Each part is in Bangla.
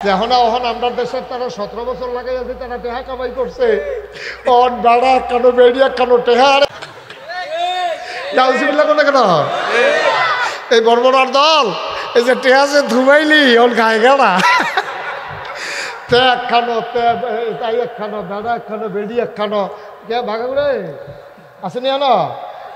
এখন আমরা দেশের তারা 17 বছর লাগাই আছে, তারা টেহা কামাই করছে। অন দাঁড়া কেন বেরিয়া কেন টেহা কেন এই বর্বরার দল এই যে টেহা যে ধুমাইলি ওর গায়ে গেলা তে একখানো তাই একখানো বেড়া একখানো বেড়ি একখানো কে ভাগা করে আসেনি জানো?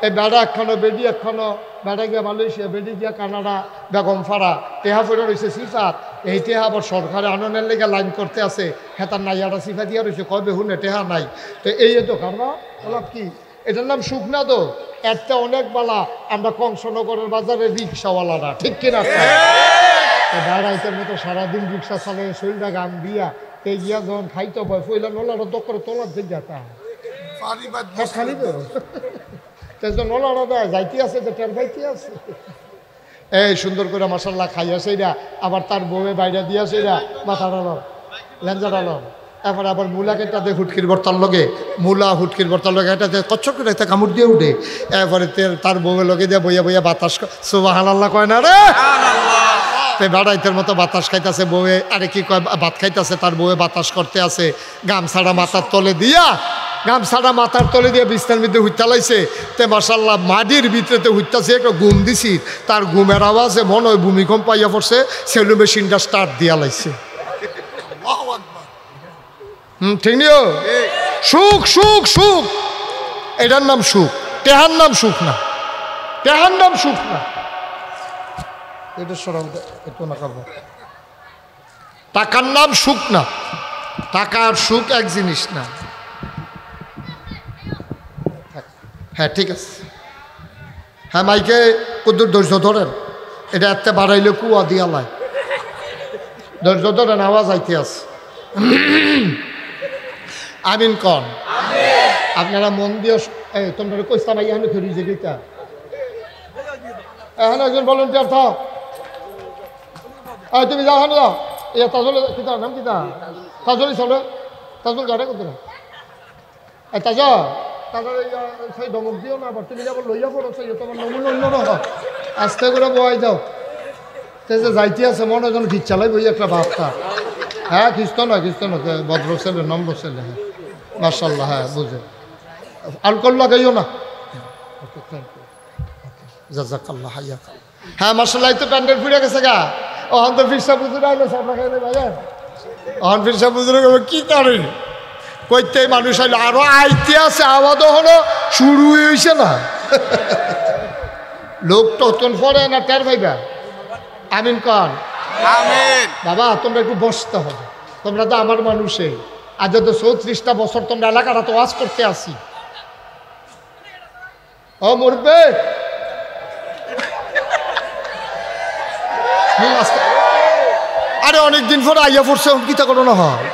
এই বেড়া একখানো বেডি একখানো, বেড়া গিয়া মালয়েশিয়া, বেডি গিয়া কানাডা, বেগম ফাড়া টেহা ফেরা রয়েছে সিফাত। এই টেহা আবার সরকারে আনন্দের লেগে লাইন করতে আছে, হেতার নাই একটা সিফা দিয়া রয়েছে, কবে হুনে টেহা নাই। তো এই তো কারণ বলাপ কি এটার নাম সুখ না? তো একটা অনেক বেলা আমরা কংসনগরের বাজারে রিক্সাওয়ালারা, ঠিক কিনা? বেড়াইতের মতো সারাদিন রিক্সা চালায় শরীরটা গান দিয়া তে গিয়া যখন খাইতে হয় ফইলা নোলার দক্করে তোলার দিক যাতা খালি তো নলারা দেয় যাইতে আছে যে টের পাইতে আছে। এই সুন্দর করে মশাল্লা খাইয়া সেইরা আবার তার বউয়ে বাইরে দিয়া সেইরা মাথা ডালন লেঞ্জা ডালন, এরপরে আবার মূলা কেটা দিয়ে হুটকির বর্তার লগে মূলা হুটকির বর্তার লগে এটা কচ্ছর করে একটা কামড় দিয়ে উঠে, এরপরে তার বউয়ের লগে দিয়ে বইয়া বইয়া বাতাস সুবহানাল্লাহ কয় না রে, বেড়াইতের মতো বাতাস খাইতেছে বউয়ে, আরে কি কয় ভাত খাইতেছে, তার বউয়ে বাতাস করতে আছে, গামছাড়া মাথার তলে দিয়া গামছাড়া মাথার তলে দিয়ে বিছনার মধ্যে হুইতা লাইছে। তে মাশাল্লাহ মাটির ভিতরেতে হুইতাছে, একটা ঘুম দিছি, তার ঘুমের আওয়াজে মনে হয় ভূমিকম্প পাইয়া পড়ছে, সেলু মেশিনটা স্টার্ট দিয়া লাইছে। ঠিক নিও সুখ সুখ সুখ, এটার নাম সুখ, টেহার নাম সুখ না, টেহার নাম সুখ না। এটা সরাও একটু না করবো, টাকার নাম সুখ না, টাকা আর সুখ এক জিনিস না। হ্যাঁ ঠিক আছে, হ্যাঁ মাইকে কদ্দুর ধৈর্য ধরেন, এটা এতে বাড়াইলে কুয়া দিয়া লাই, ধৈর্য ধরেন, আওয়াজ আইতে আছে। আমিন কন আপনারা মন দিয়ে তোমরা কইস্তা নাই এখানে ফেরি যে গীতা এখানে একজন ভলেন্টিয়ার থাক, তুমি যাও এখানে যাও। এ তাজল কিতা নাম কিতা তাজলি চলে, তাজল গাড়ে কত তাজা তাজা সেই ধমক দিও না, আবার তুমি আবার লইয়া পড়ো, সেই তোমার নমুন অন্য নহয়, আস্তে করে বয়াই যাও। সে যে যাইতে আছে মনে যেন খিচ্ছালাই বই একটা ভাবটা। হ্যাঁ খ্রিস্ট নয়, খ্রিস্ট নয়, ভদ্র ছেলে নম্র ছেলে। হ্যাঁ মার্শাল্লাহ, হ্যাঁ বুঝে আলকোহল লাগাইও না। জাযাকাল্লাহ হাইয়াক। হ্যাঁ মার্শাল্লাহ, তো প্যান্ডেল ফুড়ে গেছে গা, অহন তো ফিরসা বুঝুর আইলো সাপড়া খাইলে ভাইয়া, অহন ফিরসা বুঝুর কি করে কইতে মানুষ আইলো, আরো আইতে আছে, আওয়াজও হলো শুরু হয়েছে না। লোক তখন পরে না টের ভাইবা। আমিন কন আমিন। বাবা তোমরা একটু বসতে হবে, তোমরা তো আমার মানুষে, আজ তো 34টা বছর তোমরা এলাকাটা তো ওয়াজ করতে আসি। ও মরবে আরে অনেকদিন পরে আইয়া পড়ছে, কিতা করো না হয়,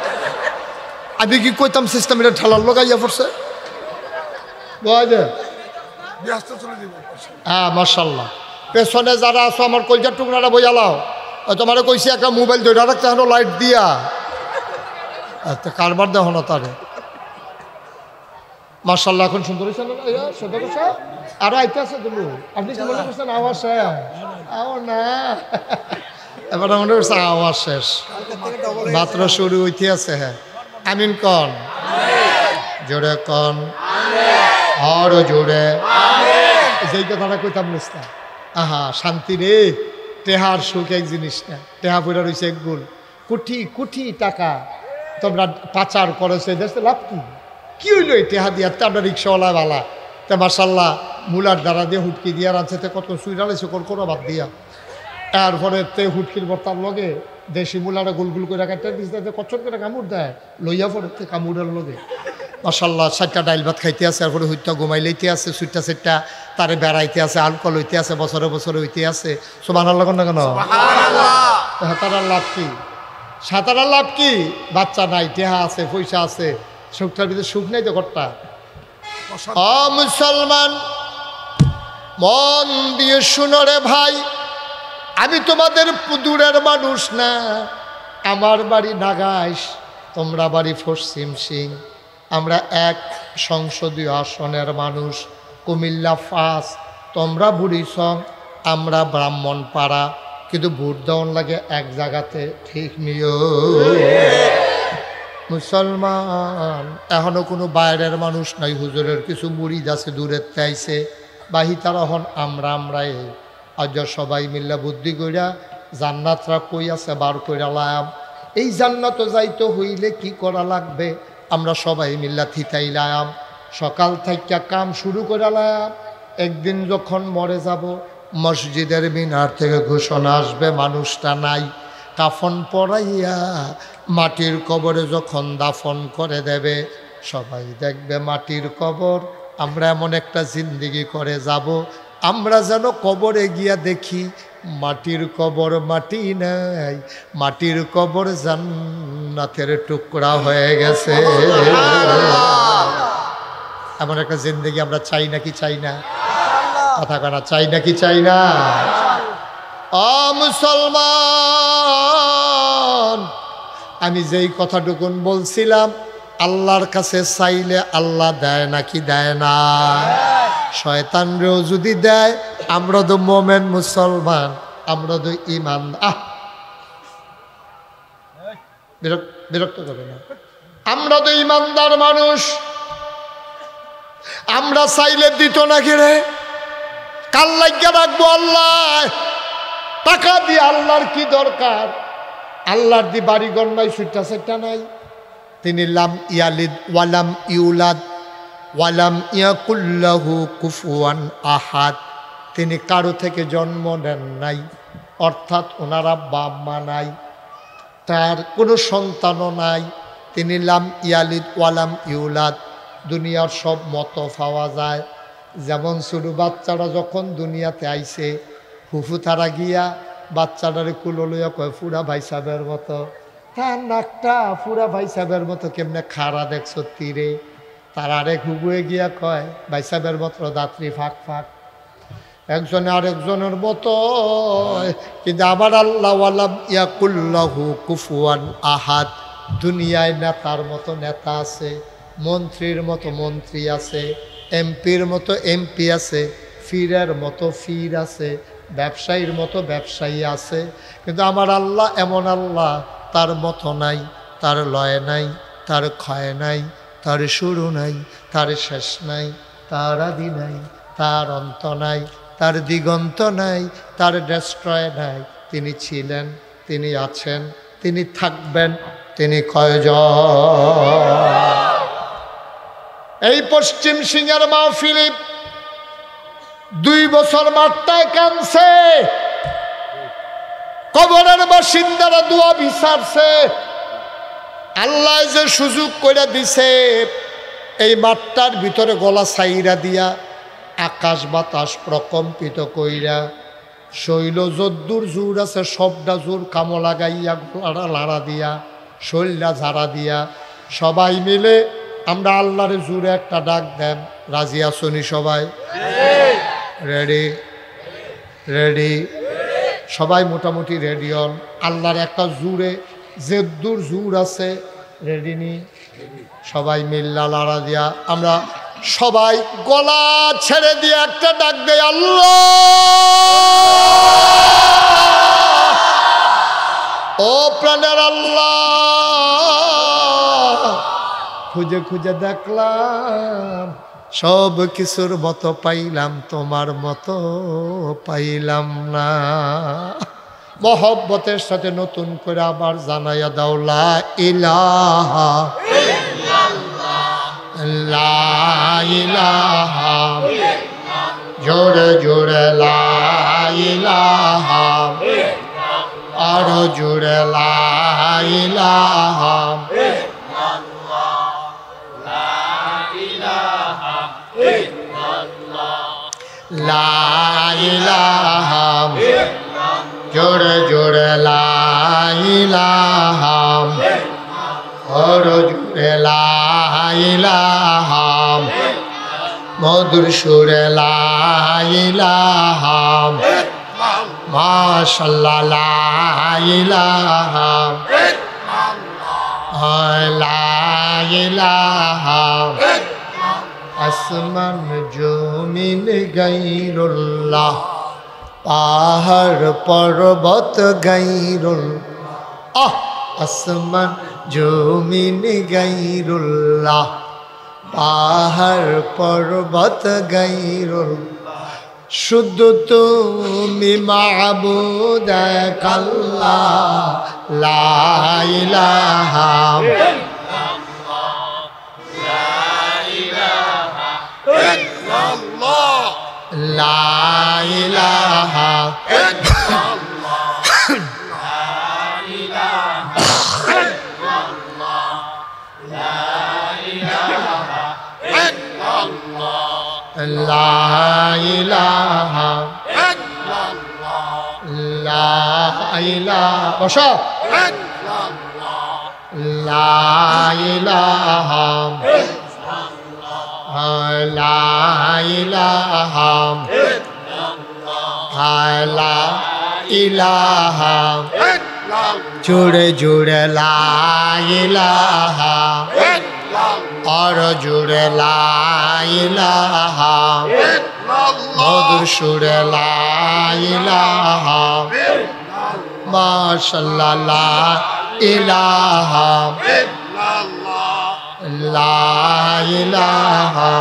আমি কি কইতাম সিস্টেম এটা ঠেলার লোক আইয়া পড়ছে। হ্যাঁ মার্শাল্লাহ, পেছনে যারা আছো আমার কলজার টুকরাটা বইয়ালাও, তোমার কইছি একটা মোবাইল ধরে রাখতে হলো লাইট দিয়া, আচ্ছা কারবার দেখো না তারে। মার্শাল্লাহ এখন সুন্দর হয়েছে না, আরো আইতে আছে তুমি, আপনি কি মনে করছেন আওয়াজ না? এবার মনে করছে আওয়াজ শেষ, মাত্র শুরু হইতে আছে। হ্যাঁ আমিন কন জোরে কন আরো জোরে, যেই কথাটা কইতাম বুঝতাম। আহা শান্তি রে, টেহার সুখ এক জিনিস না, টেহা পড়া রয়েছে এক গুণ, কোটি কোটি টাকা তোমরা পাচার করেছে, দেশে লাভ কি হইলো এই টেহা দিয়া? আমরা রিক্সাওয়ালা বালা তে মার্শাল্লাহ মূলার দ্বারা দিয়ে হুটকি দিয়া রাঁধছে, তে কত সুইরালেছে করকরা বাদ দিয়া, তারপরে তে হুটকির বর্তার লগে দেশি মূলারা গুলগুল করে কাটতে দিতে কচ্ছর করে কামড় দেয়, লইয়া পড়ে কামড়ের লগে মার্শাল্লাহ 4টা ডাইল ভাত খাইতে আছে, এরপরে হইতে ঘুমাই লইতে আছে, সুইটটা সেটটা তারে বেড়াইতে আছে, আলকল হইতে আছে, বছরে বছরে হইতে আছে। সুবহানাল্লাহ না কেন? সাঁতারার লাভ কি? সাঁতারার লাভ কি? বাচ্চা নাই, টেহা আছে, পয়সা আছে, সুখটার ভিতরে সুখ নেই তো ঘরটা। মুসলমান মন দিয়ে শুনো রে ভাই, আমি তোমাদের দূরের মানুষ না, আমার বাড়ি নাগাইশ, তোমরা বাড়ি পশ্চিম সিং, আমরা এক সংসদীয় আসনের মানুষ, কুমিল্লা 5, তোমরা বুড়িচং, আমরা ব্রাহ্মণপাড়া, কিন্তু ভোট দেওয়ার লাগে এক জায়গাতে, ঠিক নিও মুসলমান। এখনো কোনো বাইরের মানুষ নাই, হুজুরের কিছু মুরিদ আছে দূরের আইছে বাহি, তারা হন আমরাই আজ সবাই মিল্লা বুদ্ধি কইরা জান্নাতরা কই আছে বার কইরা লাম। এই জান্নাত যাইতে হইলে কি করা লাগবে, আমরা সবাই মিল্লা থিতাইলাম, সকাল থেকে কাম শুরু করালাম। একদিন যখন মরে যাব, মসজিদের মিনার থেকে ঘোষণা আসবে মানুষটা নাই, কাফন পরাইয়া মাটির কবরে যখন দাফন করে দেবে, সবাই দেখবে মাটির কবর। আমরা এমন একটা জিন্দেগি করে যাব, আমরা যেন কবরে গিয়া দেখি মাটির কবর মাটি নাই, মাটির কবর জান্নাতের টুকরা হয়ে গেছে। এমন একটা জিন্দেগি আমরা চাই নাকি চাই না? কথা কানা চাই নাকি চাই না? মুসলমান, আমি যেই কথাটুকুন বলছিলাম, আল্লাহর কাছে চাইলে আল্লাহ দেয় নাকি দেয় না? শয়তানরেও যদি দেয়, আমরা তো মোমেন মুসলমান, আমরা তো ইমান। বিরক্ত করবে না, আমরা তো ইমানদার মানুষ, আমরা চাইলে দিত না ঘিরে কাল লাগিয়া রাখবো আল্লাহ। টাকা দিয়ে আল্লাহর কি দরকার? আল্লাহর দি বাড়িঘর নাই, সুইটা সেটা নাই। তিনি লাম ইয়ালিদ ওয়ালাম ইউলাদ ওয়ালাম ইয়াকুল্লাহু কুফুয়ান আহাদ, তিনি কারো থেকে জন্ম নেন নাই, অর্থাৎ ওনারা বাপ মা নাই, তার কোনো সন্তানও নাই। তিনি লাম ইয়ালিদ ওয়ালাম ইউলাদ। দুনিয়ার সব মতো পাওয়া যায়, যেমন ছোটো বাচ্চারা যখন দুনিয়াতে আইছে, ফুফু তারা গিয়া বাচ্চাটারে কুলো লইয়া কয় ফুরা ভাই সাহেবের মতো, তার নাকটা ফুরা ভাই সাহেবের মতো কেমনে খাড়া দেখছো তীরে। তার আরেক হুবুয়ে গিয়া কয় ভাই সাহেবের মতো দাত্রী ফাঁক ফাঁক, একজনে আরেকজনের মতো। কিন্তু আবার আল্লাহ ওয়ালাম ইয়াকুল্লাহু কুফুয়ান আহাদ। দুনিয়ায় নেতার মতো নেতা আছে, মন্ত্রীর মতো মন্ত্রী আছে, এমপির মতো এমপি আছে, ফিরের মতো ফির আছে, ব্যবসায়ীর মতো ব্যবসায়ী আছে। কিন্তু আমার আল্লাহ এমন আল্লাহ, তার মতো নাই, তার লয় নাই, তার ক্ষয় নাই, তার শুরু নাই, তার শেষ নাই, তার আদি নাই, তার অন্ত নাই, তার দিগন্ত নাই, তার ডেস্ট্রয় নাই। তিনি ছিলেন, তিনি আছেন, তিনি থাকবেন, তিনি কয়জন? এই পশ্চিম সিংহের মাহফিলে 2 বছর মাঠটায় কানছে, কবরের বাসিন্দারা দোয়া বিচারছে। আল্লাহ যে সুযোগ করে দিছে, এই মাঠটার ভিতরে গলা ছাইরা দিয়া আকাশ বাতাস প্রকম্পিত কইরা, শৈল যদ্দুর জোর আছে সবটা জোর কামো লাগাইয়া লাড়া দিয়া, শৈলটা ঝাড়া দিয়া, সবাই মিলে আমরা আল্লাহর জোরে একটা ডাক দেন। রাজি আসনি সবাই? রেডি? রেডি? সবাই মোটামুটি রেডি হন। আল্লাহর একটা জোরে যেদ্দুর জোর আছে, রেডি নি? সবাই মিল্লা লাড়া দিয়া আমরা সবাই গলা ছেড়ে দিয়ে একটা ডাক দেয়, আল্লাহ। ও প্রাণের আল্লাহ, খুঁজে খুঁজে দেখলাম সব কিছুর মতো পাইলাম, তোমার মতো পাইলাম না। মহব্বতের সাথে নতুন করে আবার জানাইয়া দাও লা ইলাহা লা ইলাহা, জোরে জোরে লা ইলাহা, আরো জোরে লা ইলাহা, লা ইলাহা, জোরে জোরে লা ইলাহা, আরো জোরে লা ইলাহা, মধুর সুরে লা ইলাহা, মাশাআল্লাহ লা ইলাহা, লা ইলাহা, আসমান জমিন গায়রুল্লাহ। পাহাড় পর্বত গাইরুল আসমান জমিন গাইরুল্লাহ পাহাড় পর্বত গাইরুল শুধু তুমি মাবুদ এক আল্লাহ লা ইলাহা লা ইলাহা লা ইলাহা লা ইলাহা বসো লা ইলাহা লা ইলাহা লা ইলাহা জুড়ে জুড়ে লা ইলাহা और जुड़े ला इलाहा मधुर सुरे ला इलाहा माशाल्लाह ला इलाहा ला इलाहा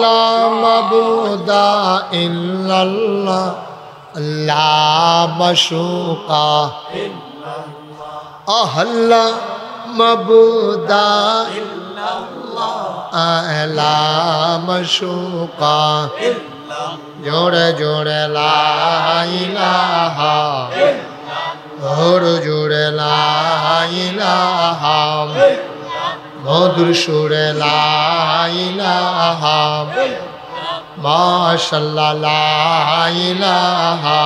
ला मबूदा इल्लल्लाह ला मशूका अहल्ला मबूदा ला मशूका जोड़े जोड़े ला इलाहा और जोड़े ला इलाहा मधुर सुरे ला इलाहा माशाल्लाह ला इलाहा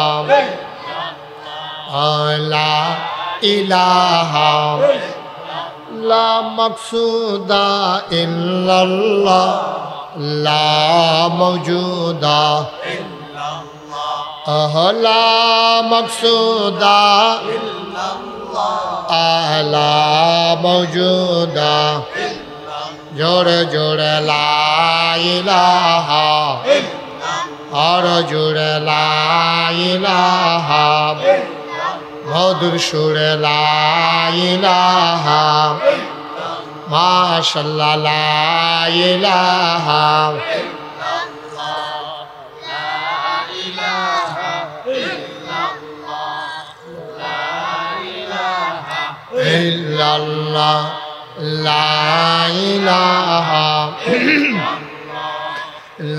ला इलाहा ला मक़सूदा इल्लल्लाह ला मौजूदा ला मक़सूदा ला मौजूदा जोड़े जोड़े ला इलाहा और जोड़े ला इलाहा मधुर सुरे ला इलाहा माशाल्लाह ला इलाहा इल्लल्लाह ला इलाहा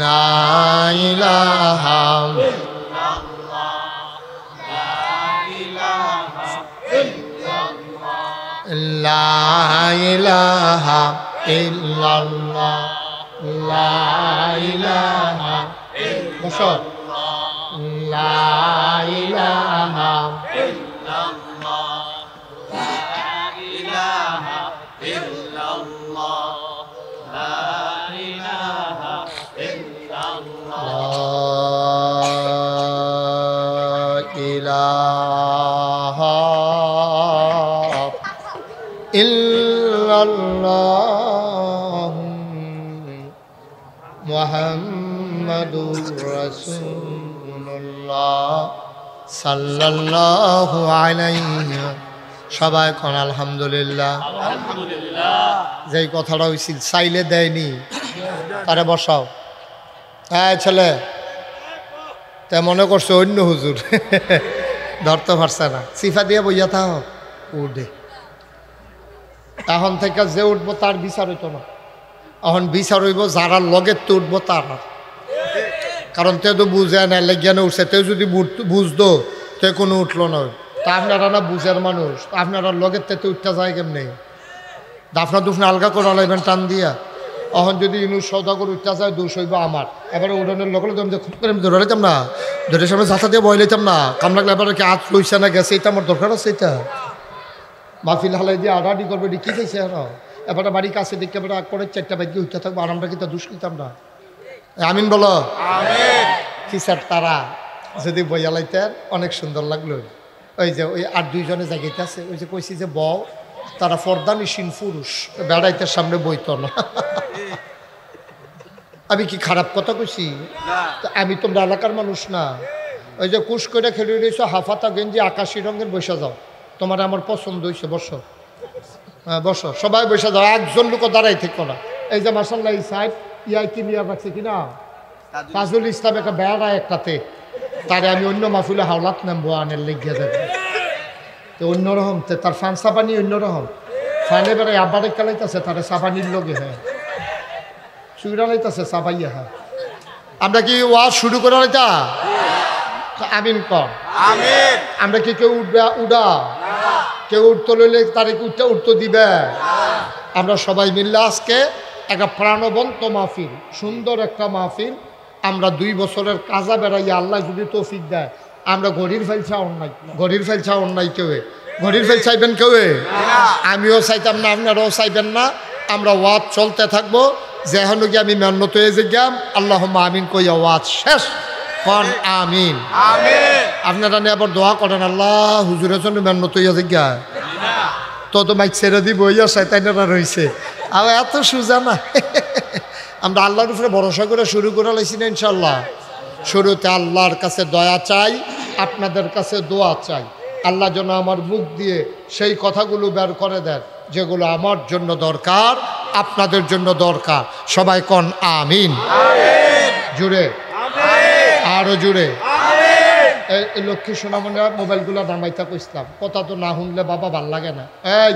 ला इलाहा ला इलाहा इल्लल्लाह ला इलाहा बसो ला इलाहा इल्लल्लाह मुहम्मदुर रसूलुल्लाह साल्लाल्लाहु अलैहि সবাই কোন আলহামদুলিল্লাহ যেই কথাটা হইছিল চাইলে দেয়নি তারে বসাও হ্যাঁ ছেলে তা মনে করছে অন্য হুজুর ধরতে পারছে না সিফা দিয়ে বইয়া থাও উঠে এখন থেকে যে উঠবো তার বিচার হইতো না এখন বিচার হইব যারা লগে তো উঠবো তার কারণ তে তো বুঝে না লেজ্ঞানে উঠছে তেও যদি বুঝতো তে কোনো উঠলো না তা আপনারা না বুঝার মানুষ আপনারা লগের তে উঠতে যায় কেমনি দাফনা দুফনা আলগা করে লাইবেন টান দিয়া এখন যদি ইনু সৌদা করে উঠতে যায় দোষ হইব আমার এবারে উড়ানোর লগে তুমি খুব করে আমি ধরে লাইতাম না ধরে সামনে যাতা দিয়ে বই লাইতাম না কাম লাগলে এবারে কি হাত লইছে না গেছে এটা আমার দরকার আছে এটা মাহফিল হালাই দিয়ে আড়াআড়ি করবে এটি কী চাইছে আর এবারে বাড়ি কাছে দেখতে এবারে আগ করে 4টা বাইকে উঠতে থাকবো আর আমরা কিন্তু দুষ নিতাম না আমিন বলো কি স্যার তারা যদি বইয়া লাইতেন অনেক সুন্দর লাগলো ওই যে ওই আর 2 জনে জায়গাতে আছে ওই যে কইছি যে বউ তারা ফর্দানিসীন পুরুষ বেড়াইতে সামনে বইতো না আমি কি খারাপ কথা কইছি? আমি তোমরা এলাকার মানুষ না? ওই যে কুশ করে খেলে রয়েছো হাফাতা গেঞ্জি আকাশি রঙের, বসে যাও। তোমার আমার পছন্দ হয়েছে, বসো। হ্যাঁ বসো, সবাই বসে যাও, একজন লোক দাঁড়াই থেকো না। এই যে মাসাল্লাহ এই সাইড ইয়াই কি নিয়ে রাখছে কিনা তাজুল ইসলাম একটা বেড়া একটাতে, তারে আমি অন্য মাহফিলে হাওলাত নামবো আনের লেগে যাবে তো অন্যরকম, তার ফান সাবানি অন্যরকম। ফানে বেড়াই আব্বারে কালাইতেছে তারে সাবানির লগে, হ্যাঁ সুইরা লাইতেছে সাবাইয়া। হ্যাঁ আমরা কি ওয়াজ শুরু করে লাইতা? আমিন কর। আমরা কি কেউ উড়া কেউ উঠতে লইলে তারে কি উঠতে দিবে? আমরা সবাই মিললে আজকে একটা প্রাণবন্ত মাহফিল, সুন্দর একটা মাহফিল। আমরা 2 বছরের কাজা বেড়াইয়া আল্লাহ যদি তৌফিক দেয়, আমরা ঘড়ির ফেলছা অন্যায়, ঘড়ির ফেলছা অন্যায় কেউ, ঘড়ির ফেল চাইবেন কেউ? আমিও চাইতাম না, আপনারাও চাইবেন না। আমরা ওয়াজ চলতে থাকবো, যেহেতু কি আমি মেহনত হয়ে যে গেলাম আল্লাহুম্মা আমিন কইয়া ওয়াজ শেষ কন আমিন। আপনারা নিয়ে আবার দোয়া করেন, আল্লাহ হুজুরের জন্য মেহনত হইয়া যে গা তো মাইক ছেড়ে দিব ইয়া শয়তানেরা রয়েছে। আর এত সুজা না। আমরা আল্লাহর উপরে ভরসা করে শুরু করে লাইছি না ইনশাল্লাহ। শুরুতে আল্লাহর কাছে দয়া চাই, আপনাদের কাছে দোয়া চাই। আল্লাহ যেন আমার মুখ দিয়ে সেই কথাগুলো বের করে দেন যেগুলো আমার জন্য দরকার, আপনাদের জন্য দরকার। সবাই কন আমিন। জুড়ে আরো জুড়ে। এই লক্ষ্মী সোনামণিরা মোবাইলগুলো নামাইতে কইছিলাম, কথা তো না শুনলে বাবা ভাল লাগে না। এই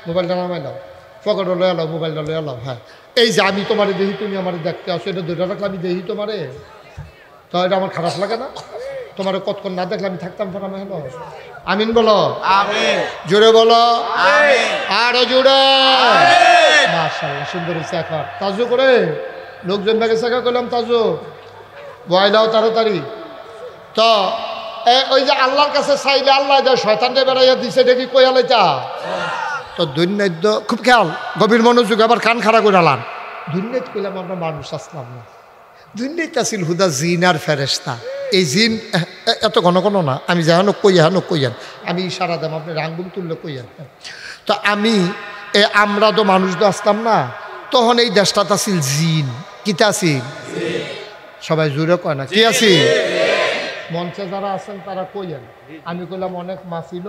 মোবাইলটা নামাই নাও, পকেটে লয়ে এলাও, মোবাইলটা লয়ে এলাও। হ্যাঁ এই যে আমি তোমারে দেখি, তুমি আমার দেখতে আসো, এটা ধরে রাখলে আমি দেখি তোমারে, তো এটা আমার খারাপ লাগে না? তোমার কতক্ষণ না দেখলে আমি থাকতাম না? হলো আমিন বলো, জোরে বলো, আরো জোরে। মাশাআল্লাহ সুন্দর হয়েছে। এখন তাজু করে লোকজন ব্যাগে শেখা করলাম, তাজু বয়লাও তাড়াতাড়ি। তো ওই যে আল্লাহর কাছে চাইলে আল্লাহ দেয়, শয়তানটা বেড়াইয়া দিছে দেখি কয়ালাইতা। তো দুর্নৈদ্য খুব খেয়াল, গভীর মনোযোগ, আবার কান খাড়া করে আলান। দুর্নৈত কইলাম আমরা মানুষ আসলাম না, দুর্নীত আছিল হুদা জিন আর ফেরেস্তা। এই জিন এত ঘন ঘন না, আমি যেন কইয়ান আমি ইশারা দেম, আপনি আঙ্গুল তুললে কইয়ান। তো আমরা তো মানুষ তো আসতাম না, তখন এই দেশটাতে আছিল জিন। কিতা আছিল? সবাই জুড়ে কয় না কি আছিল? মঞ্চে যারা আছেন তারা কইয়েন। আমি কইলাম অনেক মাছিল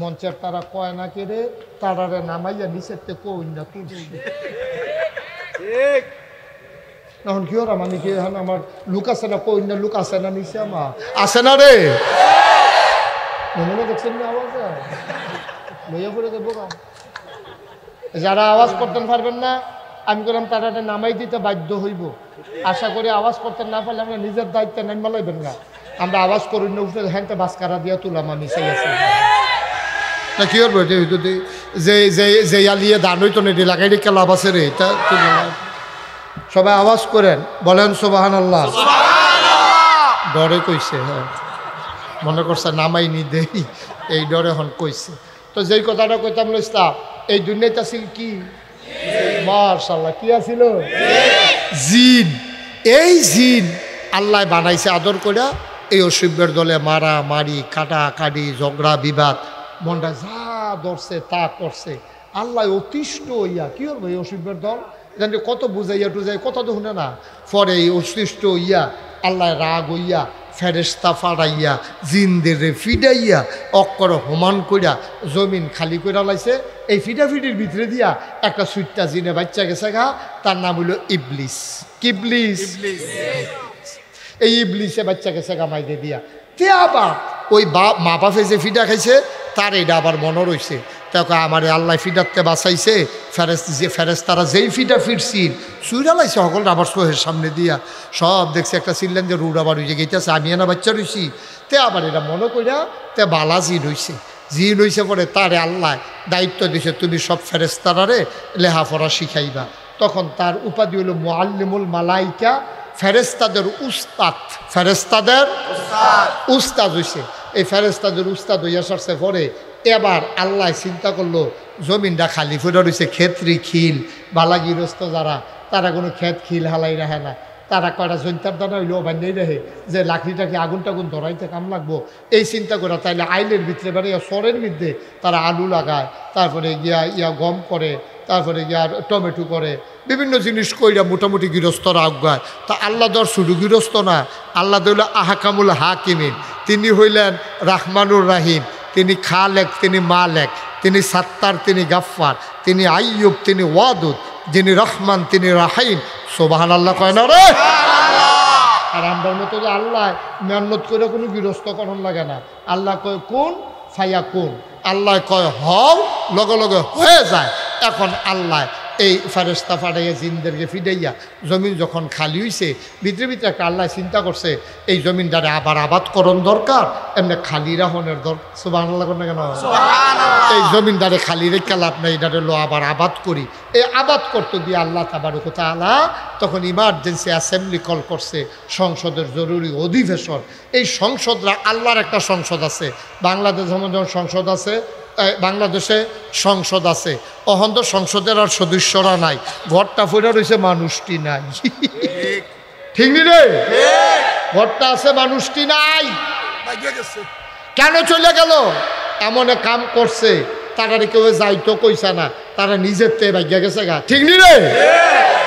মঞ্চের, তারা কয় না কে রে, তারারে নামাইয়া নিচেতে কই না তুলছি। এখন কি ওরা মানে কি এখন আমার লুক আছে না, কই না লুক আছে না নিচে, আমার আছে না রে, মনে দেখছেন না আওয়াজ লইয়া পড়ে দেবো। যারা আওয়াজ করতে পারবেন না, আমি বললাম তারা নামাই দিতে বাধ্য হইব। আশা করি আওয়াজ করতে না পারলে আমরা নিজের দায়িত্বে নাম লাইবেন না। আমরা আওয়াজ করি না, উঠে হ্যাঁ বাসকারা দিয়া তুলাম আমি চাই আছে না কি করবো, যে আলিয়ে দান হইতো না লাগাই রেখে লাভ আছে রে। সবাই আওয়াজ করেন, বলেন সুবহানাল্লাহ। ডরে কইছে, হ্যাঁ মনে করছে নামাই নি দেই, এই ডরে হন কইছে। তো যেই কথাটা কইতাম লইস্তাম, এই দুনিয়াতে আছিল কি? মাশাআল্লাহ কি আছিল? জিন। এই জিন আল্লাহ বানাইছে আদর করে, এই অসভ্যের দলে মারা মারি, কাটাকাটি, ঝগড়া বিবাদ, মনটা যা ধরছে তা করছে। আল্লাহ অতিষ্ঠ হইয়া কি করবো এই অসভ্যের দল, জানি কত বুঝাইয়া টুজাই, কথা তো শুনে না। পরে এই অতিষ্ঠ হইয়া আল্লাহ রাগ হইয়া ফেরেস্তা ফাড়াইয়া জিনদের ফিডাইয়া অক্কর হোমান কইরা জমিন খালি কইরা লাইছে। এই ফিডাফিডির ভিতরে দিয়া একটা সুইটটা জিনে বাচ্চা গেছে গা, তার নাম হইল ইবলিস। কিবলিস, এই ইবলিসে বাচ্চা গেছে গা মাইকে দিয়া। তে আবার ওই মা বাপে যে ফিডা খাইছে তার এটা আবার মনে রয়েছে। তাকে আমার আল্লাহ ফিডাতে বাঁচাইছে, ফেরেস্তারা যেই ফিডা ফিরছিল চুইরা লাইছে সকল আবার সোহের সামনে দিয়া সব দেখছে একটা চিল্লেন যে রুড আবার হয়েছে গেছে, আমি এনা বাচ্চা রয়েছি। তে আবার এটা মনে কইরা তে বালা জিন হইছে। জিন হইছে পরে তারে আল্লাহ দায়িত্ব দিছে, তুমি সব ফেরেস্তারারে লেহাপড়া শিখাইবা। তখন তার উপাধি হলো মুআল্লিমুল মালাইকা, ফেরেস্তাদের উস্তাদ। ফেরেস্তাদের উস্তাদ হইছে। এই ফেরেস্তাদের উস্তাদ হইয়া সারছে পরে এবার আল্লাহ চিন্তা করলো জমিনটা খালি ফুটে রয়েছে, ক্ষেত্রী খিল বালাগিরস্ত যারা, তারা কোনো ক্ষেত খিল হালাই রাখে না। তারা কয়টা জৈন্তার দানা হইলেও বান্ধাই রাখে যে লাকড়িটাকে আগুন টাগুন ধরাইতে কাম লাগবো, এই চিন্তা করে তাইলে আইলের ভিতরে বেড়ে সরের মধ্যে তারা আলু লাগায়, তারপরে গিয়া গম করে, তারপরে গিয়া টমেটো করে, বিভিন্ন জিনিস কইরা মোটামুটি গৃহস্থরা আজ্ঞায়। তা আল্লাহ দর শুধু গৃহস্থ না, আল্লাহ হইল আহকামুল হাকিমিন। তিনি হইলেন রাহমানুর রাহিম, তিনি খালেক, তিনি মালেক, তিনি সাত্তার, তিনি গাফফার, তিনি আইয়ুব, তিনি ওয়াদুদ, যিনি রহমান, তিনি রাহিম। সুবহানাল্লাহ কয় না রে? আর আমরার মতো যে আল্লাহ মেহনত করে কোনো গৃহস্থকরণ লাগে না। আল্লাহ কয় কোন ফাইয়া কোন, আল্লাহ কয় হও, লগে লগে হয়ে যায়। এখন আল্লাহ এই ফেরেশতা ফাটাইয়া জিনদেরকে ফিডাইয়া জমিন যখন খালি হইছে, ভিতরে ভিতরে একটা আল্লাহ চিন্তা করছে এই জমিনটারে আবার আবাদ করণ দরকার, এমনি খালি রাখনের দরকার। সুবহানাল্লাহ না কেন? এই জমিনটারে খালি রেখে লাভ নাই, এটারে লো আবার আবাদ করি। এই আবাদ করতে গিয়ে আল্লাহ তাবারক ওয়া তাআলা তখন ইমার্জেন্সি অ্যাসেম্বলি কল করছে, সংসদের জরুরি অধিবেশন। এই সংসদরা আল্লাহর একটা সংসদ আছে, বাংলাদেশ যেমন সংসদ আছে, বাংলাদেশে সংসদ আছে। অহন্ত সংসদের আর সদস্যরা নাই, ঘরটা ফুরে রয়েছে, মানুষটি নাই। ঠিক নি রে? ঘরটা আছে, মানুষটি নাই। কেন চলে গেল? এমন কাম করছে, তারা কেউ যাইতো কইছে না, তারা নিজের তে ভাগ্যা গেছে গা। ঠিক নি রে?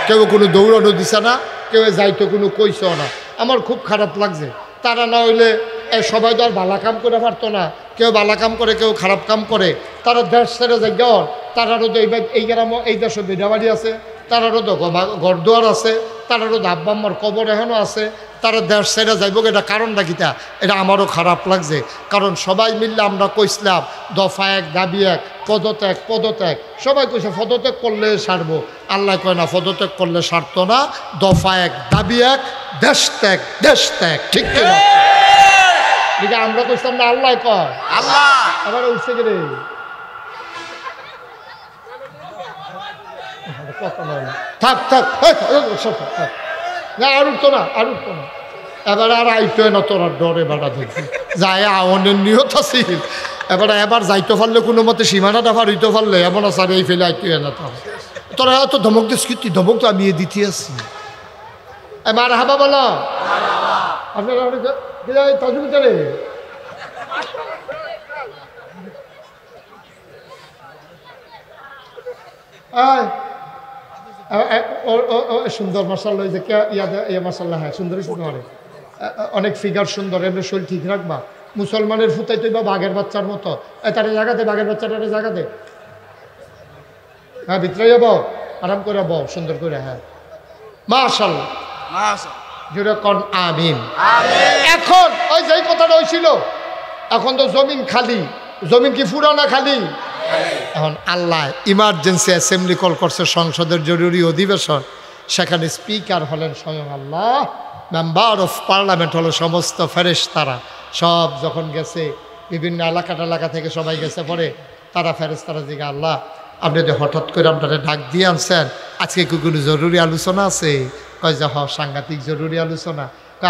কেউ কোনো দৌড়ানো দিছে না, কেউ যাইতো কোনো কইছেও না। আমার খুব খারাপ লাগছে। তারা না হইলে সবাই তো আর ভালো কাম করে পারতো না, কেউ ভালো কাম করে, কেউ খারাপ কাম করে। তারা দেশ ছেড়ে যায়, তারারও তো এই গ্রামও এই দেশে বিড়াবাড়ি আছে, তারারও তো ঘরদুয়ার আছে, তারারও তো আব্বা আম্মার কবর এখনও আছে। তারা দেশ ছেড়ে যাইব, এটা কারণটা কিতা? এটা আমারও খারাপ লাগছে। কারণ সবাই মিললে আমরা কইসলাম দফা এক, দাবি এক, পদত্যাগ, পদত্যাগ। সবাই কইছে পদত্যাগ করলে সারবো। আল্লাহ কয় না, পদত্যাগ করলে সারতো না। দফা এক, দাবি এক, দেশ ত্যাগ, দেশ ত্যাগ। ঠিক কিনা? ঠিক আমরা কইতাম না, আল্লাহ কয়। আল্লাহ আবার উঠছে গেলে থাক থাক, না আর উঠতো না, আর উঠতো না। এবার আর আইতো না, তোরা ডরে বাড়া দেখি যায় আওয়ানের নিয়ত আছিল। এবার যাইতে পারলে কোনো মতে সীমানাটা পার হইতে পারলে এমন আছে এই ফেলে আইতো না। তোরা এত ধমক দিস কি? ধমক তো আমি দিতে আসছি। এবার হাবা বলো আপনারা তাজুবিটারে সুন্দর মাসাল্লাহ, যে ইয়া মাসাল্লাহ, হ্যাঁ সুন্দর সুন্দর, অনেক ফিগার সুন্দর, এমনি শরীর ঠিক রাখবা। মুসলমানের ফুতাই তো বা বাঘের বাচ্চার মতো। তারা জায়গাতে বাঘের বাচ্চাটারে জায়গাতে, হ্যাঁ ভিতরে যাবো, আরাম করে বউ সুন্দর করে। হ্যাঁ মাশাআল্লাহ, জোরে কোন আমিন। এখন ওই যেই কথাটা হয়েছিল, এখন তো জমিন খালি। জমিন কি ফুরানা খালি? এখন আল্লাহ ইমার্জেন্সি অ্যাসেম্বলি কল করছে, সংসদের জরুরি অধিবেশন। সেখানে স্পিকার হলেন স্বয়ং আল্লাহ, মেম্বার অফ পার্লামেন্ট হলো সমস্ত ফেরেশতারা। সব যখন গেছে, বিভিন্ন এলাকা থেকে সবাই গেছে, পরে তারা ফেরেশতারা জিজ্ঞাসা, আল্লাহ আপনি যে হঠাৎ করে আপনারা ডাক দিয়ে আনছেন, আজকে কি কোনো জরুরি আলোচনা আছে? কয় যে সাংঘাতিক জরুরি আলোচনা।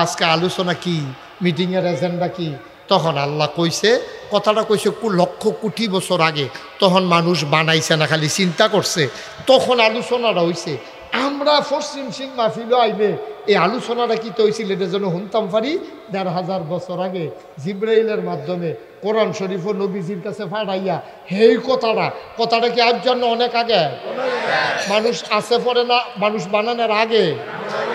আজকে আলোচনা কি? মিটিংয়ের এজেন্ডা কি? তখন আল্লাহ কইছে, কথাটা কইছে লক্ষ কোটি বছর আগে। তখন মানুষ বানাইছে না, খালি চিন্তা করছে। তখন আলোচনাটা হইছে। আমরা পশ্চিম সিং মাহফিলও আইলে এই আলোচনাটা কি তো হয়েছিল, এটা যেন শুনতাম পারি ১৫০০ বছর আগে জিব্রাইলের মাধ্যমে কোরআন শরীফ ও নবীজির কাছে ফাটাইয়া। সেই কথাটা কি আজ জন্য অনেক আগে? মানুষ আসে পড়ে না, মানুষ বানানোর আগে,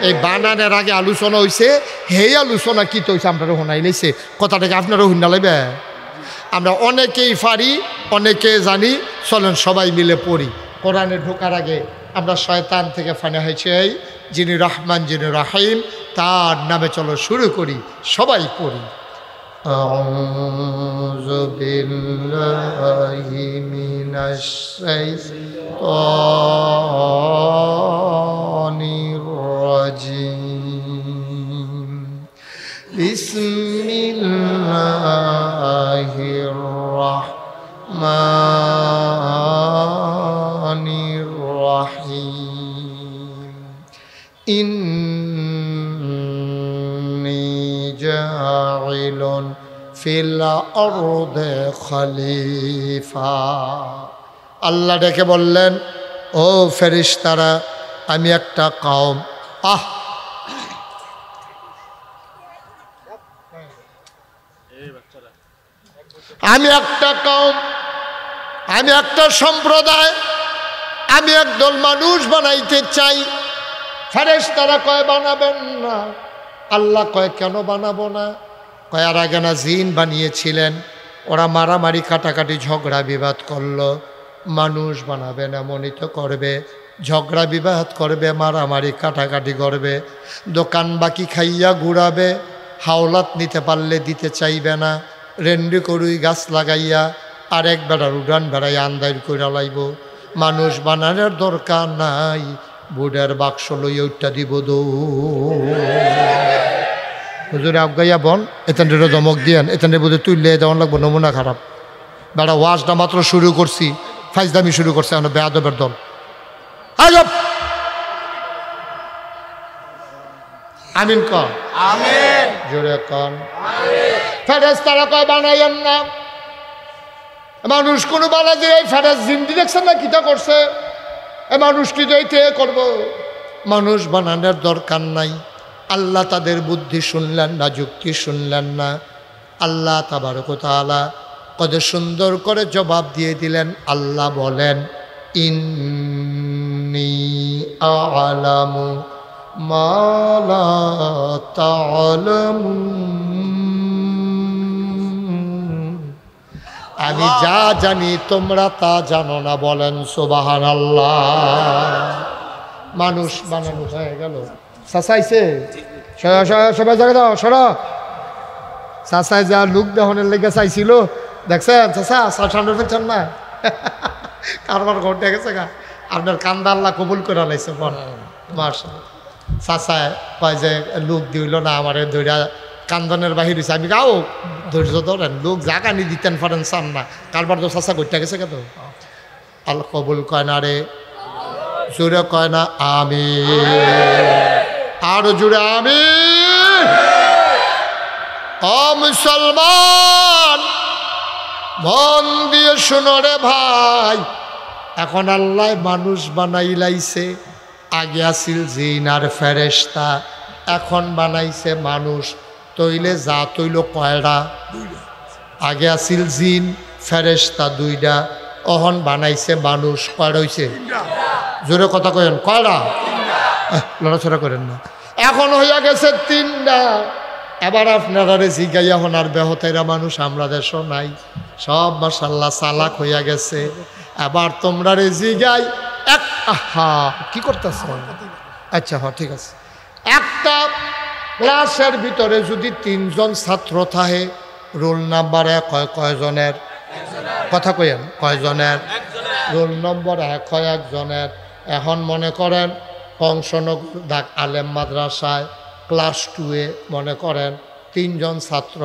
এই বানানোর আগে আলোচনা হয়েছে। সেই আলোচনা কি তো হয়েছে আপনারা শোনাই লাইছে। কথাটাকে আপনারা শুনা লাগবে। আমরা অনেকেই পারি, অনেকে জানি। চলেন সবাই মিলে পড়ি। কোরআনে ঢোকার আগে আমরা শয়তান থেকে ফানা হয়েছে, যিনি রহমান, যিনি রাহিম, তার নামে চলো শুরু করি। সবাই পড়ি। আউযু বিল্লাহি মিনাশ শাইতানির রাজিম। বিসমিল্লাহির রাহমানির রাহিম। ইন্নী জাইলুন ফিল আরদি খলিফা। আল্লাহ ডেকে বললেন, ও ফেরেশতারা, আমি একটা কওম, আমি একটা কওম, আমি একটা সম্প্রদায়, আমি একদল মানুষ বানাইতে চাই। ফেরেশতারা কয় বানাবেন না। আল্লাহ কয় কেন বানাবো না? কয় আর আগে না জিন বানিয়েছিলেন, ওরা মারামারি কাটাকাটি ঝগড়া বিবাদ করলো। মানুষ বানাবেন এমনই তো করবে, ঝগড়া বিবাদ করবে, মারামারি কাটাকাটি করবে, দোকান বাকি খাইয়া ঘুরাবে, হাওলাত নিতে পারলে দিতে চাইবে না, রেন্ডি করুই গাছ লাগাইয়া আরেক বেড়ার উড়ান বেড়াই আন্দাইর কইরা লাইব। মানুষ বানানোর দরকার নাই, বুড়ের বাক্স লইয়া উঠটা দিব দৌ। হুজুরে আবগাইয়া বন এখানটা দমক দিয়েন, এখানটা বোধহয় তুললে দেওয়ান লাগবো, নমুনা খারাপ। বেড়া ওয়াজটা মাত্র শুরু করছি, ফাইজদামি শুরু করছে আমরা বেয়াদবের দল। আজব আমিন কন, আমিন জোরে কন। ফেরেশতারা কয় বানাইয়েন না। মানুষ কোনো বানা যে এই ফেরেশ জিন্দি দেখছেন না কিটা করছে, এই মানুষ কি যাইতে করবো? মানুষ বানানোর দরকার নাই। আল্লাহ তাদের বুদ্ধি শুনলেন না, যুক্তি শুনলেন না। আল্লাহ তাবারক ওয়া তাআলা কত সুন্দর করে জবাব দিয়ে দিলেন। আল্লাহ বলেন ইন্নী আ'লামু মা লা তা'লামুন, আমি যা জানি তোমরা তা জানো না। বলেন সুবহানাল্লাহ। মানুষ বানানো হয়ে গেল। চাচাইছে সবাই জায়গা দাও, সরা। চাচাই যা লুক দেহনের লেগে চাইছিল, দেখছেন চাচা সামনে ফেলছেন না, কারবার ঘটে গেছে গা। আপনার কান্দা আল্লাহ কবুল করে লাইছে। মাশাআল্লাহ। চাচায় কয় যে লোক দিল না আমারে ধৈর্য কান্দনের বাহির হয়েছে। আমি গাও ধৈর্য ধরেন, লোক জাগানি দিতেন পারেন চান না, কারবার তো চাচা ঘটে গেছে কেন। আল্লাহ কবুল কয় না রে, জোরে কয় না আমিন, আরো জোরে আমিন। ও মুসলমান মন দিয়ে শুনো রে ভাই, এখন আল্লাহ মানুষ বানাই লাইছে। আগে আসিল জিন আর ফেরেশতা, এখন বানাইছে মানুষ। তৈলে যা তৈল কয়টা? আগে আসিল জিন ফেরেশতা দুইটা, অহন বানাইছে মানুষ। কয়টা হইছে? জোরে কথা কয়েন কয়টা? লড়াচড়া করেন না। এখন হইয়া গেছে তিনটা। এবার আপনারা জিগাইয়া হনার বেহতেরা মানুষ আমরা দেশ নাই, সব মাশাআল্লাহ চালাক হইয়া গেছে। এবার তোমরা রে জিগাই এক আহা কি করতেছ? আচ্ছা হ্যাঁ ঠিক আছে। একটা ক্লাসের ভিতরে যদি 3 জন ছাত্র থাকে, রোল নাম্বার 1 হয় কয়জনের? কথা কইেন কয়জনের? রোল নম্বর 1 হয় 1 জনের। এখন মনে করেন কংসনগর ডাক আলেম মাদ্রাসায় ক্লাস 2-এ মনে করেন 3 জন ছাত্র।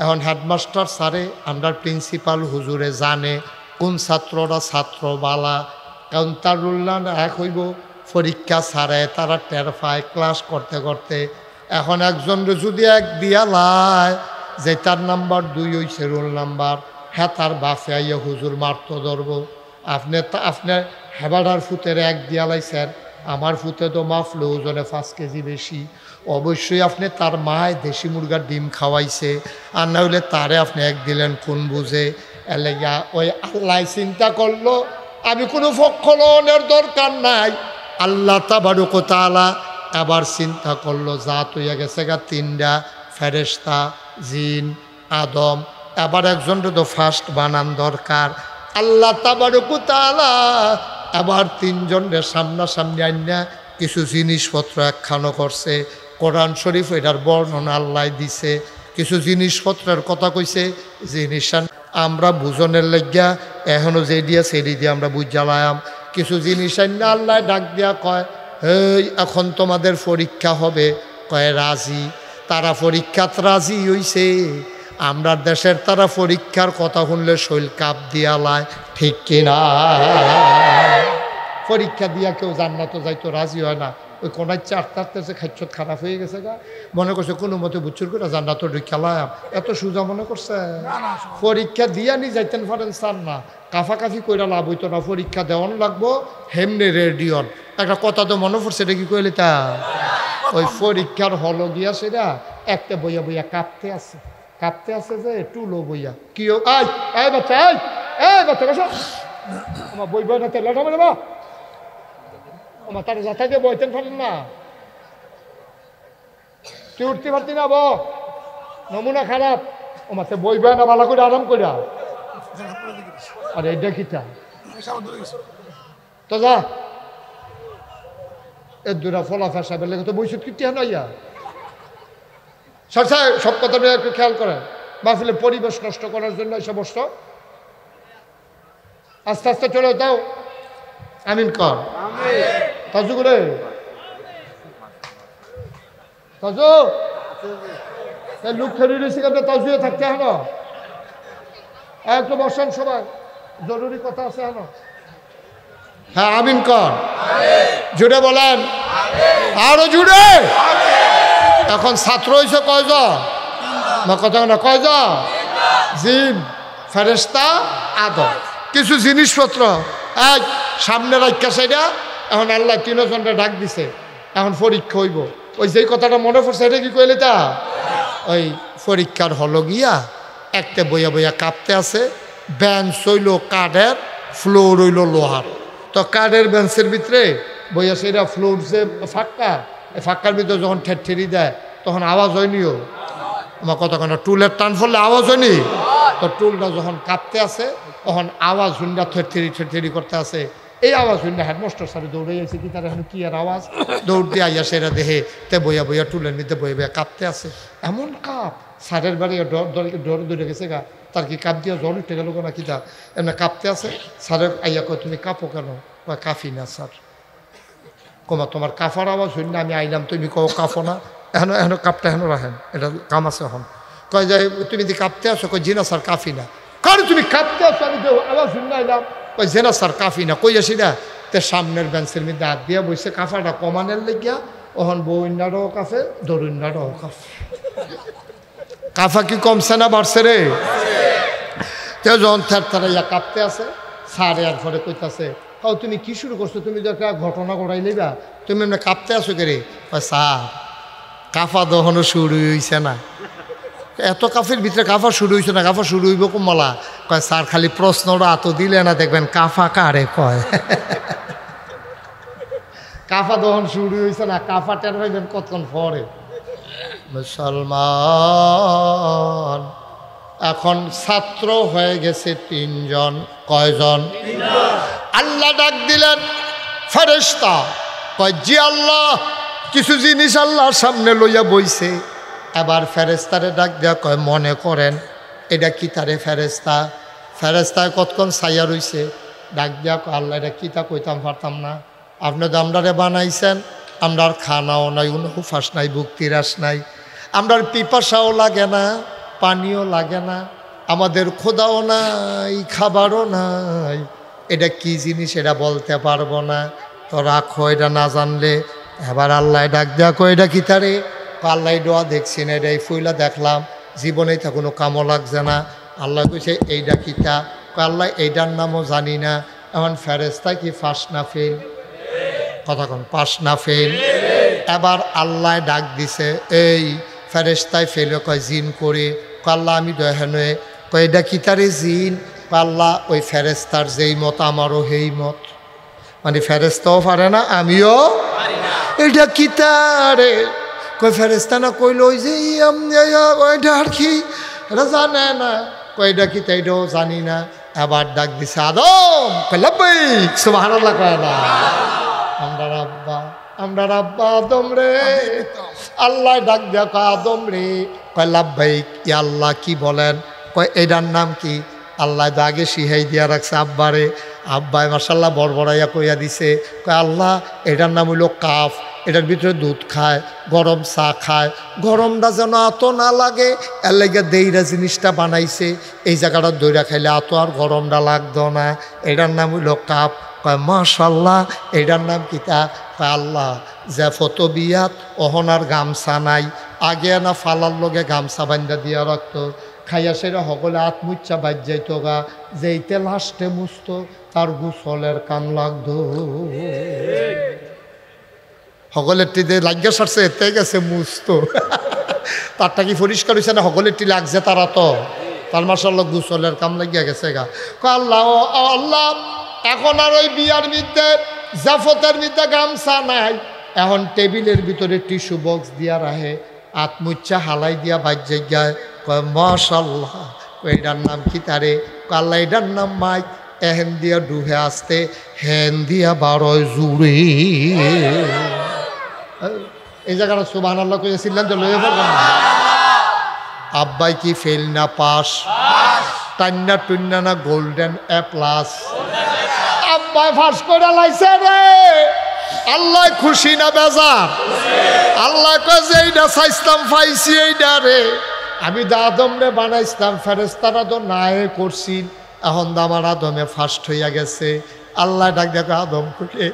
এখন হেডমাস্টার স্যারে আমরা প্রিন্সিপাল হুজুরে জানে কোন ছাত্ররা ছাত্র বালা, কারণ তার রুল্লান 1 হইব। পরীক্ষা ছাড়ে তারা টের পায় ক্লাস করতে করতে। এখন একজন যদি 1 দিয়া লাই যে তার নাম্বার 2 হইছে রোল নাম্বার, হ্যাঁ তার বাপে আইয়া হুজুর মারতো ধরবো। আপনি হেবাডার ফুতের 1 দিয়া লাইছেন, আমার ফুতে তো মাফলো ওজনে 5 কেজি বেশি। অবশ্যই আপনি তার মায় দেশি মুরগার ডিম খাওয়াইছে, আর না হইলে তারে আপনি 1 দিলেন কোন বুঝে। এলাকা ওই আল্লাহ চিন্তা করলো আমি কোনো পক্ষ লনের দরকার নাই। আল্লাহ তাবারক ওয়া তাআলা আবার চিন্তা করলো জাত হইয়া গেছে গা 3টা ফেরেশতা, জিন, আদম। এবার একজনটা তো ফার্স্ট বানান দরকার। আল্লাহ তাবারক ওয়া তাআলা আবার 3 জনের সামনাসামনি আইনা কিছু জিনিসপত্র একখানো করছে। কোরআন শরীফ এটার বর্ণনা আল্লাহ দিছে। কিছু জিনিসপত্রের কথা কইছে, জিনিস আমরা বুঝনের লাগিয়া এখনও যে দিয়া সেটি দিয়ে আমরা বুঝালাম। কিছু জিনিস আইনা আল্লাহ ডাক দিয়া কয় এই এখন তোমাদের পরীক্ষা হবে। কয় রাজি। তারা পরীক্ষাত রাজি হইছে। আমরা দেশের তারা পরীক্ষার কথা শুনলে শৈল কাপ দিয়ালায়, ঠিক কিনা? পরীক্ষা দিয়া কেউ জান্নাতে যাইতো রাজি হয় না। ওই কোনায় চারটারতেছে খাচ্ছত খারাপ হয়ে গেছে গা, মনে করছে কোনো মতে বুচ্ছুর করে জান্নাত খেলাম। এত সোজা মনে করছে? পরীক্ষা দিয়া নি যাইতেন পারেন চান না, কাফাকাফি কইরা লাভ হইতো না। পরীক্ষা দেওয়ান লাগবো হেমনে রেডিয়ন। একটা কথা তো মনে পড়ছে, এটা কি কইলে তা ওই পরীক্ষার হল গিয়া সেটা একটা বইয়া বইয়া কাঁপতে আছে যে টুলো বইয়া কি আই বাচ্চা, এই বাচ্চা বসো, আমার বই বই না তেল আমার তার যা থাকে বইতেন ফেলেন না, তুই উঠতে পারতি না নমুনা খারাপ, ও মাসে বইবে না ভালো করে আরাম করিয়া। আরে এটা কিটা তো যা এর দুরা ফলা ফেসা বেলে তো বইসুত কিটি হানাইয়া সরসায় সব কথাটা একটু খেয়াল করেন। মাহফিলে পরিবেশ নষ্ট করার জন্য এসব বস্ত আস্তে আস্তে চলে দাও। আমিন কর তাজু করে তাজু লুক ফেরি রয়েছে কেন তাজুয়ে থাকতে হেন একটু বসেন সবাই, জরুরি কথা আছে হেন। হ্যাঁ আমিন কর, জুড়ে বলেন আরো জুড়ে। এখন ছাত্র হয়েছে কয়জন? কথা না কয়জন? জিন ফেরেশতা আদম। কিছু জিনিসপত্র এক সামনে রাখা সেটা এখন আল্লাহ তিনজনটা ডাক দিছে, এখন পরীক্ষা হইব। ওই যেই কথাটা মনে পড়ছে এটা কি কইলে তা ওই পরীক্ষার হলো গিয়া একটা বইয়া বইয়া কাঁপতে আছে, বেঞ্চ হইল কাঠের, ফ্লোর হইল লোহার। তো কাঠের বেঞ্চের ভিতরে বইয়া সেটা ফ্লোর যে ফাঁকা, এই ফাঁকার ভিতরে যখন ঠেরি দেয় তখন আওয়াজ হয়নিও। আমার কতক্ষণ টুলের টান ফললে আওয়াজ হয়নি, তো টুলটা যখন কাঁপতে আছে তখন আওয়াজ হুন্ডা ঠেরি করতে আছে। এই আওয়াজ হুন্ডা হেডমাস্টার স্যারে দৌড়ে গেছে কি তার এখন কি আর আওয়াজ, দৌড় দিয়ে আইয়া সেরা দেহে তে বইয়া বইয়া টুলের নিতে বইয়া বইয়া কাঁপতে আছে। এমন কাপ স্যারের বাড়ি ডর দৌড়ে গেছে গা, তার কি কাপ দিয়ে জ্বর উঠে গেল না কি তা এমনি কাঁপতে আছে। স্যারের আইয়া কয় তুমি কাঁপো কেন? কয় কাঁপি না স্যার। কমা তোমার কাফার আওয়াজ হইনি আমি আইলাম, তুমি কও কাঁপো না, এখন কাপটা এখন রাখেন, এটা কাম আছে এখন। কয় যে তুমি যদি কাঁপতে আসো? কই জি না স্যার কাঁপি না। কারণ তুমি কাঁপতে আসো, আমি আওয়াজ শুনে আইলাম। কই যে না স্যার কাঁপি না। কই আসি না তে সামনের বেঞ্চের মধ্যে হাত দিয়া বসে কাফাটা কমানের লেগিয়া ওহন বউন্যারও কাফে দরুন্যারও কাফে। কাফা কি কমছে না বাড়ছে রে? কেউ যখন থারাইয়া কাঁপতে আছে স্যারে আর ঘরে কইতাছে তাও তুমি কি শুরু করছো? তুমি তো একটা ঘটনা ঘটাই লইবা, তুমি এমনি কাঁপতে আসো কে রে? স্যার কাফা দহনও শুরু হইছে না। এত কাফের ভিতরে কাফা শুরু হয়েছে না, কাফা শুরু হইব কমলা। কয় স্যার খালি প্রশ্নটা এত দিলে না দেখবেন কাফা কারে কয়। কাফা দহন শুরু হয়েছে না, কাফা টের পাইবেন কতক্ষণ পরে। মুসলমান এখন ছাত্র হয়ে গেছে 3 জন। কয়জন? আল্লাহ ডাক দিলেন ফেরেশতা, কয় জি আল্লাহ। কিছু জিনিস আল্লাহর সামনে লইয়া বইছে। এবার ফেরেশতারে ডাক দেয়া কয় মনে করেন এটা কি তারে? ফেরেশতা ফেরেশতায় কতক্ষণ ছাইয়া রইছে। ডাক দেয়া কয় আল্লাহ এটা কি তা কইতাম পারতাম না, আপনি তো আমরারে বানাইছেন, আমরার খানাও নাই, উফাস নাই, ভুক্তিরাস নাই, আমরার পিপাসাও লাগে না, পানিও লাগে না, আমাদের খোদাও নাই, খাবারও নাই, এটা কি জিনিস এটা বলতে পারবো না। তো রাখো এটা না জানলে। এবার আল্লাহ ডাক দেয়া কয় এটা কি তারে? আল্লাহ দোয়া দেখছি না, এটাই ফুইলা দেখলাম, জীবনেই তা কোনো কামও লাগছে না। আল্লাহ কইছে এইটা কিতা? আল্লাহ এইটার নামও জানি না। এমন ফেরেশতা কি পাস না ফেল? কথা কন পাস না ফেল? এবার আল্লাহ ডাক দিছে এই ফেরেশতায় ফেলে কয় জিন করে। আল্লাহ আমি দয়ানে কয় এটা কি তারে? জিন। আল্লাহ ওই ফেরেশতার যেই মত আমারও সেই মত, মানে ফেরেশতাও পারে না আমিও পারি না। এটা কি তারে? কই ফেরেশতা না কইল ওই যে ওইটা আর কি এটা জানে না। কয়টা কি তাইটাও জানি না। এবার ডাক দিছে আদম, কয় লাব্বাইক, সুবহানাল্লাহ কয় না। আমরা রাব্বা আদম রে। আল্লাহ ডাক দেয়া কয় আদম রে। কয় লাব্বাইক, ইয়া আল্লাহ কি বলেন? কয় এটার নাম কি? আল্লাহ আগে শিহাই দিয়া রাখছে আব্বারে। আব্বাই মাশাল্লাহ বড়বড়াইয়া কইয়া দিছে। কয় আল্লাহ এটার নাম হইল কাফ। এটার ভিতরে দুধ খায়, গরম চা খায়, গরমটা যেন এত না লাগে এর লেগে দেইরা জিনিসটা বানাইছে। এই জায়গাটা দইরা খাইলে এত আর গরমটা লাগতো না। এটার নাম হইল কাপ। কয় মাশাল্লাহ এটার নাম কিতা? কয় আল্লাহ যে ফটো বিয়াত অহনার গামছা নাই, আগে না ফালার লগে গামছা বান্ধা দিয়া রাখতো, খাইয়া সেটা সকলে আত্মুচ্ছা বাজ যাইত গা, যেইতে লাস্টে মুছত তার গুসলের কাম লাগতো। সকলের টিতে লাগিয়া সারছে এতে গেছে মুস্ত, তারটা কি পরিষ্কার হয়েছে না? সকলের টি লাগছে তারা তো তার মাশাআল্লাহ গুসলের কাম লাগিয়া গেছে গা। আল্লাহ আল্লাহ এখন আর ওই বিয়ার মধ্যে জাফতের ভিতরে গামছা নাই, এখন টেবিলের ভিতরে টিস্যু বক্স দিয়া রাহে, আত্মুচ্ছা হালাই দিয়া বাজ জায়গায় কয় মাশাআল্লাহ, এটার নাম কি তারে? আল্লাহ এটার নাম মাইক। এহেন দিয়া ডুহে আসতে, হেন দিয়া বারোয় জুড়ে। এই জায়গাটা সুবহানাল্লাহ কইছিলেন তো লয়ে পড়বেন না। আব্বাই কি ফেল না পাস? টান্না টুন্না না গোল্ডেন এ প্লাস? আব্বাই ফাঁস করে লাইছে রে। আল্লাহ খুশি না বেজার? আল্লাহ কয় যে এইটা চাইতাম পাইছি এইটা রে। আমি তো আদমরে বানাইছিলাম, ফেরেস্তারা তো নাই করছি, এখন তো আমার আদমে ফার্স্ট হইয়া গেছে। আল্লাহ ডাক দেখো আদমকে,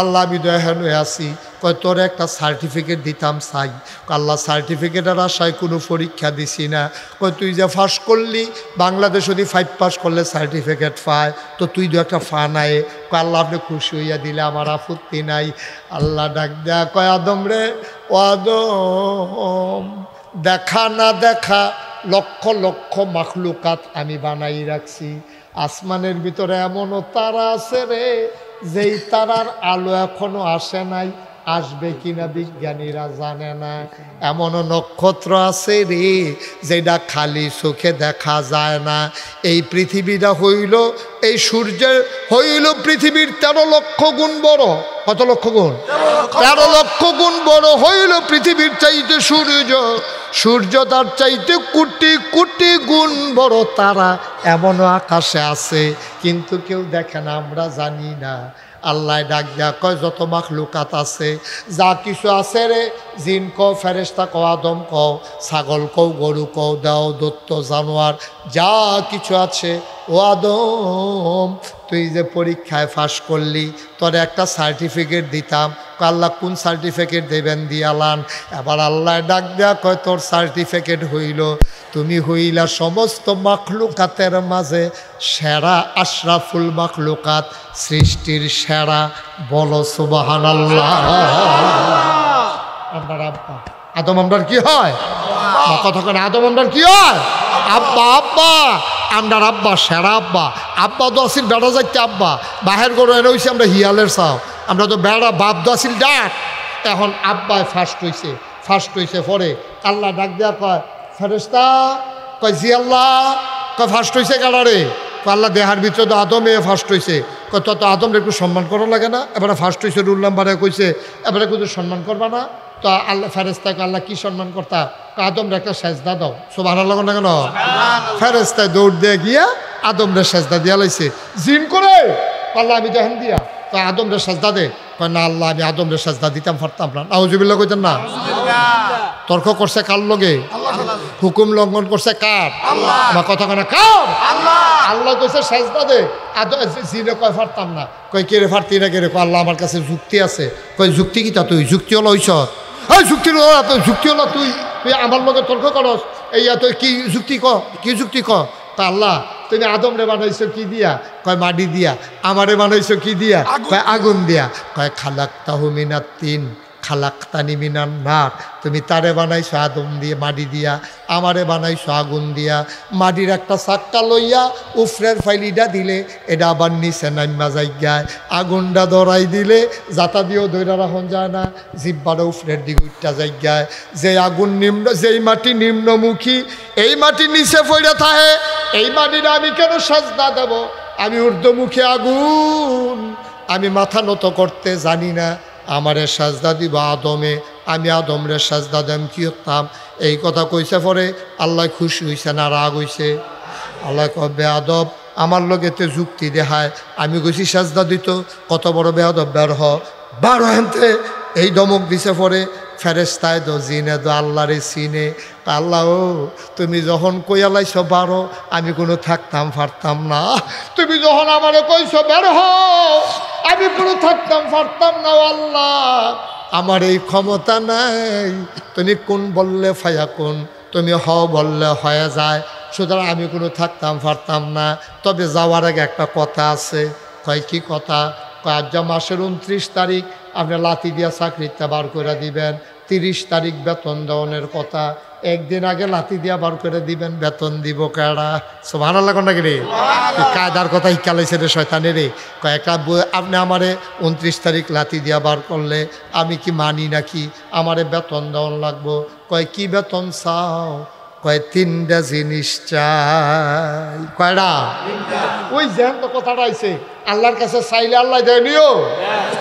আল্লাহ আমি তো এখন আছি, কয় তোর একটা সার্টিফিকেট দিতাম চাই। আল্লাহ সার্টিফিকেটের আশায় কোনো পরীক্ষা দিছি না। কয় তুই যে ফার্স্ট করলি, বাংলাদেশ যদি 5 পাস করলে সার্টিফিকেট পায়, তো তুই তো একটা ফা নাই। আল্লাহ আপনি খুশি হইয়া দিলে আমার আপত্তি নাই। আল্লাহ ডাক দেয়া কয় আদম রে, ও আদম, দেখা না দেখা লক্ষ লক্ষ মাখলুকাত আমি বানাই রাখছি। আসমানের ভিতরে এমনও তারা আছে রে, যেই তারার আলো এখনো আসে নাই, আসবে কিনা বিজ্ঞানীরা জানে না। এমনও নক্ষত্র আছে রে, যেটা খালি চোখে দেখা যায় না। এই পৃথিবীটা হইল, এই সূর্যের হইল পৃথিবীর 13 লক্ষ গুণ বড়। কত লক্ষ গুণ? 13 লক্ষ গুণ বড় হইল পৃথিবীর চাইতে সূর্য। সূর্য তার চাইতে কোটি কোটি গুণ বড় তারা এমনও আকাশে আছে, কিন্তু কেউ দেখে না, আমরা জানি না। আল্লাহ ডাক দেয়া কয় যত মাখলুকাত আছে, যা কিছু আছে রে, জিন কও, ফেরেশতা কও, আদম কও, ছাগল কও, গরু কও, দাও দত্ত জানোয়ার, যা কিছু আছে, ও আদম তুই যে পরীক্ষায় পাস করলি, তোর একটা সার্টিফিকেট দিতাম। আল্লাহ কোন সার্টিফিকেট দেবেন? দিয়ালান। এবার আল্লাহ ডাক দেয়া কয় তোর সার্টিফিকেট হইল, তুমি হইলা সমস্ত মাখলুকাতের মাঝে সেরা, আশরাফুল মাখলুকাত, সৃষ্টির সেরা। বলো সুবহানাল্লাহ। আপনার আব্বা আদম আমরার কি হয়? কতক্ষণ আদম আমরার কি হয়? আব্বা। আব্বা আমরার আব্বা সেরা আব্বা। আব্বা তো আসিল বেড়া যাইতে আব্বা, বাহের গরু এনে হয়েছে আমরা হিয়ালের চাও, আমরা তো বেড়া বাপ তো আসিল ডাক। এখন আব্বায় ফার্স্ট হয়েছে, ফার্স্ট হয়েছে পরে আল্লাহ ডাক দেওয়া কয় ফেরেশতা, কয় জি আল্লাহ। কয় ফার্স্ট হয়েছে কারারে? আল্লাহ দেহার ভিতরে তো আদমে ফার্স্ট হয়েছে। কয় তত আদমরে একটু সম্মান করা লাগে না? এবারে ফার্স্ট হয়েছে রুল নাম্বারে কইছে, এবারে কিন্তু সম্মান করবা না? তো আল্লাহ ফেরেশতাকে আল্লাহ কি সম্মান করতা? আদমরে একটা সেজদা দাও। সুবহানাল্লাহ না কেন? ফেরেশতায় দৌড় দিয়ে গিয়া আদমরে সেজদা দিয়া লাইছে। জিন করে আল্লাহ আমি দেখেন দিয়া, তো আদমরে সেজদা দে। কয় না আল্লাহ আমি আদমরে সেজদা দিতাম পারতাম না। নাউজুবিল্লাহ কইতেন না? তর্ক করছে কার লগে? হুকুম লঙ্ঘন করছে কার? আমার কথা কেন কার? আল্লাহ কইছে সেজদা দে। জিনে কয় পারতাম না। কয় কে রে পারতি না কে রে? আল্লাহ আমার কাছে যুক্তি আছে। কয় যুক্তি কি তা? তুই যুক্তি হলো হইছ? এই যুক্তি হলো তুই তুই আমার লগে তর্ক করস। এই তুই কি যুক্তি ক? কি যুক্তি ক? তা আল্লাহ তুমি আদমরে বানাইছো কি দিয়া? কয় মাটি দিয়া। আমারে বানাইছো কি দিয়া? কয় আগুন দিয়া। কয় খালাকতাহু মিনাত তিন খালাকতানি মিনান নার, তুমি তারে বানাইছো আদম দিয়ে, মাটি দিয়া, আমারে বানাইছো আগুন দিয়া। মাটির একটা চাক্কা লইয়া উফরের ফাইলিটা দিলে এটা আবার নিচে নাইমা যাইগায়, আগুনটা ধরাই দিলে যাতা দিয়েও ধৈরা রাখন যায় না, জিব্বাটা উফরের দিকে উঠটা যাইগায়। যে আগুন নিম্ন, যেই মাটি নিম্নমুখী, এই মাটি নিচে পড়ে থাকে, এই মাটিটা আমি কেন সাজদা দেব? আমি ঊর্ধ্বমুখী আগুন, আমি মাথা নত করতে জানি না, আমারে সাজদা দিব আদমে, আমি আদমরে সাজদা দেম কি হতাম? এই কথা কইছে পরে আল্লাহ খুশি হইছে না রাগ হইছে? আল্লাহ কয় বেয়াদব আমার লগেতে যুক্তি দেখায়, আমি কইছি সাজদা দিত, কত বড় বেয়াদব, বের হ বারো হেনতে। এই ধমক দিছে পরে ফেরেশতায় দো জিনে দো আল্লাহরে চিনে। আল্লাহ ও তুমি যখন কইয়া লাইছো বারো, আমি কোনো থাকতাম পারতাম না। তুমি যখন আমারে কইছো বের হও, আমি কোনো থাকতাম পারতাম না। আল্লাহ আমার এই ক্ষমতা নাই, তুমি কোন বললে ফায়া কোন, তুমি হ বললে হয়ে যায়, সুতরাং আমি কোনো থাকতাম পারতাম না। তবে যাওয়ার আগে একটা কথা আছে। কয় কি কথা? আজ মাসের 29 তারিখ আপনি লাথি দিয়া চাকরিটা বার করে দিবেন। 30 তারিখ বেতন দেওয়ানোর কথা, একদিন আগে লাথি দিয়া বার করে দিবেন, বেতন দিব কারা? সুবহানাল্লাহ কোনটা কি রে? কায়দার কথা হিকালাইছে রে শয়তানে রে। কয়েকটা আপনি আমারে 29 তারিখ লাথি দিয়া বার করলে আমি কি মানি নাকি? আমারে বেতন দেওয়ান লাগবো। কয় কি বেতন চাও? কয় 3টা জিনিস চাই। কয়টা? ওই যেন তো কথাটা আইছে, আল্লাহর কাছে চাইলে আল্লাহ দেয়নিও।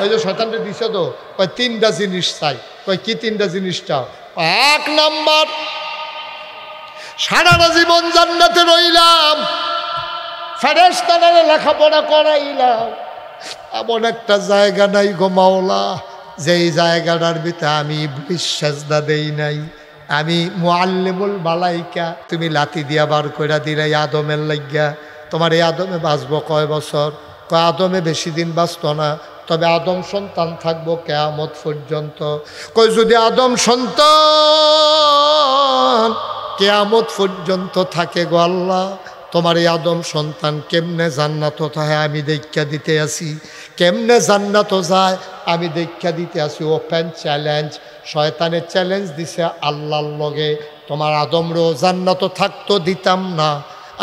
ওই যে শয়তানটা দিছে তো, কয় 3টা জিনিস চাই। কয় কি 3টা জিনিস চাও? 1 নাম্বার, সারাটা জীবন জান্নাতে রইলাম, ফেরেশতারা লেখাপড়া করাইলাম, এমন একটা জায়গা নাই গো মাওলা যেই জায়গাটার ভিতরে আমি ইবলিস সেজদা দেই নাই। আমি মুআল্লিমুল মালাইকা, তুমি লাথি দিয়া বার কইরা দিলে আদমের লাগিয়া। তোমার এই আদমে বাঁচবো কয় বছর? কয় আদমে বেশি দিন বাঁচত না, তবে আদম সন্তান থাকবো কিয়ামত পর্যন্ত। কই যদি আদম সন্তান কিয়ামত পর্যন্ত থাকে গো আল্লাহ, তোমার এই আদম সন্তান কেমনে জান্নাত হয় আমি দেখা দিতে আসি, কেমনে জান্নাত যায় আমি দেখা দিতে আসি। ওপেন চ্যালেঞ্জ, শয়তানের চ্যালেঞ্জ দিছে আল্লাহর লগে। তোমার আদমরও জান্নাত থাকতো দিতাম না,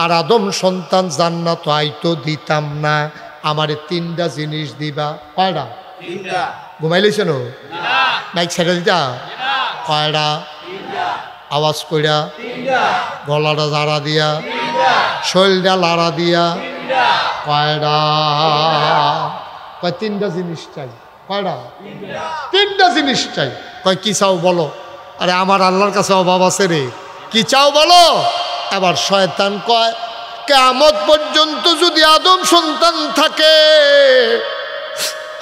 আর আদম সন্তান জান্নাত আইতো দিতাম না। আমারে 3টা জিনিস দিবা। কয়টা? ঘুমাইলেছে না? বাইক ছেড়ে দিতা? কয়টা? আওয়াজ কইরা, গলাটা জাড়া দিয়া, শরীরটা লাড়া দিয়া। কয়টা? কয় 3টা জিনিস চাই। কয়টা? 3টা জিনিস চাই। কয় কি চাও বলো? আরে আমার আল্লাহর কাছে অভাব আছে রে, কি চাও বলো? আবার শয়তান কয় কিয়ামত পর্যন্ত যদি আদম সন্তান থাকে,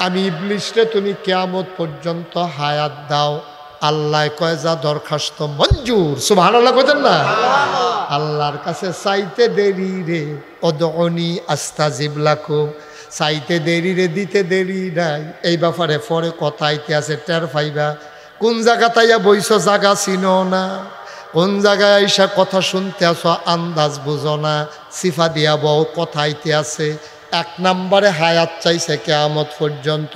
আমি ইবলিসরে তুমি কিয়ামত পর্যন্ত হায়াত দাও। আল্লাহ কয় যা দরখাস্ত মঞ্জুর। সুবহানাল্লাহ কইতেন না? আল্লাহর কাছে চাইতে দেরি রে, উদউনি আস্তাজিব লাকুম, চাইতে দেরি রে, দিতে দেরি নাই। এই ব্যাপারে পরে কথা আইতে আছে, টের পাইবা। কোন জায়গা তাইয়া বইছ জায়গা চিনো না, কোন জায়গায় আইসা কথা শুনতে আসো আন্দাজ বুঝো না, সিফা দিয়া বউ কথা আইতে আছে। 1 নম্বরে হায়াত চাইছে কিয়ামত পর্যন্ত,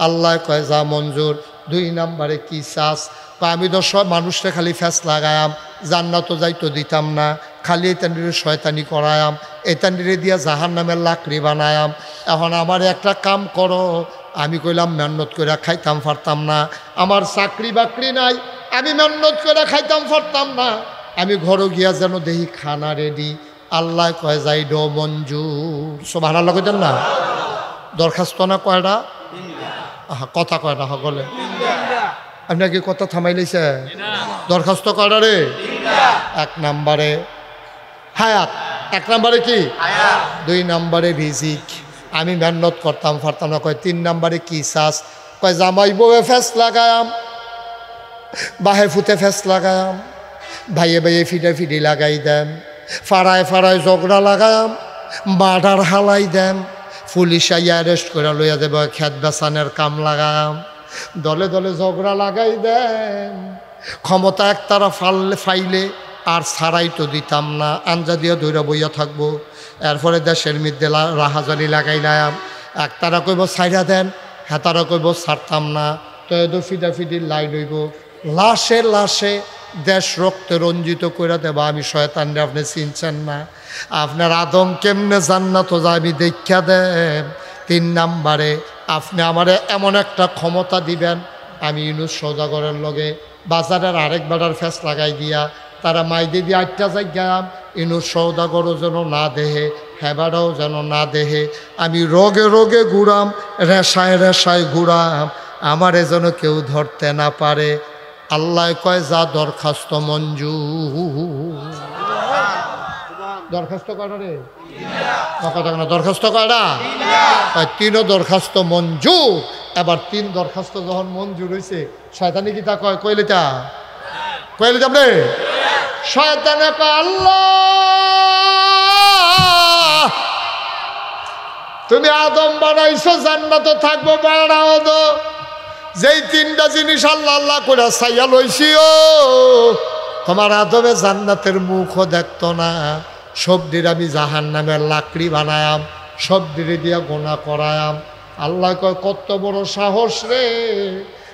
আল্লাহ কয় যা মঞ্জুর। 2 নম্বরে কি চাস? আমি তো সব মানুষরা খালি ফ্যাস লাগায়াম, জান্নাতও যাইতো দিতাম না, খালি এতান্ডিরে শয়তানি করায়াম, এতান্ডিরে দিয়া জাহান নামের লাকড়ি বানায়াম। এখন আমার একটা কাম করো। আমি কইলাম মেহনত করে খাইতাম পারতাম না, আমার চাকরি বাকরি নাই, আমি মেহনত করে খাইতাম পারতাম না, আমি ঘরে গিয়া যেন দেখি খানা রেডি। আল্লাহ কয় যাই ডো মঞ্জুর। সুবহানাল্লাহ কইতেন না? দরখাস্ত না কয়টা? কথা কয়টা সকলে? আপনার কি কথা থামাই লইছে? দরখাস্ত কয়টা রে? 1 নম্বরে হায়াত, 1 নম্বরে কি? 2 নম্বরে রিজিক, আমি মেহনত করতাম পারতাম না। কয় 3 নম্বরে কি চাস? কয় জামাই বউয়ে ফেস লাগায়াম, বাহে ফুতে ফেস লাগায়াম, ভাইয়ে ভাইয়ে ফিডে ফিডি লাগাই দেন, ফাড়ায় ফাড়ায় ঝগড়া লাগায়াম, মার্ডার হালাই দেন, পুলিশ আইয়া অ্যারেস্ট করে লইয়া দেব, খেত বেচানের কাম লাগাম, দলে দলে ঝগড়া লাগাই দেন। ক্ষমতা একতারা ফাইলে আর ছাড়াই তো দিতাম না, আঞ্জা দিয়ে দৌড়া বইয়া থাকবো। এরপরে দেশের মধ্যে রাহাজানি লাগাইলাম, একতারা কইব ছাইরা দেন, হেতারা কইব ছাড়তাম না, তো এদো ফিডা ফিডির লাইন হইব, লাশে লাশে দেশ রক্তে রঞ্জিত করে দেবা। আমি শয়তানরে আপনি চিনছেন না, আপনার আদম কেমনে জান্নাত যায় আমি দেখা দেন। 3 নম্বরে আপনি আমারে এমন একটা ক্ষমতা দিবেন, আমি ইউনুস সওদাগরের লগে বাজারের আরেক বেড়ার ফেস লাগাই দিয়া তারা মাইদে দিয়ে 8টা জায়গাম, ইউনুস সওদাগরও যেন না দেহে, হেবাটাও যেন না দেহে, আমি রোগে রোগে ঘুরাম, রেশায় রেশায় ঘুরাম, আমারে যেন কেউ ধরতে না পারে। আল্লাহ কয় যা দরখাস্ত মঞ্জুর। দরখাস্ত কয়টা রে? কথা না, দরখাস্ত কয়টা? 3ও দরখাস্ত মঞ্জুর। এবার 3 দরখাস্ত যখন মঞ্জুর হয়েছে, শয়তানি কি তা কয়? কইলিতা কইলিতা আপনি? শয়তানে কয় আল্লাহ তুমি আদম বানাইছো জান্নাতে থাকবো, বেড়াও দো। যেই 3টা জিনিস আল্লাহ আল্লাহ করে চাইয়া লইছি, ও তোমার আদমে জান্নাতের মুখও দেখতো না, সবদির আমি জাহান নামের লাকড়ি বানায়াম, সবদিরে দিয়া গোনা করায়াম। আল্লাহ কয় কত বড় সাহস রে,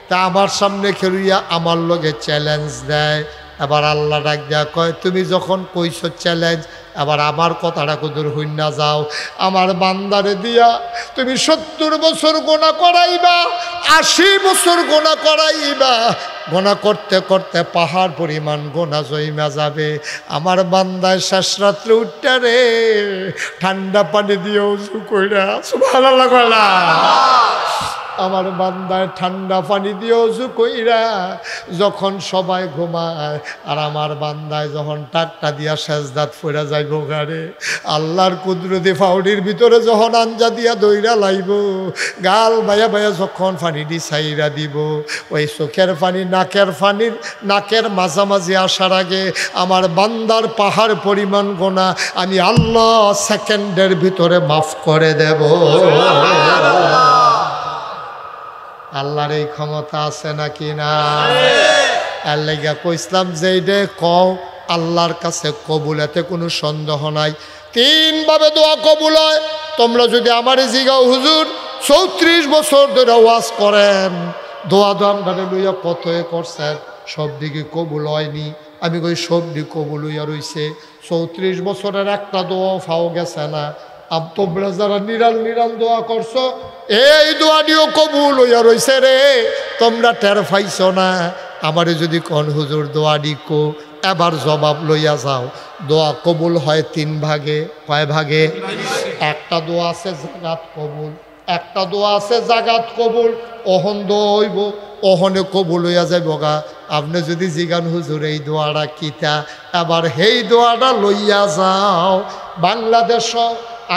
তা আমার সামনে খেলুইয়া আমার লগে চ্যালেঞ্জ দেয়। এবার আল্লাহ ডাক দেয়া কয়, তুমি যখন কইছো চ্যালেঞ্জ, আবার আমার কথাটা কুদুর হইনা যাও। আমার বান্দারে দিয়া তুমি 70 বছর গোনা করাইবা, 80 বছর গোনা করাইবা, গোনা করতে করতে পাহাড় পরিমাণ গোনা জইমা যাবে। আমার বান্দায় শেষ রাত্রে উঠটা রে ঠান্ডা পানি দিয়ে উজু কইরা, সুবহানাল্লাহ কইলা, আমার বান্দায় ঠান্ডা পানি দিয়ে উজু কইরা যখন সবাই ঘুমায়, আর আমার বান্দায় যখন টাকটা দিয়া সেজদাত ফইরা যাইব গারে, আল্লাহর কুদরতি ফাউডির ভিতরে যখন আঞ্জা দিয়া দইরা লাইব, গাল বায়া বায়া যখন পানি দি ছাইরা দিব, ওই চোখের পানি নাকের পানির নাকের মাঝামাঝি আসার আগে আমার বান্দার পাহাড় পরিমাণ গোনা আমি আল্লাহ সেকেন্ডের ভিতরে মাফ করে দেব। আল্লাহর এই ক্ষমতা আছে নাকি না? আল্লাহ কইসলাম যে এইটা কও আল্লাহর কাছে কবুল, এতে কোনো সন্দেহ নাই। 3 ভাবে দোয়া কবুল হয়। তোমরা যদি আমার জিগাও হুজুর 34 বছর ধরে ওয়াজ করেন, দোয়া দান লইয়া কত করছেন, সব দিকে কবুল হয়নি। আমি কই সব দিকে কবুল হইয়া রইছে, 34 বছরের একটা দোয়া ফাও গেছে না। তোমরা যারা নিরাল নিরাল দোয়া করছো, এই দোয়া দিয়েও কবুল হইয়া রইছে রে, তোমরা টের পাইছ না। আমারে যদি কোন হুজুর দোয়া দিকো, এবার জবাব লইয়া যাও। দোয়া কবুল হয় 3 ভাগে। কয় ভাগে? একটা দোয়া আছে জাগাত কবুল, একটা দোয়া আছে জাগাত কবুল। অহন দোয়া হইব, অহনে কবুল হইয়া যাইব গা। আপনি যদি জিগান হুজুর এই দোয়াটা কিতা, এবার সেই দোয়াটা লইয়া যাও। বাংলাদেশ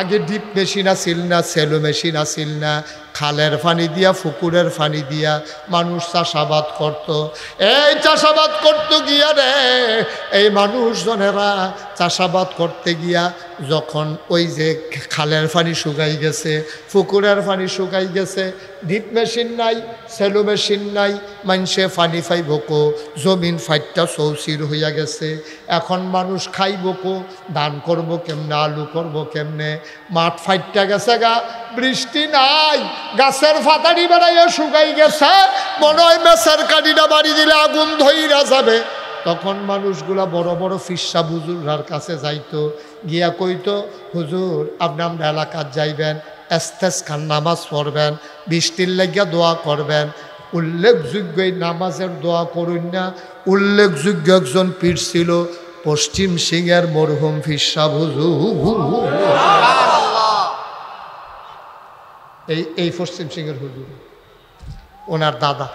আগে ডিপ মেশিন আসিল না, সেলো মেশিন আসিল না, খালের পানি দিয়া পুকুরের পানি দিয়া মানুষ চাষাবাদ করত। এই চাষাবাদ করতে গিয়া রে এই মানুষজনেরা চাষাবাদ করতে গিয়া যখন ওই যে খালের পানি শুকাই গেছে, পুকুরের পানি শুকাই গেছে, ডিপ মেশিন নাই, সেলো মেশিন নাই, মানুষে পানি পাইব কো, জমিন ফাইটটা চৌচির হইয়া গেছে। এখন মানুষ খাইব কো, ধান করব কেমনে, আলু করব কেমনে, মাঠ ফাইটটা গেছে গা, বৃষ্টি নাই, গাছের ফাতাড়ি বেড়াইয়া শুকাই গেছে, মনে হয় মেসের কাঠিটা বাড়ি দিলে আগুন ধইরা যাবে। তখন মানুষগুলা বড় বড় ফিরসা হুজুরার কাছে যাইতো, গিয়া কইতো হুজুর আপনি আমরা এলাকার যাইবেন, ইস্তেসকার নামাজ পড়বেন, বৃষ্টির লাগিয়া দোয়া করবেন। উল্লেখযোগ্য এই নামাজের দোয়া করুন না। উল্লেখযোগ্য একজন পীর ছিল পশ্চিম সিংহের মরহুম ফিরসা হুজুর, এই পশ্চিম সিংহের হুজুর, ওনার দাদা,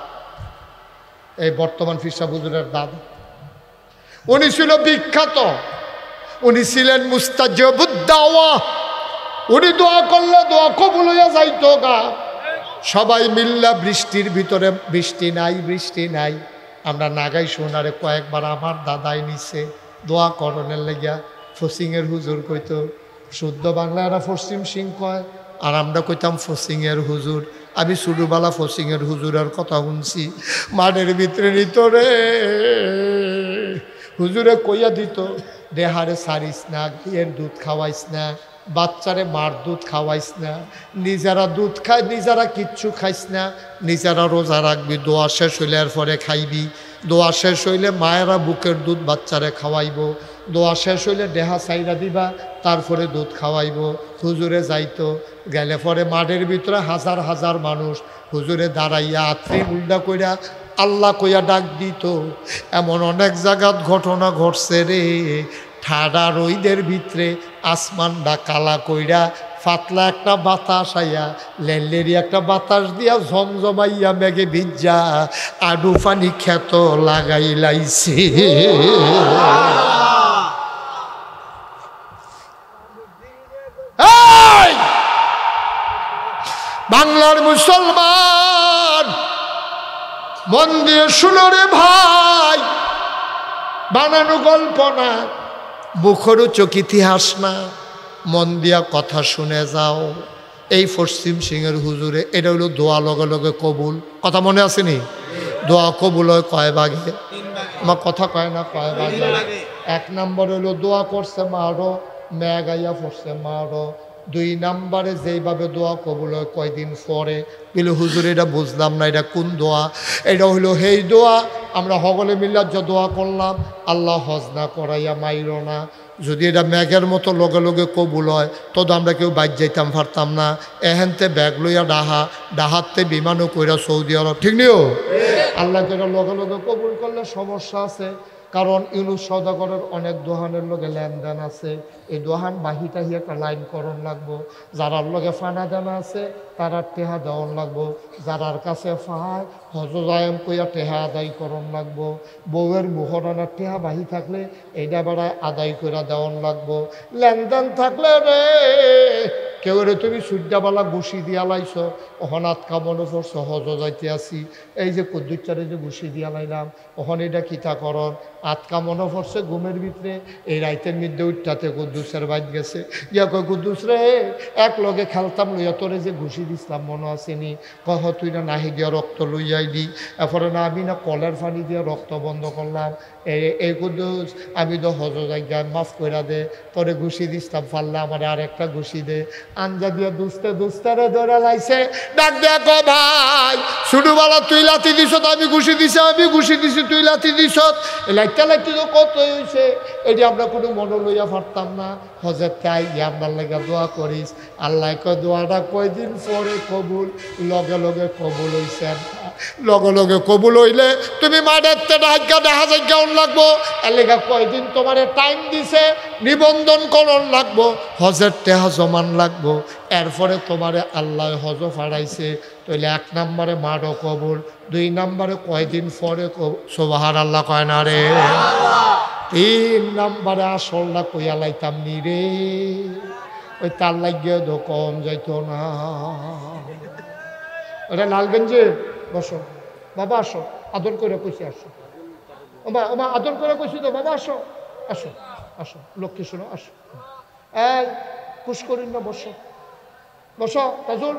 এই বর্তমান ফিরসা হুজুরের দাদা। উনি ছিল বিখ্যাত, উনি ছিলেন মুস্তাজাবুদ দাওয়া। উনি দোয়া করলে দোয়া কবুল হইয়া যাইতো গা। সবাই মিল্লা বৃষ্টির ভিতরে, বৃষ্টি নাই বৃষ্টি নাই, আমরা নাগাই শোনারে কয়েকবার আমার দাদাই নিছে দোয়া করণের লেগিয়া। ফসিংয়ের হুজুর কইতো, শুদ্ধ বাংলারা পশ্চিম সিং কয়, আর আমরা কইতাম ফসিংয়ের হুজুর। আমি ছোটবেলা ফসিংয়ের হুজুরের কথা শুনছি, মাঠের ভিতরে নিত রে, হুজুরে কইয়া দিত দেহারে সারিস না, ঘিয়ের দুধ খাওয়াইস না, বাচ্চারে মার দুধ খাওয়াইস না, নিজেরা দুধ খায়, নিজেরা কিচ্ছু খাইস না, নিজেরা রোজা রাখবি, দোয়া শেষ হইলে এর পরে খাইবি, দোয়া শেষ হইলে মায়েরা বুকের দুধ বাচ্চারে খাওয়াইব, দোয়া শেষ হইলে দেহা চাইরা দিবা, তারপরে দুধ খাওয়াইব। হুজুরে যাইতো, গেলে পরে মাঠের ভিতরে হাজার হাজার মানুষ হুজুরে দাঁড়াইয়া আত্রি উল্টা কইরা আল্লাহ কইয়া ডাক দিত। এমন অনেক জায়গাত ঘটনা ঘটছে রে, ঠাডা রইদের ভিতরে আসমানটা কালা কইরা পাতলা একটা বাতাস আইয়া, লেলেরি একটা বাতাস দিয়া ঝমঝমাইয়া মেঘে ভিজা আডু পানি ক্ষেত লাগাই লাইছে। বাংলার মুসলমান মন দিয়ে শুনো রে ভাই, বানানো গল্প না, মুখরোচক ইতিহাস না, মন দিয়া কথা শুনে যাও। এই পশ্চিম সিংহের হুজুরে এটা হলো দোয়া লগে লগে কবুল। কথা মনে আসেনি? দোয়া কবুল হয় কয় ভাগে? আমার কথা কয় না, কয় ভাগে? 1 নম্বর হলো দোয়া করছে মারো, মেঘ আইয়া পড়ছে মারো, 2 নম্বরে যেইভাবে দোয়া কবুল হয় কয়দিন পরে বলে হুজুর এটা বুঝলাম না, এটা কোন দোয়া? এটা হলো সেই দোয়া আমরা সকলে মিলে যে দোয়া করলাম, আল্লাহ হজ না করাইয়া মাইরো না। যদি এটা মেঘের মতো লগে লগে কবুল হয় তো আমরা কেউ বাইর যাইতাম পারতাম না। এহেনতে ব্যাগ লইয়া ডাহাতে বিমানও কইরা সৌদি আরব, ঠিক নিও? আল্লাহকে এটা লগে লগে কবুল করলে সমস্যা আছে, কারণ ইউনুস সওদাগরের অনেক দোহানের লগে লেনদেন আছে। এই দোহান বাহিটাহি একটা লাইন করণ লাগবো। যারার লগে ফানা দেনা আছে তারা টেহা দেওয়ান লাগবো, যারার কাছে ফায় হজজায়ম কইয়া টেহা আদায় করণ লাগবো। বউয়ের মুহরানার টেহা বাহি থাকলে এইটা বেড়ায় আদায় কইরা দেওয়ান লাগবো। লেনদেন থাকলে রে কেউ রে তুমি সূর্যাবালা ঘুষি দিয়া লাইছ, অহনাত কামনে পড়ছ হজ যাইতে আসি, এই যে কুদ্দুচারে যে ঘুষি দিয়া লাইলাম ওখানে এটা কিতা করন, আতকা মনে পড়ছে ঘুমের ভিতরে, এই রাইতের মধ্যে উঠটাতে কুদ্দুসের বাইত গেছে, ইয়া কয় কুদ্দুস রে এক লগে খেলতাম লইয়া তোরে যে ঘুষি দিছিলাম মনে আসেনি? কহ তুই না নাহি দিয়া রক্ত লইয়াইলি, এরপরে না আমি না কলের পানি দিয়ে রক্ত বন্ধ করলাম। এই কুদ্দুস আমি তো হজ জায়গায় মাফ কইরা দে, তোরে ঘুষি দিছিলাম পারলে আমার আর একটা ঘুষি দে। আঞ্জা দিয়া দুস্তে দুস্তারে ধরে লাইছে, ডাক দেয়া ক ভাই ছোটবেলা তুই লাথি দিছ, আমি ঘুষি দিছি, আমি ঘুষি দিছি তুই লাথি দিছ, লাইতে লাইতে তো কত হয়েছে, এটি আমরা কোনো মনে লইয়া পারতাম না। হজের তাই আপনার লেগে দোয়া করিস, আল্লাহ কয় দোয়াটা কয়দিন পরে কবুল, লগে লগে কবুল হইছে। লগে লগে কবুল হইলে তুমি মাঠের ডাকা দেখা যায় কেমন লাগবো, এর লেগে কয়দিন তোমার টাইম দিছে, নিবন্ধন করণ লাগবো, হজের টেহা জমান লাগবো, এরপরে তোমারে আল্লাহ হজ ফাড়াইছে। তাহলে 1 নম্বরে মাঠও কবুল, 2 নম্বরে কয়দিন পরে সুবহান আল্লাহ কয় না রে, 3 নম্বরে আসলটা কইয়া লাইতাম নি রে, ওই তার লাগিয়ে তো কম যাইতো না। ওটা লালগঞ্জে বসো বাবা, আসো আদর করে কইছি, আসো ওমা আদর করে কইছি তো বাবা, আসো আসো আসো লক্ষ্মী শোনো, আসো এই খুশ করিন না, বসো বসো তাজুল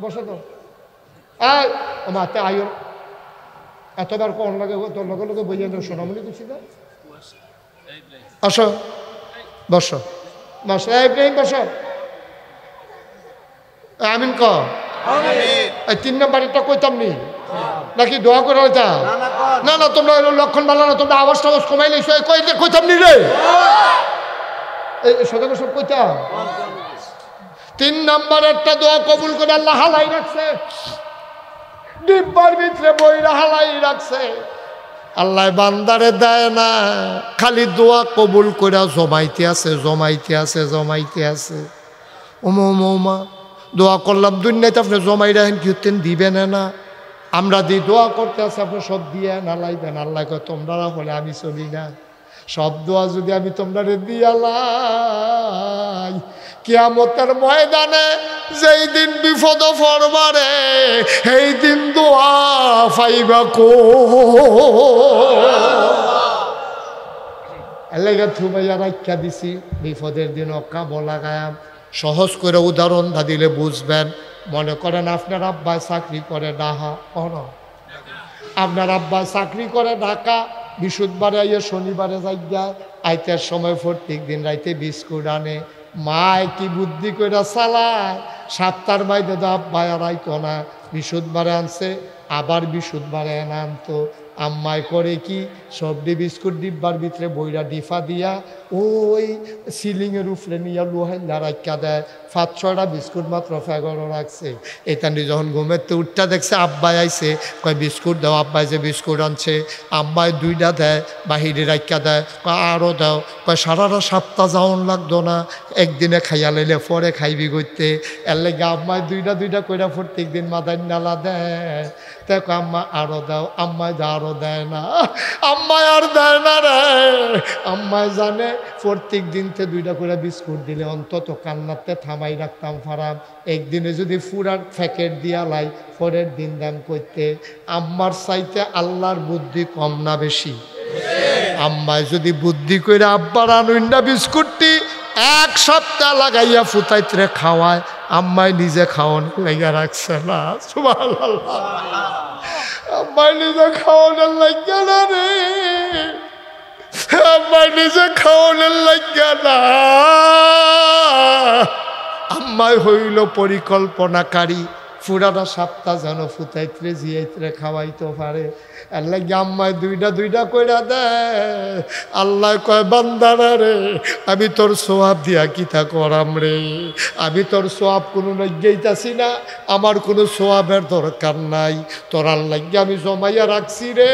বসো তো, এই ওমা তে আয়ো এতবার কোন লাগে তোর লগে লগে বইয়া শোনামনি দিছি না, আসো বসো বসো, ইব্রাহিম বসো, আমিন ক এই 3 নম্বরটা কইতাম নি নাকি দোয়া করে হইতাম? না না তোমরা লক্ষণ ভালো না, তোমরা আওয়াজ টাওয়াজ কমাই লইছো, কইতাম নি রে, এই সদস্য সব কইতাম। 3 নম্বরেরটা দোয়া কবুল করে আল্লাহ হালাই রাখছে, ডিব্বার ভিতরে বইরা হালাই রাখছে। আল্লাহ বান্দারে দেয় না, খালি দোয়া কবুল করে জমাইতে আছে জমাইতে আছে জমাইতে আছে। ওমা দোয়া করলাম দুনিয়াতে আপনি জমাই রাখেন, কি হতেন দিবেন না, আমরা দিয়ে দোয়া করতে আছে আপনি সব দিয়ে না লাইবেন। আল্লাহ কয় তোমরা হলে আমি চলি না, সব দোয়া যদি আমি তোমরা দিয়া লাই, কিয়ামতের ময়দানে যেই দিন বিপদ পড়বারে সেই দিন দোয়া পাইবা কো, এলাকা থুমাইয়া রাখা দিছি, বিপদের দিন অক্কা বলা গায়াম। সহজ করে উদাহরণ দা দিলে বুঝবেন। মনে করেন আপনার আব্বা চাকরি করে ঢাকা, আপনার আব্বা চাকরি করে ঢাকা, বৃহস্পতিবারে আইয়ে শনিবারে যাইয়া আইতের সময় প্রত্যেক দিন রাইতে বিস্কুট আনে, মায় কি বুদ্ধি করে চালায়, 7টার মাইতে তো আব্বা আর আইতো না, বৃহস্পতিবারে আনছে আবার বৃহস্পতিবারে এনে আনতো। আম্মায় করে কি সবজি বিস্কুট ডিব্বার ভিতরে বইরা ডিফা দিয়া ওই সিলিংয়ের উপরে নিয়ে লোহাইলা রাখা দেয়, 5-6টা বিস্কুট মাত্র ফেগরও রাখছে। এখানে যখন ঘুমের তো উঠটা দেখছে আব্বাই আইছে, কয় বিস্কুট দাও, আব্বাই যে বিস্কুট আনছে, আম্মায় 2টা দেয় বাহিরে রাখা দেয়, কয় আরও দাও, কয় সারাটা সপ্তাহ যাওয়ান লাগতো না, একদিনে খাইয়া লাইলে পরে খাইবি করতে, এর লেগে আম্মায় 2টা কইরা প্রত্যেক দিন মাদার নালা দেয়। দেখো আম্মা আরো দাও, আম্মায় আরো দেয় না, আম্মায় আর দেয় না রে। আম্মায় জানে প্রত্যেক দিনতে 2টা করে বিস্কুট দিলে অন্তত কান্নাতে থামাই রাখতাম ফারাম, একদিনে যদি ফুরার প্যাকেট দিয়া লাই পরের দিন দাম করতে। আম্মার চাইতে আল্লাহর বুদ্ধি কম না বেশি? আম্মায় যদি বুদ্ধি করে আব্বার আনুইন্ডা বিস্কুটটি 1 সপ্তাহ লাগাইয়া ফুটাইতে খাওয়ায়, আম্মাই নিজে খাওয়ান লেগে রাখছে না। সুবহানাল্লাহ, আম্মাই নিজে খাওয়ানোর লাগে না রে, আম্মাই নিজে খাওয়ানোর লাগে না। আম্মাই হইল পরিকল্পনাকারী ফুরাটা সাপ্তাহ যেন ফুটাইতে জিয়াইতে খাওয়াইতে পারে আল্লাহ আম্মায় দুইটা কইরা দেয় আল্লাহ কয় বান্দারা রে আমি তোর সোয়াব দিয়া কিতা করাম রে আমি তোর সোয়াব কোনো নজ্ঞাইতাছি না আমার কোনো সোয়াবের দরকার নাই তোর আল্লাহ আমি জমাইয়া রাখছি রে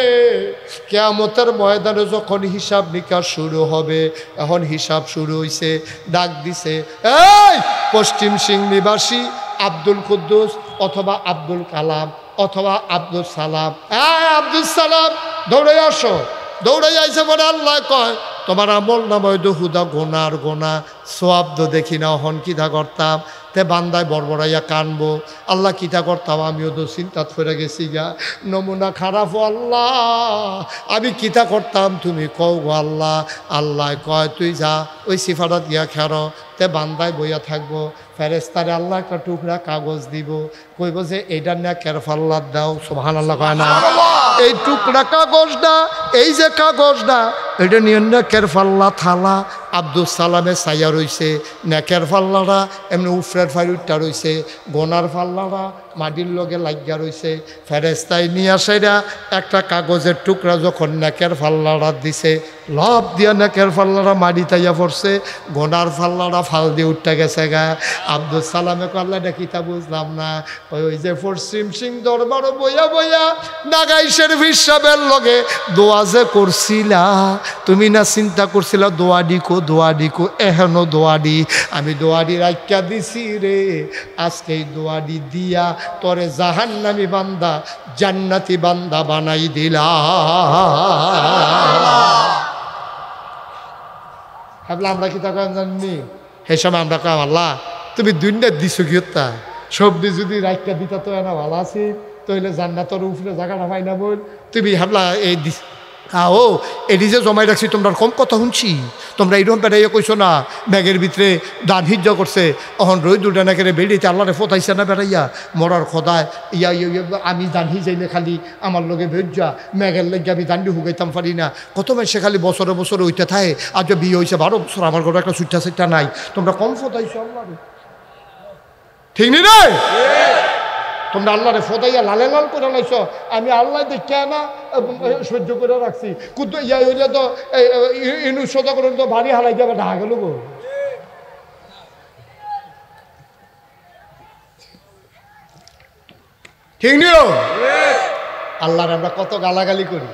কিয়ামতের ময়দানে যখন হিসাব নিকাশ শুরু হবে এখন হিসাব শুরু হইছে ডাক দিছে এই পশ্চিম সিং নিবাসী আব্দুল কুদ্দুস অথবা আব্দুল কালাম অথবা আব্দুল সালাম আব্দুল সালাম দৌড়ে আসো দৌড়ে যাইছে বলে আল্লাহ কয় তোমার আমল নাময় হুদা গোনার গোনা সোয়াব্দ দেখি না হন কিতা করতাম তে বান্দায় বড়বড়াইয়া কানবো আল্লাহ কিতা করতাম আমিও তো চিন্তাত ফিরে গেছি গা নমুনা খারাপ আল্লাহ আমি কিতা করতাম তুমি কও গো আল্লাহ আল্লাহ কয় তুই যা ওই সিফাটা দিয়া খেরো তে বান্দায় বইয়া থাকবো ফেরেস্তারে আল্লাহ একটা টুকরা কাগজ দিব কইব যে এইটা নিয়ে কেরফাল্লাদ দাও সুবহানাল্লাহ কয় না এই টুকরা কাগজটা এই যে কাগজটা এটা নিয়ে নেকের পাল্লা থালা আব্দুল সালামের ছায়া রইছে নেকের পাল্লাটা এমনি উফরের ফাইরুটটা রইছে গোনার পাল্লাটা মাটির লগে লাগিয়া রইছে ফেরেস্তায় নিয়ে আসাইরা একটা কাগজের টুকরা যখন নেকের পাল্লাটা দিছে লব দিয়া নেকের পাল্লাটা মাটি তাইয়া পড়ছে গোনার পাল্লাটা ফাল দিয়ে উঠতে গেছে গা আব্দুল সালামে কল্লাটা কিতা বুঝলাম না ওই যে পশ্চিম সিং দরবার বইয়া বইয়া নাগাইশের হিসাবের লগে দোয়া যে করছিলা তুমি না চিন্তা করছিলা দোয়াডি কো এহেনো দোয়াডি আমি দোয়াডি রাখিয়া দিছি রে আজকে এই দোয়াডি দিয়া তোরে জাহান্নামী বান্দা জান্নাতি বান্দা বানাই দিলা ভাবলাম আমরা কি তখন জানি সেই সময় আমরা কাম আল্লাহ তুমি দুইটা দিছো কি হত্যা সবজি যদি রাখিয়া দিতা তো না ভালো আছি তইলে জান্নাতের উপরে জায়গাটা পাই না বল তুমি ভাবলা এই দিস ও এটি যে জমাই রাখছি তোমরা কম কথা শুনছি তোমরা এইরকম বেড়াইয়া কইছো না ব্যাগের ভিতরে দান হিজ্জা করছে অহন রই দুটা নাকি বেড়িতে আল্লাহরে ফতাইছে না বেড়াইয়া মরার খদায় ইয়া আমি দান্ধি যাইলে খালি আমার লগে ভেজ্জা ম্যাগের লেগে আমি দান্ডি হুগাইতাম পারি না কত মাসে খালি বছরে বছরে ওইটা থাকে আজ বিয়ে হয়েছে 12 বছর আমার ঘরে একটা সুইটা নাই তোমরা কম ফতাইছো আল্লাহরে ঠিক নি রে তোমরা আল্লাহরে ফদাইয়া লালে লাল করে লাইছ আমি আল্লাহ দেখে না সহ্য করে রাখছি কিন্তু ইয়া হইলে তো ইনু সদা করে তো ভারী হারাই যাবে ঢাকা গেল গো ঠিক নিও আল্লাহর আমরা কত গালাগালি করি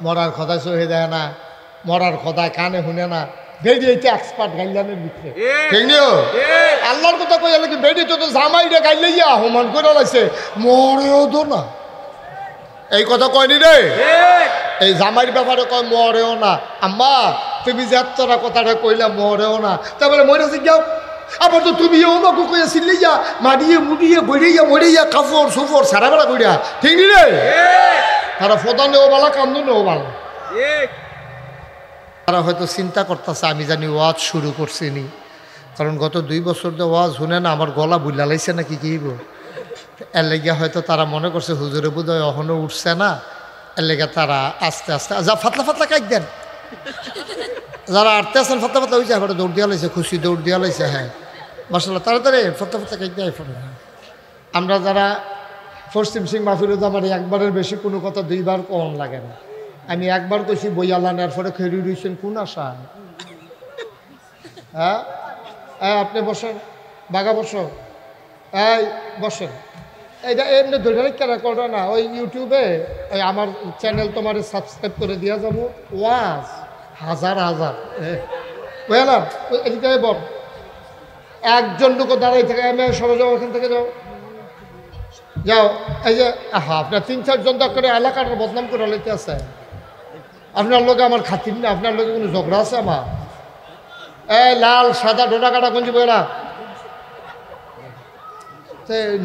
মরার খদায় সহে দেয় না মরার খদায় কানে শুনে না বেরিয়েছে এক্সপার্ট গাইলানের ভিতরে ঠিক নিও আল্লাহর কথা কই লাগে বেরিয়ে তো জামাইটা গাইলাইয়া হমান করে লাইছে মরেও তো না এই কথা কয়নি রে এই জামাইর ব্যাপারে কয় মরেও না আম্মা তুমি যে এতটা কথাটা কইলা মরেও না তারপরে মরেছে যাও আবার তো তুমি ওমাকে কইয়া সিল্লাইয়া মারিয়ে মুড়িয়ে গড়িয়া মরিয়া কাপড় সুপড় সারা বেড়া কইরা ঠিক নি রে তারা ফোদা নেও বালা কান্দু নেও বালা তারা হয়তো চিন্তা করতেছে আমি জানি ওয়াজ শুরু করছিনি কারণ গত 2 বছর ধরে ওয়াজ শুনে না আমার গলা বুল্লা লাইছে না কি কইব এর লেগে হয়তো তারা মনে করছে হুজুরে বোধহয় এখনো উঠছে না এর লেগে তারা আস্তে আস্তে যা ফাতলা কাইক দেন যারা আটতে আসেন ফাতলা হয়েছে এখন দৌড় দেওয়া লাইছে খুশি দৌড় দেওয়া লাইছে হ্যাঁ মাসাল্লাহ তাড়াতাড়ি ফাতলা কাইক দেয় আমরা যারা পশ্চিম সিং মাহফিলুদ আমার একবারের বেশি কোনো কথা 2 বার কম লাগে না আমি একবার কইছি বইয়ালান এরপরে খেরি রইছেন কোন আশা হ্যাঁ আপনি বসেন বাগা বসো এই বসেন এইটা এমনি ধরে কেনা করো না ওই ইউটিউবে ওই আমার চ্যানেল তোমার সাবস্ক্রাইব করে দেওয়া যাবো ওয়াজ হাজার বুঝলাম এদিকে বল একজন লোক দাঁড়াই থাকে আমি সরে যাও ওখান থেকে যাও এই যে আপনার 3-4 জন করে এলাকাটা বদনাম করে লইতে আছে আপনার লোকে আমার খাতির না আপনার লোকে কোনো ঝগড়া আছে আমার এই লাল সাদা ডোটা কাটা গঞ্জি বইলা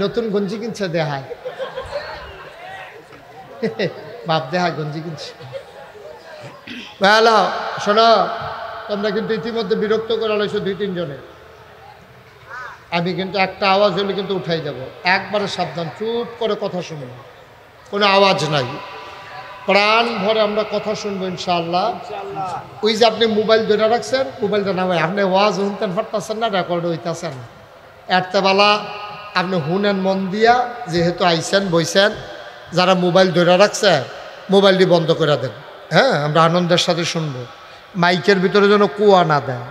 নতুন গঞ্জি কিনছে দেহায় বাপ দেহায় গঞ্জি কিনছে হ্যালো শোনো তোমরা কিন্তু ইতিমধ্যে বিরক্ত করে লাইছো 2-3 জনে আমি কিন্তু একটা আওয়াজ হলে কিন্তু উঠাই যাব একবারে সাবধান চুপ করে কথা শুনবো কোনো আওয়াজ নাই প্রাণ ভরে আমরা কথা শুনবো ইনশাআল্লাহ ওই যে আপনি মোবাইল ধরে রাখছেন মোবাইলটা নামাই আপনি ওয়াজ শুনতেন পারতেছেন না রেকর্ড হইতেছেন এরতেবেলা আপনি হুনেন মন দিয়া, যেহেতু আইসেন বইছেন, যারা মোবাইল ধরে রাখছে মোবাইলটি বন্ধ করে দেন। হ্যাঁ, আমরা আনন্দের সাথে শুনবো। মাইকের ভিতরে যেন কুয়া না দেয়।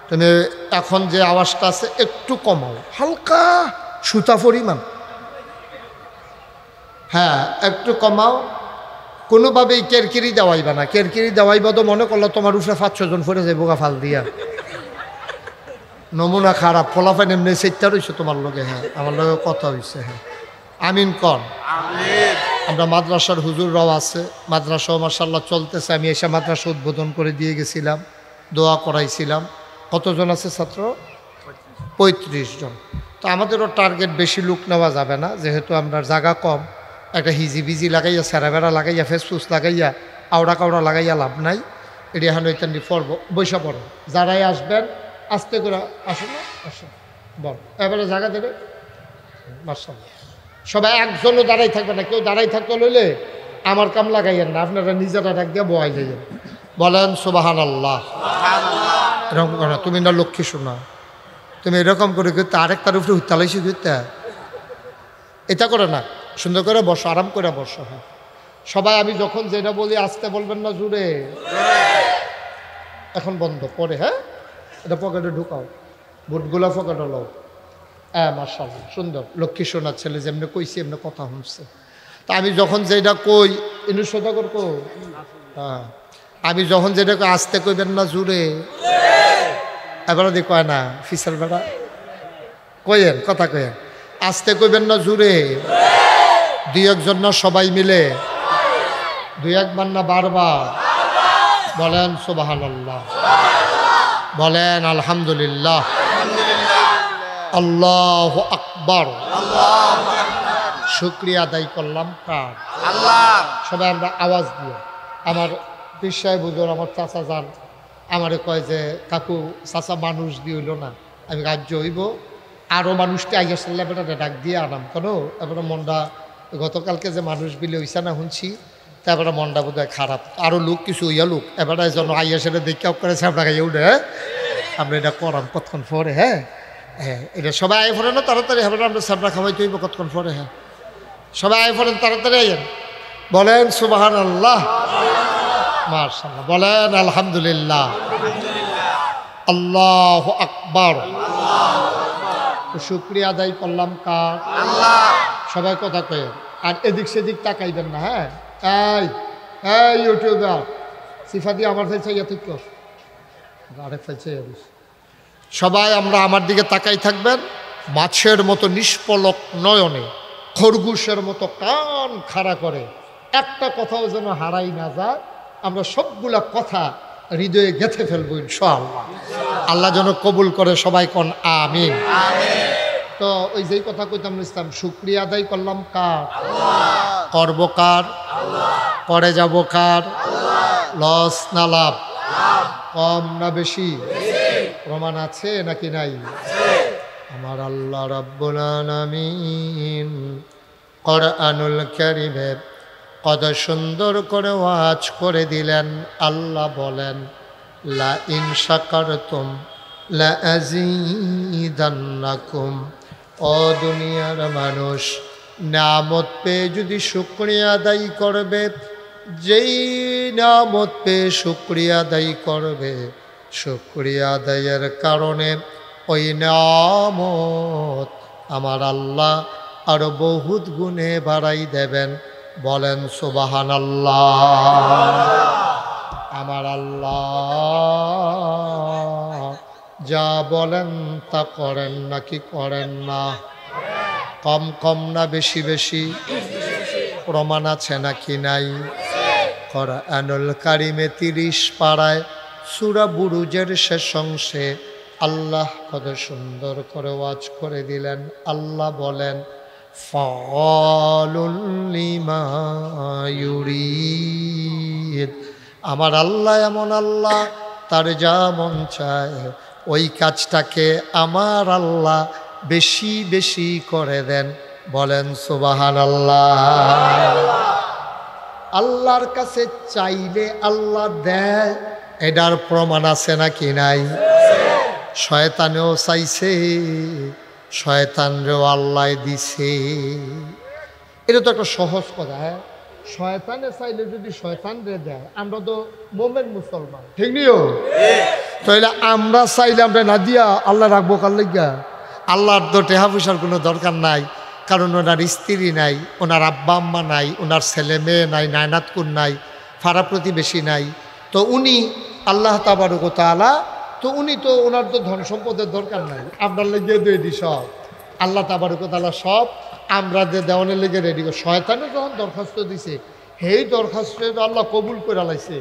তুমি এখন যে আওয়াজটা আছে একটু কমাও, হালকা সুতা পরিমাণ, হ্যাঁ একটু কমাও। কোনোভাবেই কেরকিরি দেওয়াইবা না। কেরকিরি দেওয়াইবা তো মনে করলো তোমার উপরে 5-6 জন ফেরে যাইব গা ফাল দিয়া। নমুনা খারাপ, ফলাফান এমনি সেটা রয়েছে তোমার লগে। হ্যাঁ, আমার লগে কথা হয়েছে। হ্যাঁ, আমিন কন। আমরা মাদ্রাসার হুজুররাও আছে, মাদ্রাসাও মাশাআল্লাহ চলতেছে। আমি এসে মাদ্রাসা উদ্বোধন করে দিয়ে গেছিলাম, দোয়া করাইছিলাম। কতজন আছে ছাত্র? 35 জন। তো আমাদেরও টার্গেট বেশি লোক নেওয়া যাবে না, যেহেতু আমরা জায়গা কম। একটা হিজিবিজি লাগাইয়া, সেরাবেড়া লাগাইয়া, ফেসফুস লাগাইয়া, আওড়া কাউড়া লাগাইয়া লাভ নাই। এটি এখন ওইটানি পড়ব, বৈশা পড়ো। যারাই আসবেন আস্তে করে আসুন না, আসুন বল। এবারে জায়গা দেবে মাশাআল্লাহ। সবাই একজনও দাঁড়াই থাকবে না। কেউ দাঁড়াই থাকতে লইলে আমার কাম লাগাইয়েন না, আপনারা নিজেরা ডাক দিয়ে বয়াই যাইয়েন। বলেন সুবহানাল্লাহ। এরকম করে তুমি না লক্ষ্মী শোনা, তুমি এরকম করে করতে আরেকটার উপরে উত্তালাইছি করতে, এটা করে না। সুন্দর করে বসো, আরাম করে বসো। হ্যাঁ, সবাই আমি যখন যেটা বলি আসতে বলবেন না, জুড়ে। এখন বন্ধ পরে। হ্যাঁ, এটা পকেটে ঢুকাও, বুটগুলো পকেটে লও। হ্যাঁ মাশাআল্লাহ, সুন্দর লক্ষ্মী সোনার ছেলে। যেমনি কইছি এমনি কথা শুনছে। তা আমি যখন যেটা কই ইনু সোজা করবো। হ্যাঁ, আমি যখন যেটা কই আসতে কইবেন না, জুড়ে। এবারে দিয়ে কয় না ফিসাল বেড়া কইেন, কথা কইেন। আসতে কইবেন না, জুড়ে। 2-1 জন না, সবাই মিলে 2-1 বার না, বারবার বলেন সুবহানাল্লাহ, বলেন আলহামদুলিল্লাহ, আল্লাহু আকবার। শুকরিয়া আদায় করলাম কার? আল্লাহ। সবাই আমরা আওয়াজ দিয়ে। আমার পীর সাহেব হুজুর, আমার চাচা যান, আমারে কয় যে কাকু চাচা মানুষ দিয়ে হইল না। আমি রাজ্য হইব, আরও মানুষকে আগে সাল্লাহ বেটাটা ডাক দিয়ে আনাম কেন। এবারে মনটা গতকালকে যে মানুষ বিলে হইছে না শুনছি, তারপরে মনটা বোধ হয় খারাপ। আরও লোক কিছু হইয়া লোক এবারে যেন আইয়া সেটা দেখেও করে সামনে গাইয়া উঠে। আমরা এটা করাম কতক্ষণ পরে। হ্যাঁ হ্যাঁ, এটা সবাই আয় ফোরেন না তাড়াতাড়ি হবে না, আমরা সামনা খাওয়াইতে হইব কতক্ষণ পরে। হ্যাঁ, সবাই আয় ফোরেন তাড়াতাড়ি আইয়েন। বলেন সুবহানাল্লাহ, মাশাআল্লাহ, বলেন আলহামদুলিল্লাহ, আল্লাহু আকবার। শুকরিয়া আদায় করলাম কার? আল্লাহ। সবাই কথা কয়ে আর এদিক সেদিক তাকাইবেন না। হ্যাঁ, এই এই ইউটিউবার সিফা দিয়ে আমার ফেলছে ইয়া ঠিক কর, আরেক ফেলছে। সবাই আমরা আমার দিকে তাকাই থাকবেন, মাছের মতো নিষ্পলক নয়নে, খরগোশের মতো কান খাড়া করে, একটা কথাও যেন হারাই না যায়। আমরা সবগুলা কথা হৃদয়ে গেঁথে ফেলবো ইনশাআল্লাহ। আল্লাহ যেন কবুল করে, সবাই কোন আমিন। তো ওই যেই কথা কইতাম ইসলাম, শুকরিয়া আদায় করলাম কার? করবো কার? করে যাব কার? লস না লাভ? কম না বেশি? প্রমাণ আছে নাকি নাই? আমার আল্লাহ রাব্বুল আলামিন কোরআনুল কারীমে কত সুন্দর করে ওয়াজ করে দিলেন। আল্লাহ বলেন, লা ইন শাকারতুম লা আযীদান্নাকুম। ও দুনিয়ার মানুষ, নিয়ামত পেয়ে যদি শুকরিয়া আদায় করবে, যেই নিয়ামত পেয়ে শুকরিয়া আদায় করবে, শুকরিয়া আদায়ের কারণে ওই নিয়ামত আমার আল্লাহ আরো বহুত গুণে বাড়াই দেবেন। বলেন সুবহানাল্লাহ। আমার আল্লাহ যা বলেন তা করেন নাকি করেন না? কম কম না বেশি বেশি? প্রমাণ আছে নাকি নাই? কোরআনুল কারীমে 30 পারায় সূরা বুরুজের শেষ অংশে আল্লাহ কত সুন্দর করে ওয়াজ করে দিলেন। আল্লাহ বলেন, ফাআলুল লিমা ইউরিদ। আমার আল্লাহ এমন আল্লাহ, তার যা মন চায় ওই কাজটাকে আমার আল্লাহ বেশি বেশি করে দেন। বলেন সুবহানাল্লাহ। আল্লাহর কাছে চাইলে আল্লাহ দেয়, এটার প্রমাণ আছে নাকি নাই? শয়তানেও চাইছে, শয়তানরেও আল্লাহ দিছে। এটা তো একটা সহজ কথা। হ্যাঁ, শয়তানে চাইলে যদি শয়তান রে দেয়, আমরা তো মোমেন মুসলমান, ঠিক নিও? তাহলে আমরা চাইলে আমরা না দিয়া আল্লাহ রাখবো কার লাগিয়া? আল্লাহর তো টেহা পয়সার কোনো দরকার নাই, কারণ ওনার স্ত্রী নাই, ওনার আব্বা আম্মা নাই, ওনার ছেলে মেয়ে নাই, নায়নাতকুর নাই, ফাড়া প্রতিবেশী নাই। তো উনি আল্লাহ তাবারক ওয়া তাআলা, তো উনি তো ওনার তো ধন সম্পদের দরকার নাই, আপনার লেগে রেডি সব। আল্লাহ তাবারক ওয়া তাআলা সব আমরা যে দেওয়ানের লেগে রেডি। শয়তানে যখন দরখাস্ত দিছে, সেই দরখাস্ত আল্লাহ কবুল করে লাইছে,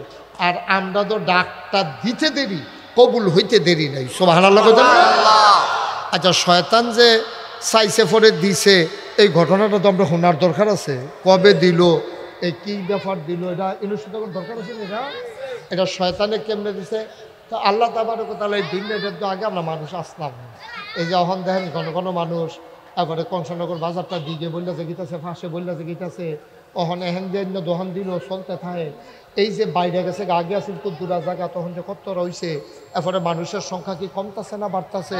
আর আমরা তো ডাকটা দিতে দেরি, কবুল হইতে দেরি নাই। সুবহানাল্লাহ। আচ্ছা, শয়তান যে চাইছে পরে দিছে, এই ঘটনাটা তো আমরা শোনার দরকার আছে। কবে দিল, এই কী ব্যাপার দিল, এটা ইনস্টিটিউট দরকার আছে না? এটা শয়তানে কেমনে দিছে? তো আল্লাহ তাবারক ওয়া তাআলা এই দুনিয়াটার তো আগে আমরা মানুষ আসলাম। এই যে এখন দেখেন ঘন ঘন মানুষ এবারে কংসনগর বাজারটা দিকে বললে যে গীতাছে, ফাঁসে বললে যে গীতাছে, ওখানে এহেন যে দোকান দিল চলতে থাকে। এই যে বাইরে গেছে, আগে আসিল তো দূরা জায়গা, তখন যে কত রয়েছে, এরপরে মানুষের সংখ্যা কি কমতেছে না বাড়তেছে?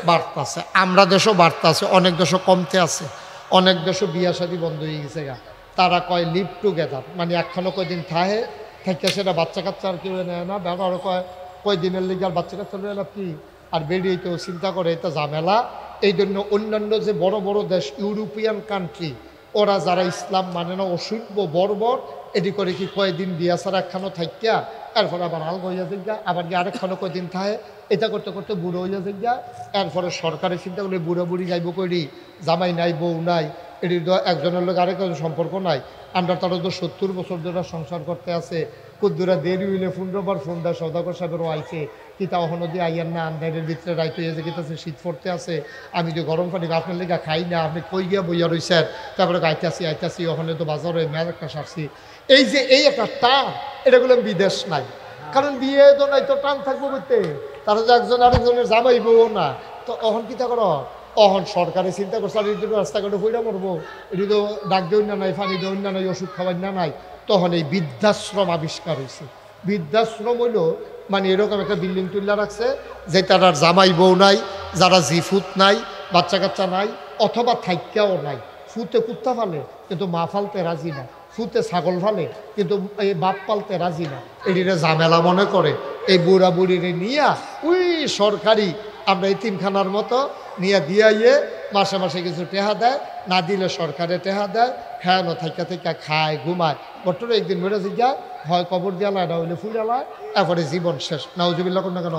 বাড়তেছে। আমরা দেশও বাড়তেছে, অনেক দেশও কমতে আছে, অনেক দেশও বিয়া শাদী বন্ধ হয়ে গেছে গা। তারা কয় লিভ টুগেদার, মানে একখানো কয়দিন থাকে সেটা বাচ্চা কাচ্চা আর কেউ নেয় না। ব্যবহারও কয় কয়দিনের লিগে আর বাচ্চা কাচ্চা নেয় না কি, আর বেরিয়েতেও চিন্তা করে এটা ঝামেলা। এই জন্য অন্যান্য যে বড় বড় দেশ, ইউরোপিয়ান কান্ট্রি, ওরা যারা ইসলাম মানে না, অসভ্য বর্বর, এটি করে কি কয়েকদিন বিয়া ছাড়া একখানো থাকিয়া এরপরে আবার আলগা হইয়া যাইয়া, আবার গিয়ে আরেকখানো কয়দিন থাকে, এটা করতে করতে বুড়ো হইয়া যাইয়া। এরপরে সরকারের চিন্তা করলে বুড়ো বুড়ি যাইব করি, জামাই নাই, বউ নাই, এটি তো একজনের লোক আরেকজনের সম্পর্ক নাই। আমরা তারা তো 70 বছর ধরে সংসার করতে আছে। কুদ্দুরা দেরি হইলে 15 বার ফোন দেয়, সদাগর সাহেবেরও আইছে, কিতা অহনো দিয়ে আইয়ার না, আন্দারের ভিতরে রাইতে হয়ে যে কিতাছে শীত পড়তে আছে, আমি যে গরম পানি আপনার লেগে খাই না, আপনি কই গিয়া বইয়া রইছেন, তারপরে আইতাছি ওখানে তো বাজারে মেয়াদ একটা সারছি। এই যে এই একটা টান, এটাগুলো বিদেশ নাই, কারণ বিয়ে তো নাই, তো টান থাকবো করতে, তারা যে একজন আরেকজনের জামাইবও না। তো অহন কিতা করো, অহন সরকারে চিন্তা করছে, আর এটি রাস্তাঘাটে ফইরা মরবো, এটি তো ডাক দেউন না নাই, পানি দেউন না নাই, ওষুধ খাবার না নাই। তখন এই বৃদ্ধাশ্রম আবিষ্কার হয়েছে। বৃদ্ধাশ্রম হইল মানে এরকম একটা বিল্ডিং তুল্লা রাখছে যে তার আর জামাই বউ নাই, যারা জিফুত নাই, বাচ্চা কাচ্চা নাই, অথবা থাইক্যাও নাই। ফুতে কুত্তা ফালে কিন্তু মা ফালতে রাজি না, ফুতে ছাগল ফালে কিন্তু এই বাপ পালতে রাজি না। এটিরে ঝামেলা মনে করে এই বুড়া বুড়িরে নিয়া ওই সরকারি আমরা এই তিনখানার মতো নিয়ে দিয়ে মাসে মাসে কিছু টেহা দেয়, না দিলে সরকারে টেহা দেয়, খায়ানো থাইকা থাইকা খায়, ঘুমায়। বর্তমানে একদিন মেরে জিজ্ঞা হয় কবর দিয়ালায়, না হইলে ফুলালায়, এরপরে জীবন শেষ। নাউজুবিল্লাহ কোন না কেন?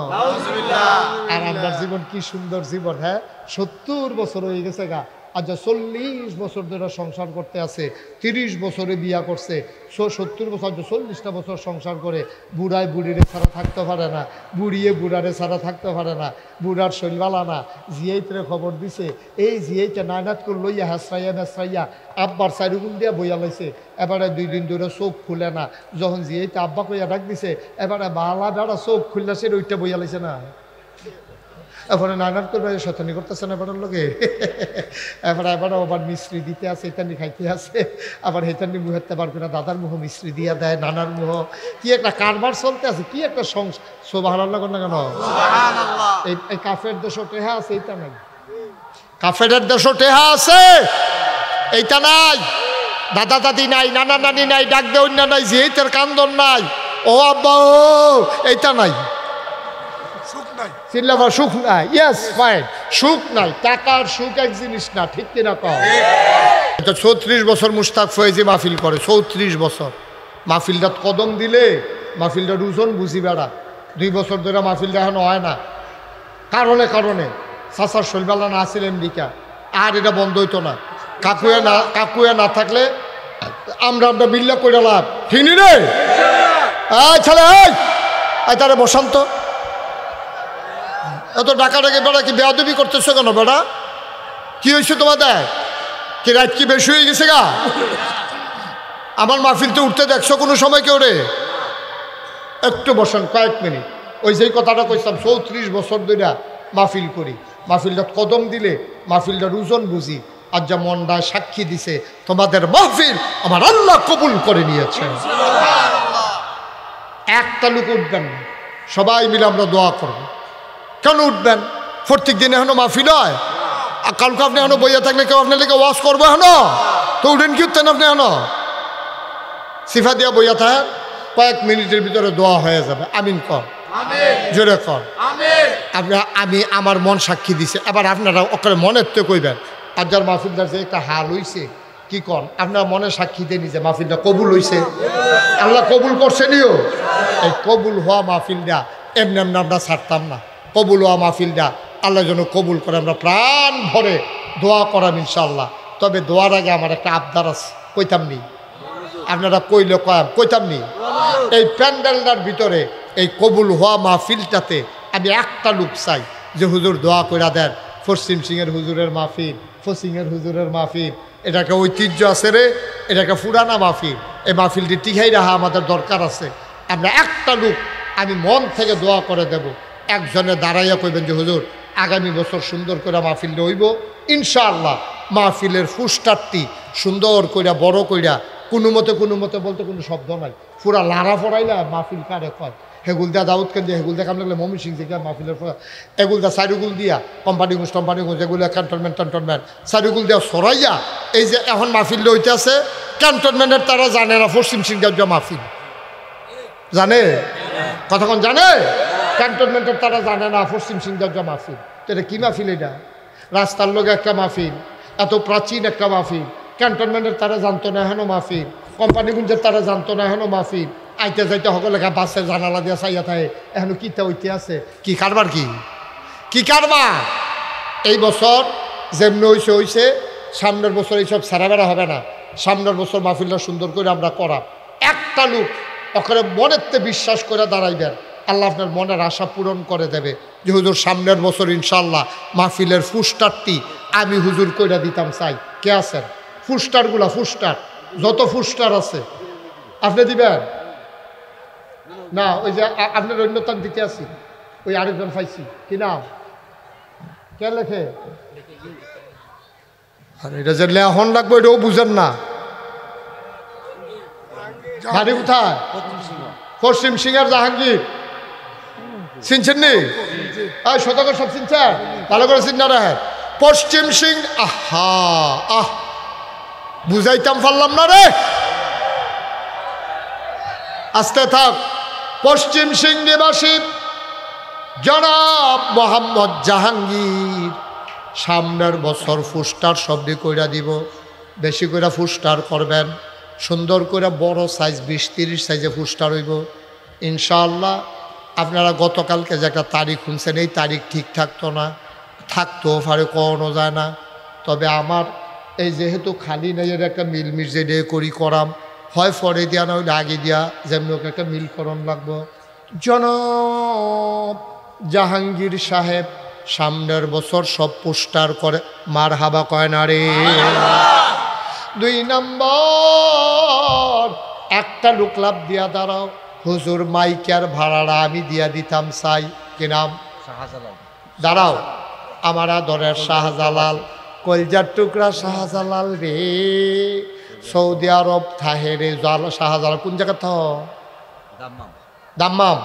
আর আপনার জীবন কি সুন্দর জীবন। হ্যাঁ, 70 বছর হয়ে গেছে গা। আচ্ছা, 40 বছর ধরে সংসার করতে আছে, 30 বছরে বিয়া করছে, 70 বছর, 40টা বছর সংসার করে বুড়ায় বুড়িরে ছাড়া থাকতে পারে না, বুড়িয়ে বুড়ারে ছাড়া থাকতে পারে না, বুড়ার শৈলবালা না, জিয়াইতরে খবর দিছে, এই জিয়াইতে নায়নাত করে লইয়া হেসরাইয়া মেসরাইয়া আব্বার চারিগুণ দিয়া বইয়া লাইছে। এবারে 2 দিন ধরে চোখ খুলে না, যখন জিয়াইতে আব্বা কইয়া ডাক দিছে, এবারে বালা বেড়া চোখ খুললা সে ওইটা বইয়া লাইছে না। এবারে নানার করবে শতানি করতেছে না এবার লোকে, এবারে আবার মিশ্রি দিতে আছে, হেতানি খাইতে আছে, আবার হেতানি মুহেতে পারবে না, দাদার মুহ মিশ্রি দিয়া দেয়, নানার মুহ, কি একটা কারবার চলতে আছে, কি একটা সংসার। সুবহানাল্লাহ না কেন? এই কাফের দেশও টেহা আছে, এইটা নাই। কাফের দেশও টেহা আছে, এইটা নাই। দাদা দাদি নাই, নানা নানি নাই, ডাক দে অন্য নাই, জিহিতের কান্দন নাই, ও আব্বা ও, এইটা নাই। সুখ নাই, ইয়েস ফাইন, সুখ নাই। টাকার সুখ এক জিনিস না, ঠিক কিনা কও? 34 বছর মুশতাক ফয়েজি মাহফিল করে, 34 বছর মাহফিলটা কদম দিলে মাহফিলটা ওজন বুঝি বেড়া। 2 বছর ধরে মাহফিল দেখানো হয় না, কারণে চাচার শৈলবালা না আসছিলেন দিকা, আর এটা বন্ধ হইতো না। কাকুয়া না থাকলে আমরা বিল্লা করে লাভ, ঠিক নি রে? ছেলে তারে বসন্ত এত ডাকাডাকি বেড়া, কি বেয়াদবি করতেছো কেন বেড়া? কি হয়েছে তোমাদের? কি রাত কি বেশি হয়ে গেছে গা? আমার মাহফিলতে উঠতে দেখছো কোনো সময় কেউ রে? একটু বসেন কয়েক মিনিট। ওই যেই কথাটা কইতাম, 34 বছর ধরে মাহফিল করি, মাহফিলটা কদম দিলে মাহফিলটার ওজন বুঝি। আজ যা মনটা সাক্ষী দিছে, তোমাদের মাহফিল আমার আল্লাহ কবুল করে নিয়েছে। একটা লোক উঠবেন না, সবাই মিলে আমরা দোয়া করব। কেন উঠবেন? প্রত্যেক দিন এখনো মাহফিল হয়, কালকে আপনি এখনো বইয়া থাকলে কেউ আপনার লিখে ওয়াজ করবো এখনো তো উঠেন কি উঠতেন আপনি এখনো সিফা দিয়া বইয়া থাকেন কয়েক মিনিটের ভিতরে দোয়া হয়ে যাবে আমিন কর জোরে কর আমি আমার মন সাক্ষী দিছে এবার আপনারা ওখানে মনের তো কইবেন আর যার মাহফিলদার যে একটা হাল হইছে কি কর আপনার মনে সাক্ষী দিয়ে নিজে মাহফিলটা কবুল হইছে আল্লাহ কবুল করছেনিও এই কবুল হওয়া মাহফিলটা এমনি এমনি আমরা ছাড়তাম না কবুল হওয়া মাহফিলটা আল্লাহ যেন কবুল করে আমরা প্রাণ ভরে দোয়া করাম ইনশাল্লাহ তবে দোয়ার আগে আমার একটা আবদার আছে কইতাম নি আপনারা কইলে কইতাম নি এই প্যান্ডেলটার ভিতরে এই কবুল হওয়া মাহফিলটাতে আমি একটা লোক চাই যে হুজুর দোয়া কইরা দেন পশ্চিম সিংয়ের হুজুরের মাহফিল ফসিংয়ের হুজুরের মাহফিল এটাকে ঐতিহ্য আছে রে এটাকে পুরানা মাহফিল এই মাহফিলটি টিকাই রাখা আমাদের দরকার আছে আমরা একটা লোক আমি মন থেকে দোয়া করে দেব একজনে দাঁড়াইয়া কইবেন যে হুজুর আগামী বছর সুন্দর করে মাহফিলটা হইব ইনশাআল্লাহ মাহফিলের ফুস্টারটি সুন্দর কইরা বড় কইরা কোনো মতে বলতে কোনো শব্দ নাই পুরা লাড়া ফড়াইলা মাহফিল কারে কয় হেগুলদা দাউদকে দিয়ে হেগুলদা কাম লাগলে মমি সিং থেকে মাহফিলের এগুলদা সাইডুগুল দিয়া কোম্পানিগঞ্জ এগুলো ক্যান্টনমেন্ট সাইডুগুল দিয়া সরাইয়া এই যে এখন মাহফিল হইতে আছে ক্যান্টনমেন্টের তারা জানে না পশ্চিম সিংহার মাহফিল জানে কতক্ষণ জানে ক্যান্টনমেন্টের তারা জানে না পশ্চিম সিংহার মাহফিল তো এটা কী মাহফিল এটা রাস্তার লোক একটা মাহফিল এত প্রাচীন একটা মাহফিল ক্যান্টনমেন্টের তারা জানতো না এখনো মাহফিল কোম্পানিগঞ্জের তারা জানতো না এখনো মাহফিল আইতে যাইতে সকলে বাসের জানালা দিয়া চাইয়া থাকে এখনো কিতা হইতে আছে কি কারবার কি কারবার এই বছর যেমনি হইছে সামনের বছর এইসব সারাবেড়া হবে না সামনের বছর মাহফিলটা সুন্দর করে আমরা করা একটা লোক ওখানে মনেরতে বিশ্বাস করে দাঁড়াইবেন আল্লাহ আপনার মনের আশা পূরণ করে দেবে যে হুজুর সামনের বছর ইনশাল্লাহ মাহফিলের ফুস্টারটি আমি হুজুর কইরা দিতাম চাই কে আছেন ফুস্টার যত ফুস্টার আছে আপনি দিবেন না ওই যে আপনার অন্যতম দিতে আছি ওই আরেকজন পাইছি কি নাম কে লেখে আর এটা যে লেহন লাগবে এটাও বুঝেন না বাড়ি কোথায় পশ্চিম সিংহের জাহাঙ্গীর চিনছেন নি শতকর সব চিনছেন ভালো করে চিন্তা রাখেন পশ্চিম সিং বুঝাইতাম পারলাম না রে আস্তে থাক পশ্চিম সিং নিবাসী জনাব মোহাম্মদ জাহাঙ্গীর সামনের বছর ফুস্টার শব্দে কইরা দিব বেশি করে ফুস্টার করবেন সুন্দর করে বড় সাইজ 20-30 সাইজে ফুস্টার হইব ইনশাআল্লাহ আপনারা গতকালকে যে একটা তারিখ শুনছেন এই তারিখ ঠিক থাকতো না থাকতেও পারে কখনো যায় না তবে আমার এই যেহেতু খালি নেই এর একটা মিলমিশ যে ডে করাম হয় পরে দিয়া না হইলে আগে দিয়া যেমন ওকে একটা মিলকরণ লাগবো জনাব জাহাঙ্গীর সাহেব সামনের বছর সব পোস্টার করে মার হাবা কয় না রে 2 নম্বর একটা লোক লাভ দিয়া দাঁড়াও হুজুর মাইকার ভাড়াটা আমি দিয়া দিতাম চাই কি নাম শাহজালাল দাঁড়াও আমার আদরের শাহজালাল কলজার টুকরা শাহজালাল রে সৌদি আরব থাহে রে শাহজালাল কোন জায়গা থ দাম্মাম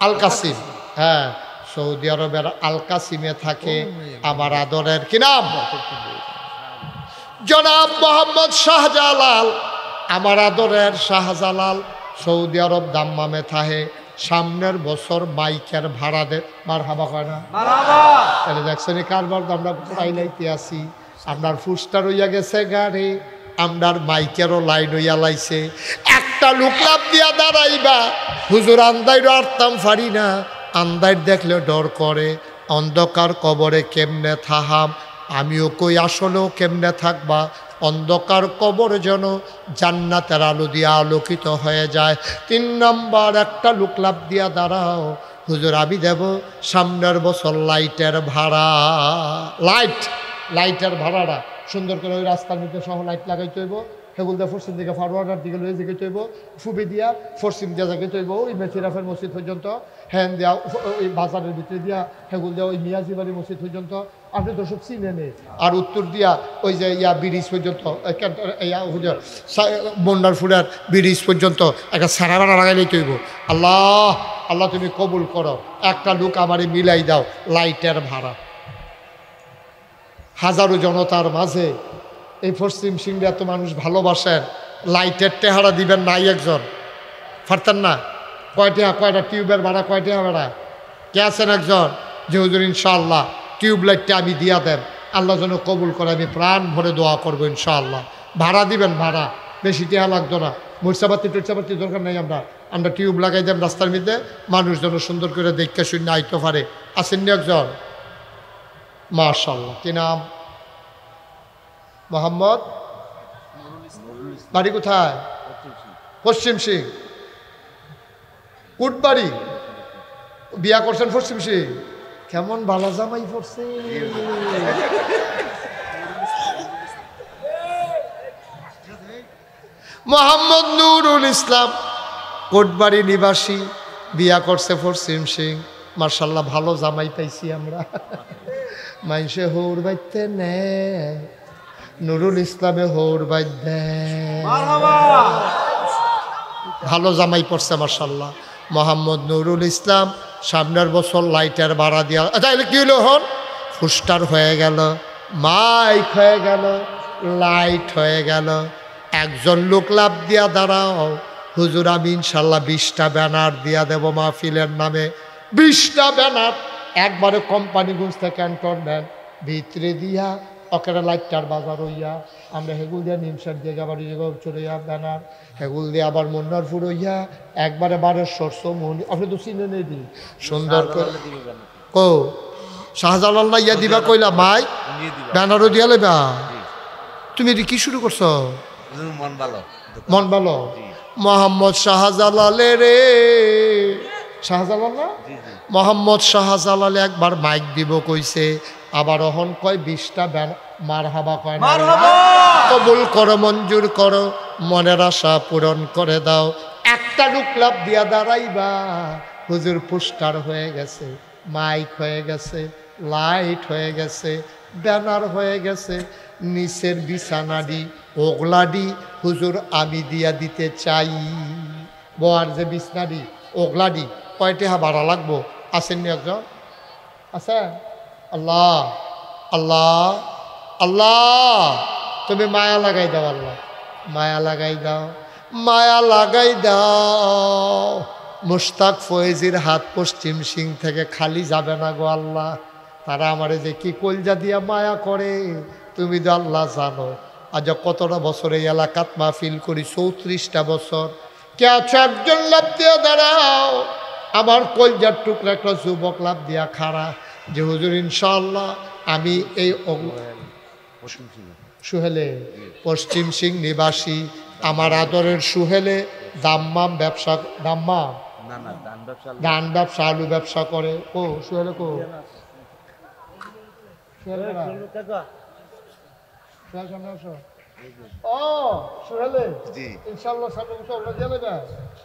আল কাসিম হ্যাঁ সৌদি আরবের আল কাসিমে থাকে আমার আদরের কি নাম জনাব মোহাম্মদ শাহজালাল আমার আদরের শাহজালাল সৌদি আরব দাম্মামে থাহে সামনের বছর মাইকের ভাড়া দে মার হাবা কয় না তাহলে দেখছেন কারবার আমরা পাইলাইতে আসি আপনার ফুস্টার হইয়া গেছে গাড়ি আপনার মাইকেরও লাইন হইয়া লাইছে একটা লোক লাভ দিয়া দাঁড়াইবা হুজুর আন্দাইরও আরতাম পারি না আন্দাইর দেখলে ডর করে অন্ধকার কবরে কেমনে থাহাম আমিও কই আসলেও কেমনে থাকবা অন্ধকার কবর যেন জান্নাতের আলো দিয়ে আলোকিত হয়ে যায় 3 নম্বর একটা লোক লাভ দিয়া দাঁড়াও হুজুর আমি দেব সামনের বছর লাইটের ভাড়া লাইটের ভাড়াটা সুন্দর করে ওই রাস্তার মধ্যে সহ লাইট লাগাইতে হইব সেগুলো দিয়ে পশ্চিম দিকে ফারওয়ার্ডার দিকে লয়ে যেতে হইব ফুবি দিয়া পশ্চিম দিয়া যেতে হইব ওই মেচিরাফের মসজিদ পর্যন্ত হ্যান দেওয়া ওই বাজারের ভিতরে দিয়া সেগুলো দেওয়া ওই মিয়াজিবাড়ি মসজিদ পর্যন্ত আপনি তো সব চিনে নেই আর উত্তর দিয়া ওই যে ইয়া ব্রিজ পর্যন্ত বন্যারপুরের ব্রিজ পর্যন্ত একটা সারা ভাড়া লাগাইলেই তৈব আল্লাহ আল্লাহ তুমি কবুল করো একটা লোক আমারে মিলাই দাও লাইটের ভাড়া হাজারো জনতার মাঝে এই পশ্চিম সিংহে এত মানুষ ভালোবাসেন, লাইটের টেহারা দিবেন নাই একজন পারতেন না? কয়টা টিউবের ভাড়া কয়টা ভাড়া কে আছেন একজন যে হুজুর ইনশাআল্লাহ টিউব লাইটটা আমি দিয়া দেন, আল্লাহ যেন কবুল করে, আমি প্রাণ ভরে দোয়া করবো ইনশাআল্লাহ। ভাড়া দিবেন, ভাড়া বেশি টেহা লাগতো না, মরিচাবাতি টুরচাবাতি দরকার নেই, আমরা টিউব লাগাই দেন রাস্তার মধ্যে, মানুষ যেন সুন্দর করে দেখতে শূন্য আইতে পারে। আসেননি একজন? মাশাআল্লাহ। কি নাম? মোহাম্মদ। বাড়ি কোথায়? পশ্চিম সিং। কুটবাড়ি। বিয়া করছেন পশ্চিম সিং? কেমন বালা জামাই পড়ছে। মোহাম্মদ নুরুল ইসলাম কোটবাড়ি নিবাসী, বিয়া করছে পশ্চিম সিং। মার্শাল্লাহ ভালো জামাই পাইছি আমরা। মাইসে হৌর বাইতে নেয়, নুরুল ইসলামে হৌর বাইত দেয়। ভালো জামাই পড়ছে মার্শাল্লাহ। মোহাম্মদ নুরুল ইসলাম সামনের বছর লাইটের ভাড়া দিয়া, তাহলে কি হলো? হন ফুস্টার হয়ে গেল, মাইক হয়ে গেল, লাইট হয়ে গেল। একজন লোক লাভ দিয়া দাঁড়াও, হুজুর আমি ইনশাল্লাহ 20টা ব্যানার দিয়া দেব মাহফিলের নামে। 20টা ব্যানার একবারে কোম্পানিগঞ্জ থেকে ক্যান্টনমেন্ট ভিতরে দিয়া অকেরা লাইটটার বাজার হইয়া, আমরা হেগুল দিয়া নিমসার দিয়ে আবার চড়িয়া ব্যানার, হেগুল দিয়ে আবার মন্নারপুর হইয়া একবারে 1200 মন। আপনি তো চিনে নেই দিন সুন্দর করে কো শাহজালাল ইয়া দিবা কইলা মাই ব্যানারও দিয়া লেবা। তুমি এটি কি শুরু করছো? মন ভালো। মোহাম্মদ শাহজালালে রে, শাহজালাল না, মোহাম্মদ শাহজালালে একবার মাইক দিব কইছে, আবার অহন কয় 20টা ব্যান মারহাবা কয় না, কবুল করো, মঞ্জুর করো, মনের আশা পূরণ করে দাও। একটা লুকলাপ দিয়া দাঁড়াইবা, হুজুর পুস্টার হয়ে গেছে, মাইক হয়ে গেছে, লাইট হয়ে গেছে, ব্যানার হয়ে গেছে, নিচের বিছানাডি ওগলাডি হুজুর আমি দিয়া দিতে চাই। বোয়ার যে বিছনাডি ওগলাডি কয়টা ভাড়া লাগবো? আসেননি একজন? আছে? আল্লাহ আল্লাহ আল্লাহ, তুমি মায়া লাগাই দাও, আল্লাহ মায়া লাগাই দাও, মায়া লাগাই দাও। মুশতাক ফয়েজির হাত পশ্চিম সিং থেকে খালি যাবে না গো আল্লাহ। তারা আমারে যে কি কলজা দিয়া মায়া করে তুমি তো আল্লাহ জানো। আজ কতটা বছর এই এলাকাত মাহফিল করি, 34টা বছর। কে আছো একজন লাভ দিয়া দাঁড়াও, আমার কলজার টুকরা একটা যুবক লাভ দিয়া খাড়া যে হুজুর ইনশাআল্লাহ আমি এই সুহেলে পশ্চিম সিং নিবাসী, আমার আদরের সুহেলে দাম্মাম ব্যবসা, দাম্মাম ধান ব্যবসা আলু ব্যবসা করে। ও সুহেলে কো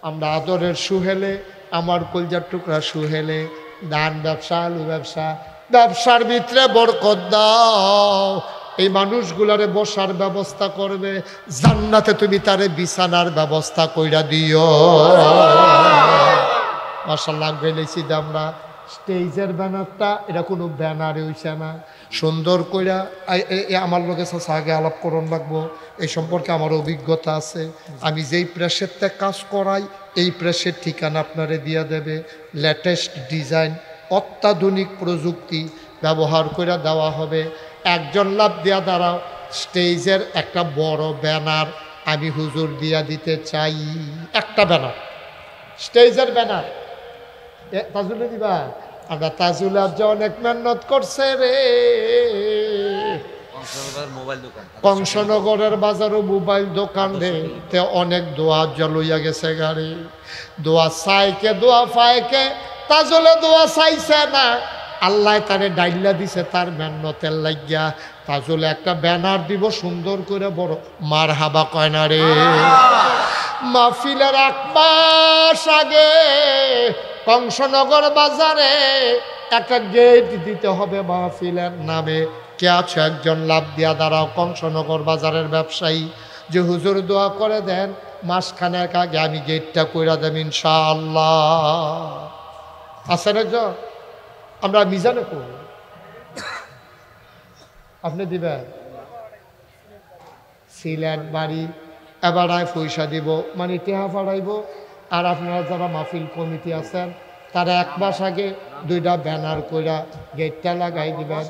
আমরা আদরের সুহেলে, আমার কলজার টুকরা সুহেলে, ধান ব্যবসা আলু ব্যবসা, ব্যবসার ভিতরে বরকত দাও। এই মানুষগুলারে বসার ব্যবস্থা করবে, জান্নাতে তুমি তারে বিছানার ব্যবস্থা কইরা দিও। মাশাআল্লাহ গেলেছি আমরা স্টেজের ব্যানারটা, এটা কোনো ব্যানারে হইছে না, সুন্দর কইরা আমার লোকের সাথে আগে আলাপ করণ লাগবো। এই সম্পর্কে আমার অভিজ্ঞতা আছে। আমি যেই প্রেসের থেকে কাজ করাই এই প্রেসের ঠিকানা আপনারে দিয়া দেবে। লেটেস্ট ডিজাইন, অত্যাধুনিক প্রযুক্তি ব্যবহার করে দেওয়া হবে। একজন লাভ দিয়া দাঁড়াও, স্টেজের একটা বড় ব্যানার আমি হুজুর দিয়া দিতে চাই। একটা ব্যানার, স্টেজের ব্যানার তাজুলে দিবা। আমরা তাজুল আজ অনেক মেহনত করছে রে, কংসনগরের বাজারও মোবাইল দোকান রে, তে অনেক দোয়া জলইয়া গেছে গাড়ি। দোয়া চাইকে দোয়া পাইকে, তাজলে দোয়া চাইছে না, আল্লাহ তারে ডাইল্লা দিছে তার মেহনতের লাগিয়া। তাজলে একটা ব্যানার দিব সুন্দর করে বড়, মার হাবা কয় না রে। মাহফিলের 1 মাস আগে কংসনগর বাজারে একটা গেট দিতে হবে মাহফিলের নামে। কে আছে একজন লাভ দিয়া দাঁড়াও, কংসনগর বাজারের ব্যবসায়ী, যে হুজুর দোয়া করে দেন মাসখানেক আগে আমি গেটটা কইরা দেব ইনশাআল্লাহ। আছেন একজন? আমরা মিজানে করব, আপনি দিবেন সিলেট বাড়ি এবারায় পয়সা দিব মানে টেহা ফাড়াইব। আর আপনারা যারা মাহফিল কমিটি আছেন তারা এক মাস আগে 2টা ব্যানার কইরা গেটটা লাগাই দিবেন।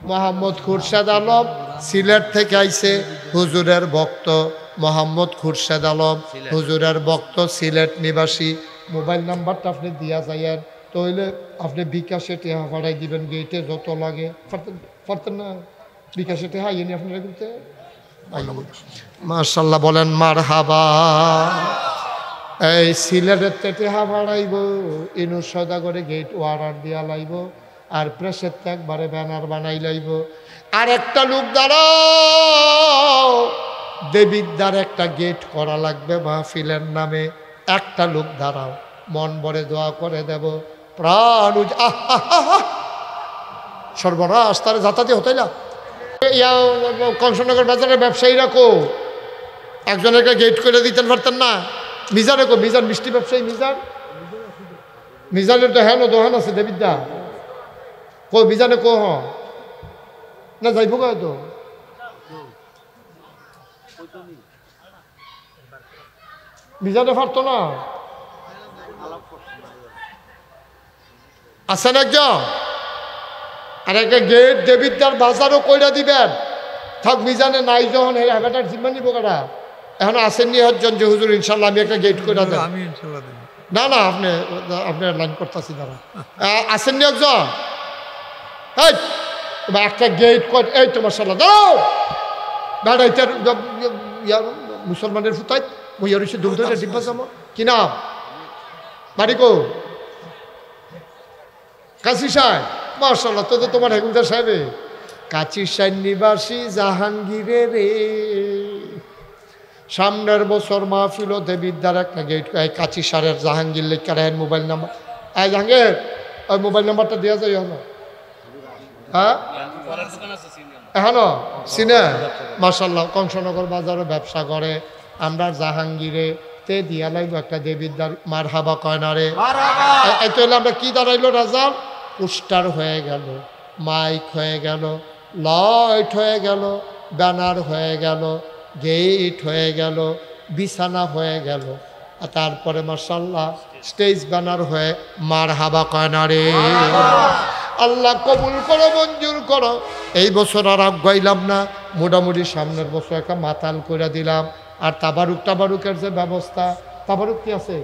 মোহাম্মদ খুরশেদ আলম সিলেট থেকে আইছে, হুজুরের ভক্ত। মোহাম্মদ খুরশেদ আলম হুজুরের ভক্ত, সিলেট নিবাসী। মোবাইল নাম্বারটা আপনি দিয়া যাইয়েন, তাহলে আপনি বিকাশে টেহা ফাড়াই দিবেন। গেটে যত লাগে পারতেন না, বিকাশে টেহা ইয়ে আপনারা কিন্তু মাশাআল্লাহ বলেন মারহাবা। এই সিলেটের টেহা ফাড়াইব, ইনুর সদাগরে গেট ওয়ার্ডার দিয়া লাইব, আর প্রেসের একবারে ব্যানার বানাই লাইব। আর একটা লোক দাঁড়াও, দেবিদ্যার একটা গেট করা লাগবে মাহফিলের নামে। একটা লোক দাঁড়াও, মন ভরে দোয়া করে দেব। প্রাণ সর্বনাশ, তার যাতায়াতে হতে না। কংসনগর বাজারের ব্যবসায়ীরা কো একজনের গেট করে দিতেন পারতেন না? মিজানে কো, মিজান মিষ্টি ব্যবসায়ী মিজান, মিজানের তো হ্যাঁ দোকান আছে দেবিদ্যা কো, মিজানে কো হ না যাইব কয় তো মিজানে পারতো না। আছেন একজন, আর একটা গেট দেবিদ্যার বাজারও কইরা দিবেন। থাক মিজানে নাই যখন হেটার জিম্মা নিব কারা। এখন আসেননি একজন যে হুজুর ইনশাল্লাহ আমি একটা গেট করে দেব। না না আপনি আপনার লাইন করতেছি দাঁড়া। আসেননি একজন, একটা গেট কর। এই তোমার সাল্লাহ দাও বেড়াইতার মুসলমানের ফুতাই বইয়া রয়েছে দুধ ডিব্বা জামা কি নাম বাড়ি কো কাশি সাহেব। মাশাআল্লাহ, তো তোমার হেগুলদার সাহেবে কাচি সাহেব নিবাসী জাহাঙ্গীরে রে। সামনের বছর মাহফিল দেবিদ্যার একটা গেট কাচি সারের জাহাঙ্গীর লেখা রাখেন মোবাইল নাম্বার। জাহাঙ্গীর ওই মোবাইল নাম্বারটা দেওয়া যায় এখনো? হ্যাঁ এখনো চিনে? মাশাআল্লাহ, কংসনগর বাজারও ব্যবসা করে। আমরা জাহাঙ্গীরে তে দিয়া লাগবো একটা দেবিদ্যার মারহাবা কয় না রে। এই তো আমরা কি দাঁড়াইলো রাজাল, পোস্টার হয়ে গেল, মাইক হয়ে গেল, লাইট হয়ে গেল, ব্যানার হয়ে গেল, গেট হয়ে গেল, বিছানা হয়ে গেল, আর তারপরে মাশাআল্লাহ স্টেজ ব্যানার হয়ে মারহাবা কয় না রে। আল্লাহ কবুল করো, মঞ্জুর করো। এই বছর আর আগাইলাম না, মোটামুটি সামনের বছর একটা মাতাল করে দিলাম। আর তাবারুকের যে ব্যবস্থা, তাবারুক কি আছে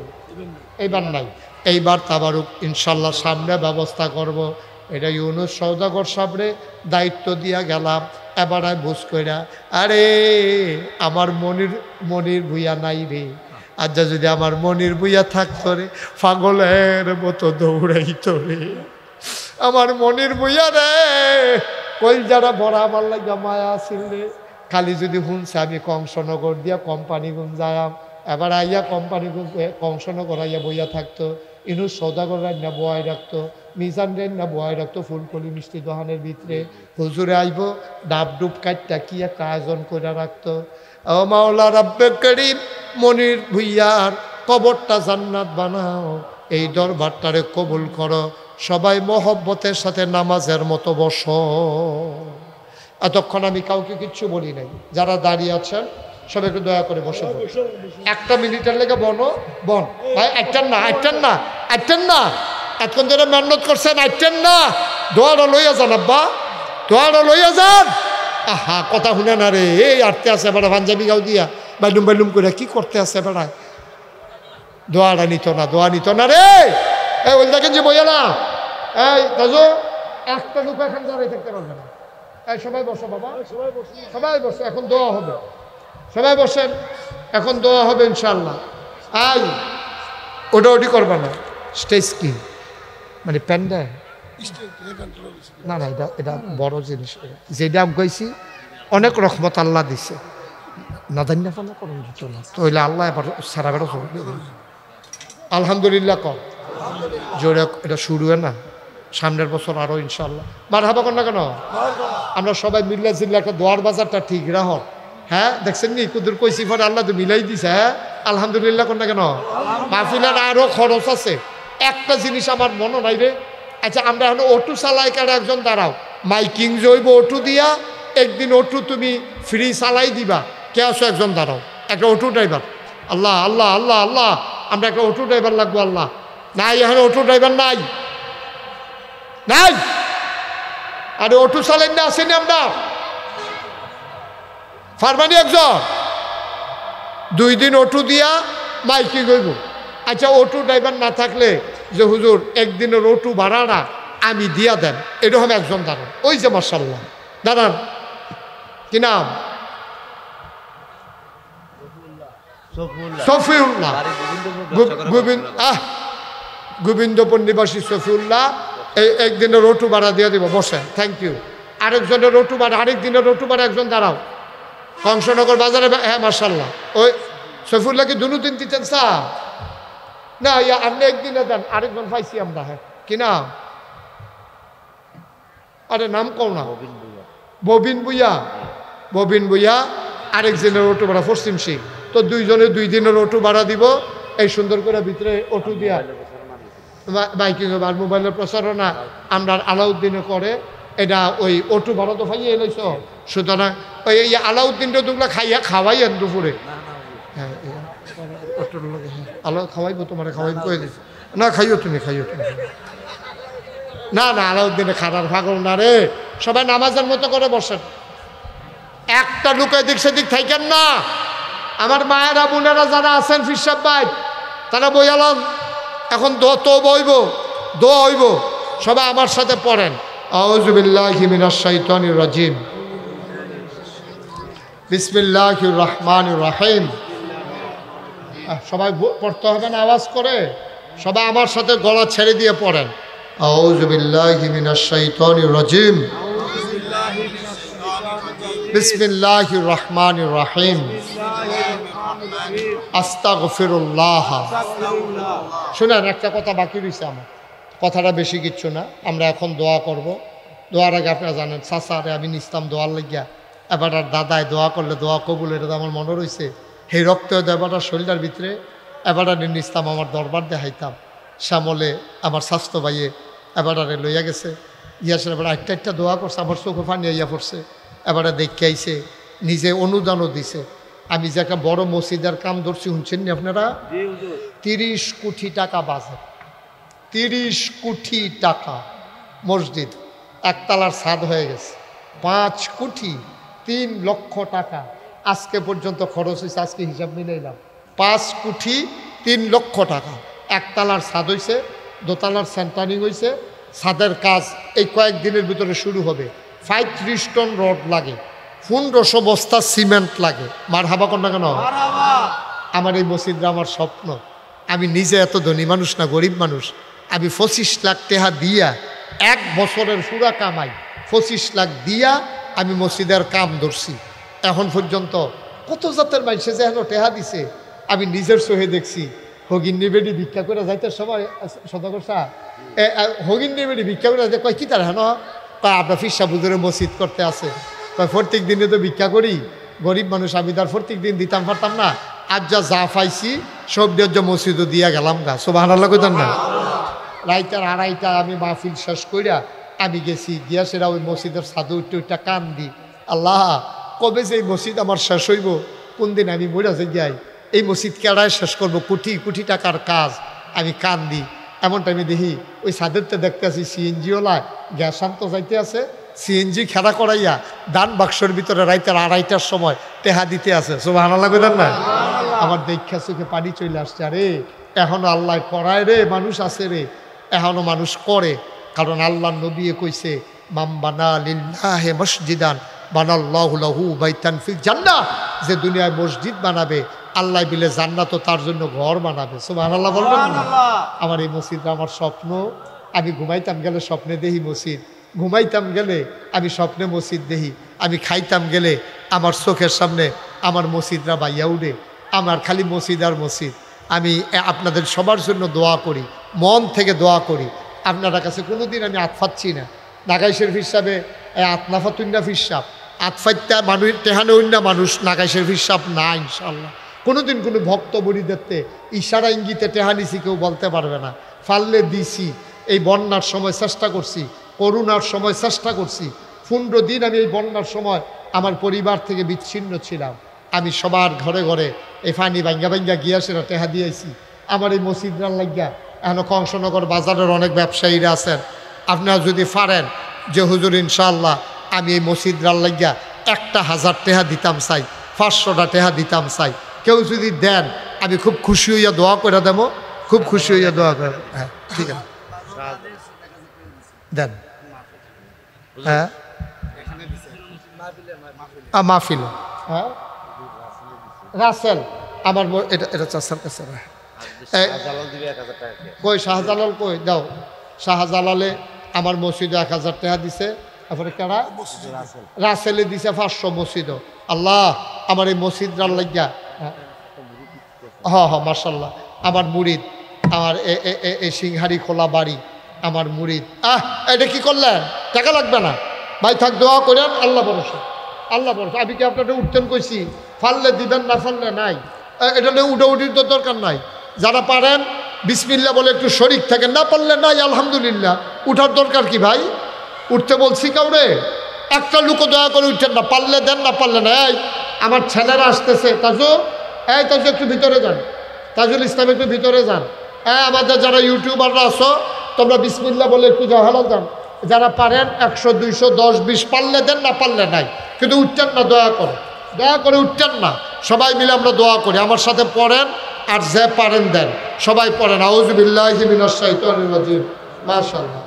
এইবার নাই, এইবার তাবারুক ইনশাল্লাহ সামনে ব্যবস্থা করব। এটা ইউনুস সওদাগর সাবরে দায়িত্ব দিয়া গেলাম। এবার আমি বুঝ কইরা, আরে আমার মনির ভুইয়া নাই রে। আজ যদি আমার মনির ভুইয়া থাকতো রে, পাগলের মতো দৌড়াইতো রে। আমার মনির ভুইয়া রে, কই যারা বড় আমার লাগে মায়া আসিল রে। খালি যদি শুনছে আমি কংসনগর দিয়া কোম্পানিগঞ্জ যাইম, এবার আইয়া কোম্পানিগঞ্জ কংসনগর আইয়া বইয়া থাকতো। ইনুস সৌদাগর রান্না বয় রাখতো, মিজান রান্না বয় রাখতো ফুলকলি মিষ্টি দোকানের ভিতরে। হুজুরে আইব ডাব ডুব কাটটা কি একটা আয়োজন করে রাখতো। ও মাওলা রাব্বে করিম, মনির ভুইয়ার কবরটা জান্নাত বানাও, এই দরবারটারে কবুল করো। সবাই মহব্বতের সাথে নামাজের মতো বসো। এতক্ষণ আমি কাউকে কিচ্ছু বলি নাই। যারা দাঁড়িয়ে আছেন সবাই একটু দয়া করে বসে একটা মিনিটের লেগে বন ভাই। আইটেন না এতক্ষণ ধরে মেহনত করছেন, আইটেন না। দোয়ারা লইয়া যান আব্বা, দোয়ারা লইয়া যান। আহা কথা শুনে না রে, এই আটতে আছে বেড়া পাঞ্জাবি গাও দিয়া বাইলুম করে কি করতে আছে বেড়ায়। দোয়ারা নিত না রে। এই ওই দেখেন যে বইয়া না, এই দাজু একটা লোক এখন দাঁড়িয়ে থাকতে পারবে না। এই সবাই বসো বাবা, সবাই বসো, এখন দোয়া হবে। সবাই বসেন, এখন দোয়া হবে ইনশাল্লাহ। আই ওটি করবা না। স্টেজ কি মানে প্যান্ডা না, এটা বড় জিনিস। যেটা গাইছি অনেক রহমত আল্লাহ দিছে, না জানি না পালা করুন দিত না, তো হইলে আল্লাহ এবার সারা বেড়া আলহামদুলিল্লাহ কর জোরে। এটা শুরু হয় না, সামনের বছর আরো ইনশাল্লাহ। মারহাবা কর না কেন? আমরা সবাই মিল্লা জিল্লা একটা দোয়ার বাজারটা ঠিক রাহ। হ্যাঁ দেখছেন নি কুদুর কইসি পরে আল্লাহ তো মিলাই দিছে। হ্যাঁ আলহামদুলিল্লাহ কর না কেন? মাহফিলের আরো খরচ আছে। একটা জিনিস আমার মনে নাই রে। আচ্ছা আমরা এখন অটো চালাই কার একজন দাঁড়াও, মাইকিং জৈব অটো দিয়া একদিন অটো তুমি ফ্রি চালাই দিবা, কে আসো একজন দাঁড়াও, একটা অটো ড্রাইভার। আল্লাহ আল্লাহ আল্লাহ আল্লাহ, আমরা একটা অটো ড্রাইভার লাগবো। আল্লাহ নাই, এখানে অটো ড্রাইভার নাই, নাই। আরে অটো চালাই না, আসেনি আমরা ফারমানি একজন 2 দিন অটো দিয়া মাইকি গইব। আচ্ছা অটো ড্রাইভার না থাকলে যে হুজুর একদিনের অটো ভাড়াটা আমি দিয়া দেন, এরকম একজন দাঁড়ান। ওই যে মাশাআল্লাহ দাঁড়ান, কি নাম? সফিউল্লাহ, গোবিন্দপুর নিবাসী সফিউল্লাহ। এই একদিনের অটো ভাড়া দিয়ে দিব, বসেন। Thank you. আরেকজনের অটো ভাড়া, আরেক দিনের অটো ভাড়া একজন দাঁড়াও, কংসনগর বাজারে। হ্যাঁ মাশাআল্লাহ। ওই সফিউল্লাহ কি দুনো দিন দিতেন স্যার? না, আপনি একদিনে দেন, আরেকজন পাইছি আমরা। হ্যাঁ, কি নাম? আরে নাম কও না। ববিন ভুইয়া, ববিন ভুইয়া। আরেকজনের অটো ভাড়া পশ্চিম সিং। তো 2 জনে 2 দিনের অটো ভাড়া দিব। এই সুন্দর করে ভিতরে অটো দিয়া বাইকিং আর মোবাইলের প্রচারণা আমরা আলাউদ্দিনে করে। এটা ওই অটো ভাড়া তো পাইয়ে এলাইছ, সুতরাং ওই আলাউদ্দিনটা দুগুলা খাওয়াইয়েন দুপুরে। হ্যাঁ অটোর লোকে আলো খাওয়াইবো, তোমার খাওয়াইব কয়ে দিচ্ছি। না খাইও তুমি, খাইও তুমি। না না, আলাউদ্দিনে খারার পাগল না রে। সবাই নামাজের মতো করে বসেন, একটা লুকে দিক সেদিক থাকেন না। আমার মায়েরা বোনেরা যারা আছেন ফিরসাব ভাই, তারা বইয়ালাম এখন তো বইব, দোয়া হইব। সবাই আমার সাথে পড়েন, আউযু বিল্লাহি মিনাশ শাইতানির রাজিম, বিসমিল্লাহির রহমানির রহিম। সবাই পড়তে হবে না আওয়াজ করে, সবাই আমার সাথে গলা ছেড়ে দিয়ে পড়েন, আউযু বিল্লাহি মিনাশ শাইতানির রাজিম, বিসমিল্লাহির রহমানির রহিম, আস্তাগফিরুল্লাহ। শুনেন, একটা কথা বাকি রয়েছে আমার, কথাটা বেশি কিচ্ছু না। আমরা এখন দোয়া করব। দোয়ার আগে আপনারা জানেন চাচারে আমি নিস্তাম দোয়ার লাগিয়া। এবার আর দাদায় দোয়া করলে দোয়া কবুল, এটা তো আমার মনে রয়েছে। সেই রক্ত এবারটা শরীরের ভিতরে এবার নিস্তাম আমার দরবার দেখাইতাম। শ্যামলে আমার স্বাস্থ্য ভাইয়ে এবারে লইয়া গেছে, ইয়াসের এবার একটা দোয়া করছে, আমার চোখে পানি আইয়া পড়ছে। এবারে দেখে আইছে, নিজে অনুদানও দিছে। আমি যে একটা বড় মসজিদের কাম ধরছি, শুনছেন নি আপনারা? 30 কোটি টাকা বাজেট, 30 কোটি টাকা মসজিদ, একতলার ছাদ হয়ে গেছে। 5 কোটি 3 লক্ষ টাকা আজকে পর্যন্ত খরচ হয়েছে। আজকে হিসাব মিলাইলাম, 5 কোটি 3 লক্ষ টাকা। একতলার ছাদ হয়েছে, দোতলার সেন্টারিং হয়েছে। ছাদের কাজ এই কয়েকদিনের ভিতরে শুরু হবে। 35 টন রড লাগে, 1500 বস্তা সিমেন্ট লাগে। মার হাবা কন্যা কেন? আমার এই মসজিদটা আমার স্বপ্ন। আমি নিজে এত ধনী মানুষ না, গরিব মানুষ। আমি 25 লাখ টাকা দিয়া, 1 বছরের পুরা কামাই 25 লাখ দিয়া আমি মসজিদের কাম ধরছি। এখন পর্যন্ত কত জাতের মানুষে যে এখন টেহা দিছে আমি নিজের চোখে দেখছি। হগিন্নি বেডি ভিক্ষা করে যাইতে সময় সদাগর সাহ হগিন্নি বেডি ভিক্ষা করে যাইতে কয় কি তার হেন কয় আপনার ফিরসা বুজুরে মসজিদ করতে আছে। কয় প্রত্যেক দিনে তো ভিক্ষা করি, গরিব মানুষ, আমি তার প্রত্যেক দিন দিতাম পারতাম না। আজ যা পাইছি সব দিয়ে মসজিদও দিয়া গেলাম গা। সুবহানাল্লাহ কইতেন না? রাইতের 2:30 আমি মাহফিল শেষ কইরা আমি গেছি, গিয়া সেরা ওই মসজিদের ছাদে উঠে কান দি, আল্লাহ কবে যে এই মসজিদ আমার শেষ হইব, কোন দিন আমি মরে যাই, এই মসজিদ কেড়ায় শেষ করবো, কোটি কোটি টাকার কাজ। আমি কান দিই। এমন টাইমে দেখি ওই ছাদেরতে দেখতে আছি সিএনজিওলা গ্যাস আনতে যাইতে আছে, সিএনজি খেলা করাইয়া দান বাক্সের ভিতরে রাইতের 2:30টার সময় টেহা দিতে আছে। সুবহানাল্লাহ কইতেন না? আমার দেখা চোখে পানি চলে আসছে। আরে এখনো আল্লাহ করায় রে, মানুষ আছে রে, এখনো মানুষ করে। কারণ আল্লাহ নবী কইছে, মাম বানা লিল্লাহি মসজিদান বানাল্লাহু লাহু বাইতান ফিল জান্নাহ। যে দুনিয়ায় মসজিদ বানাবে আল্লাহ বিলে জান্নাতও তার জন্য ঘর বানাবে। সুবহানাল্লাহ বলবেন না? আমার এই মসজিদটা আমার স্বপ্ন। আমি ঘুমাইতাম গেলে স্বপ্নে দেখি মসজিদ, ঘুমাইতাম গেলে আমি স্বপ্নে মসজিদ দেখি, আমি খাইতাম গেলে আমার চোখের সামনে আমার মসজিদরা বাইয়া উঠে। আমার খালি মসজিদ আর মসজিদ। আমি আপনাদের সবার জন্য দোয়া করি, মন থেকে দোয়া করি। আপনার কাছে কোনোদিন আমি আতফাচ্ছি না। নাগাই শরীফ হিসাবে আতনাফাতুন্না ফিরসাব, আতফাইত্যা মানুষ টেহানে অন্য মানুষ নাগাই শরীফ হিসাব না ইনশাল্লাহ। কোনোদিন কোনো ভক্ত বরিদেরতে ইশারা ইঙ্গিতে টেহানিছি কেউ বলতে পারবে না। ফাললে দিছি, এই বন্যার সময় চেষ্টা করছি, করোনার সময় চেষ্টা করছি, 15 দিন আমি এই বন্যার সময় আমার পরিবার থেকে বিচ্ছিন্ন ছিলাম। আমি সবার ঘরে ঘরে এই ফানি ভাঙ্গা ভাঙ্গা গিয়া সেটা টেহা দিয়েছি আমার এই মসজিদরার লাগিয়া। এখন কংসনগর বাজারের অনেক ব্যবসায়ীরা আছেন, আপনারা যদি পারেন যে হুজুর ইনশাআল্লাহ আমি এই মসজিদরার লাগিয়া 1,000 টেহা দিতাম চাই, 500টা টেহা দিতাম চাই, কেউ যদি দেন আমি খুব খুশি হইয়া দোয়া করে দেবো, খুব খুশি হইয়া দোয়া করে। হ্যাঁ ঠিক আছে, দেন। হ্যাঁ মাহফিল, হ্যাঁ রাসেল আমার এটা এটা চাচার কাছে। কই শাহজালাল কই দাও, শাহজালালে আমার মসজিদে 1000 টাকা দিছে। তারপরে কারা? রাসেলে দিছে 500 মসজিদও। আল্লাহ আমার এই মসজিদরার লাগিয়া, হ্যাঁ হ্যাঁ মার্শাল্লাহ আমার মুরিদ, আমার এই সিংহারি খোলা বাড়ি আমার মুরিদ। এটা কি করলেন? টাকা লাগবে না ভাই, থাক দোয়া করেন, আল্লাহ ভরসা, আল্লাহ ভরসা। আমি কি আপনাদের উঠতেন কইছি? ফাললে দিবেন, না ফাললে নাই। এটা নিয়ে উঠাউঠির তো দরকার নাই। যারা পারেন বিসমিল্লাহ বলে একটু শরিক থাকেন, না পারলে নাই আলহামদুলিল্লাহ। উঠার দরকার কি ভাই? উঠতে বলছি কাউরে? একটা লুকো দয়া করে উঠছেন না, পারলে দেন, না পারলে না। এই আমার ছেলেরা আসতেছে, তাজু এই তাজু একটু ভিতরে যান, তাজুল ইসলাম একটু ভিতরে যান। আমাদের যারা ইউটিউবাররা আসো তোমরা বিসমিল্লাহ বলে একটু জাহালা যান। যারা পারেন 100 200 10 20 পারলে দেন, না পারলে নাই। কিন্তু উঠছেন না, দয়া করে উঠছেন না। সবাই মিলে আমরা দোয়া করি, আমার সাথে পড়েন, আর যে পারেন দেন। সবাই পড়েন আউযু বিল্লাহি মিনাশ শাইতানির রাজিম। মাশাআল্লাহ।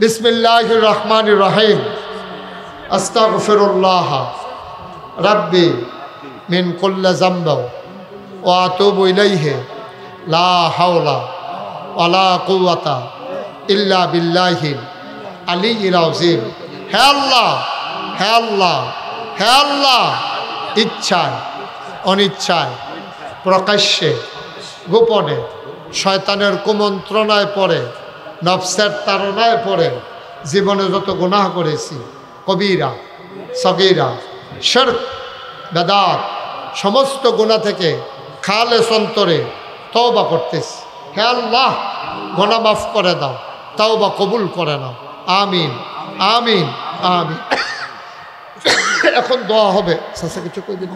বিসমিল্লাহির রহমানির রহিম। আস্তাগফিরুল্লাহ রাব্বি মিন কুল্লি যামবি ওয়া আতুবু ইলাইহি লা হাওলা ওয়ালা কুওয়াতা ইল্লা বিল্লাহিল আলিয়্যিল আযীম। হে আল্লাহ, হে আল্লাহ, হে আল্লাহ, ইচ্ছায় অনিচ্ছায় প্রকাশ্যে গোপনে শয়তানের কুমন্ত্রণায় পড়ে, নফসের তাড়নায় পড়ে জীবনে যত গুনাহ করেছি, কবিরা সগীরা শিরক বেদাত সমস্ত গুনাহ থেকে খালেস অন্তরে তওবা করতেছি। হে আল্লাহ গুনাহ মাফ করে দাও, তওবা কবুল করে নাও। আমিন আমিন আমিন। এখন দোয়া হবে। কিছু কই দিন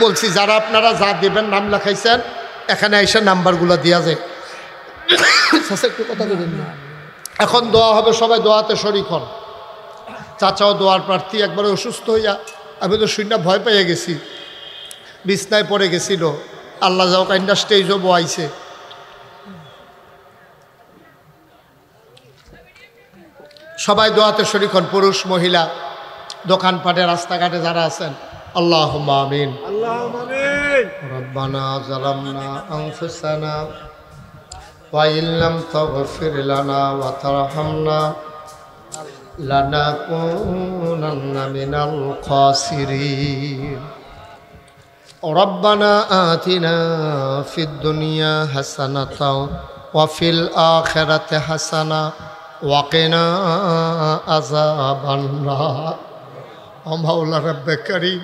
বলছি, যারা আপনারা যা দেবেন নাম লেখাইছেন এখানে এসে নাম্বারগুলো দেওয়া যায়। একটু কথা বলুন। এখন দোয়া হবে, সবাই দোয়াতে শরীক হন। চাচাও দোয়ার প্রার্থী, একবারে অসুস্থ হইয়া আমি তো শূন্য ভয় পেয়ে গেছি, বিছনায় পড়ে গেছিল। আল্লাহ যাও কাইন্ডা স্টেজও বয়াইছে। সবাই দোয়াতে শরীক হন, পুরুষ মহিলা, দোকানপাটে রাস্তাঘাটে যারা আছেন। আল্লাহুম্মা আমিন। রব্বানা যালামনা আনফুসানা ওয়া ইল্লাম তাগফির লানা ওয়া তারহামনা লানাকুনান্না মিনাল খাসিরিন। রব্বানা আতিনা ফিদ দুনিয়া হাসানাতাও ওয়া ফিল আখিরাতি হাসানা ওয়া কিনা আযাবান নার। ও মাওলা রব্বে কারীম,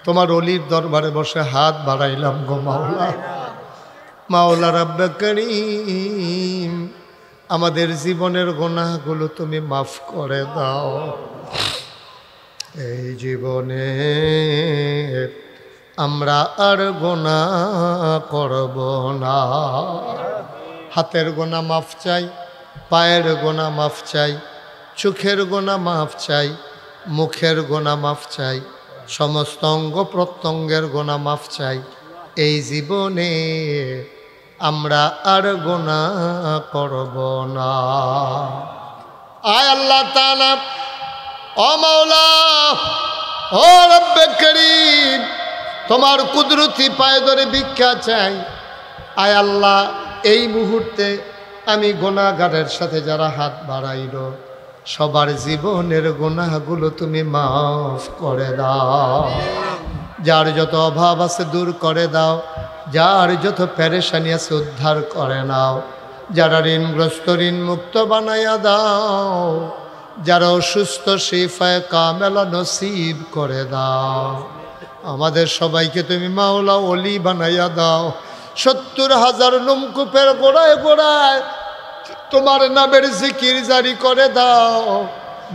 তোমার অলির দরবারে বসে হাত বাড়াইলাম গো মাওলা। মাওলা রব্বে কারীম, আমাদের জীবনের গুনাহগুলো তুমি মাফ করে দাও। এই জীবনে আমরা আর গুনাহ করব না। হাতের গুনাহ মাফ চাই, পায়ের গুনাহ মাফ চাই, চোখের গুনাহ মাফ চাই, মুখের গুনাহ মাফ চাই, সমস্ত অঙ্গ প্রত্যঙ্গের গুনাহ মাফ চাই। এই জীবনে আমরা আর গুনাহ করব না। আয় আল্লাহ তাআলা, ও মাওলা, ও রব্বে করিম, তোমার কুদরতি পায়ে ধরে ভিক্ষা চাই। আয় আল্লাহ, এই মুহূর্তে আমি গুনাহগারের সাথে যারা হাত বাড়াইল, সবার জীবনের গুনাহগুলো তুমি মাফ করে দাও। যার যত অভাব আছে দূর করে দাও, যার যত পেরেশানি আছে উদ্ধার করে নাও, যারা ঋণগ্রস্ত ঋণ মুক্ত বানাইয়া দাও, যারা অসুস্থ শিফায়ে কামেলা নসিব করে দাও। আমাদের সবাইকে তুমি মাওলা ওলি বানাইয়া দাও। 70,000 নমকূপের গোড়ায় গোড়ায় তোমার নামের জিকির জারি করে দাও।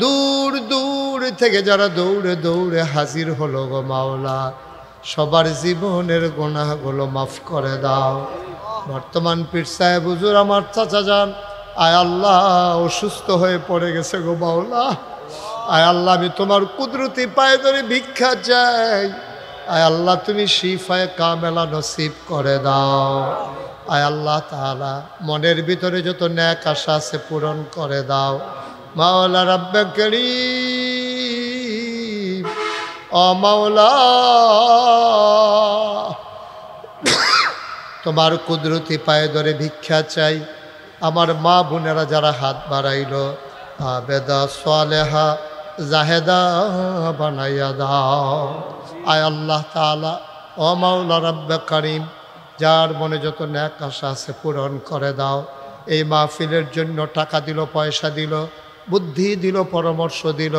দূর দূর থেকে যারা দৌড়ে দৌড়ে হাজির হলো গো মাওলা, সবার জীবনের গুনাহগুলো মাফ করে দাও। বর্তমান পীর সাহেব হুজুর আমার চাচা যান, আয় আল্লাহ অসুস্থ হয়ে পড়ে গেছে গো মাওলা। আয় আল্লাহ আমি তোমার কুদরতি পায়ে ধরে ভিক্ষা চাই। আয় আল্লাহ তুমি শিফায়ে কামেলা নসিব করে দাও। আয় আল্লাহ তাআলা মনের ভিতরে যত ন্যাক আশা আছে পূরণ করে দাও। মাওলা রাব্বে করিম, ও মাওলা তোমার কুদরতি পায়ে ধরে ভিক্ষা চাই। আমার মা বোনেরা যারা হাত বাড়াইল, আবেদা সালেহা জাহেদা বানাইয়া দাও। আয় আল্লাহ তাআলা, ও মাওলা রাব্বে করিম, যার মনে যত ন্যাক আশা আছে পূরণ করে দাও। এই মাহফিলের জন্য টাকা দিল, পয়সা দিল, বুদ্ধি দিল, পরামর্শ দিল,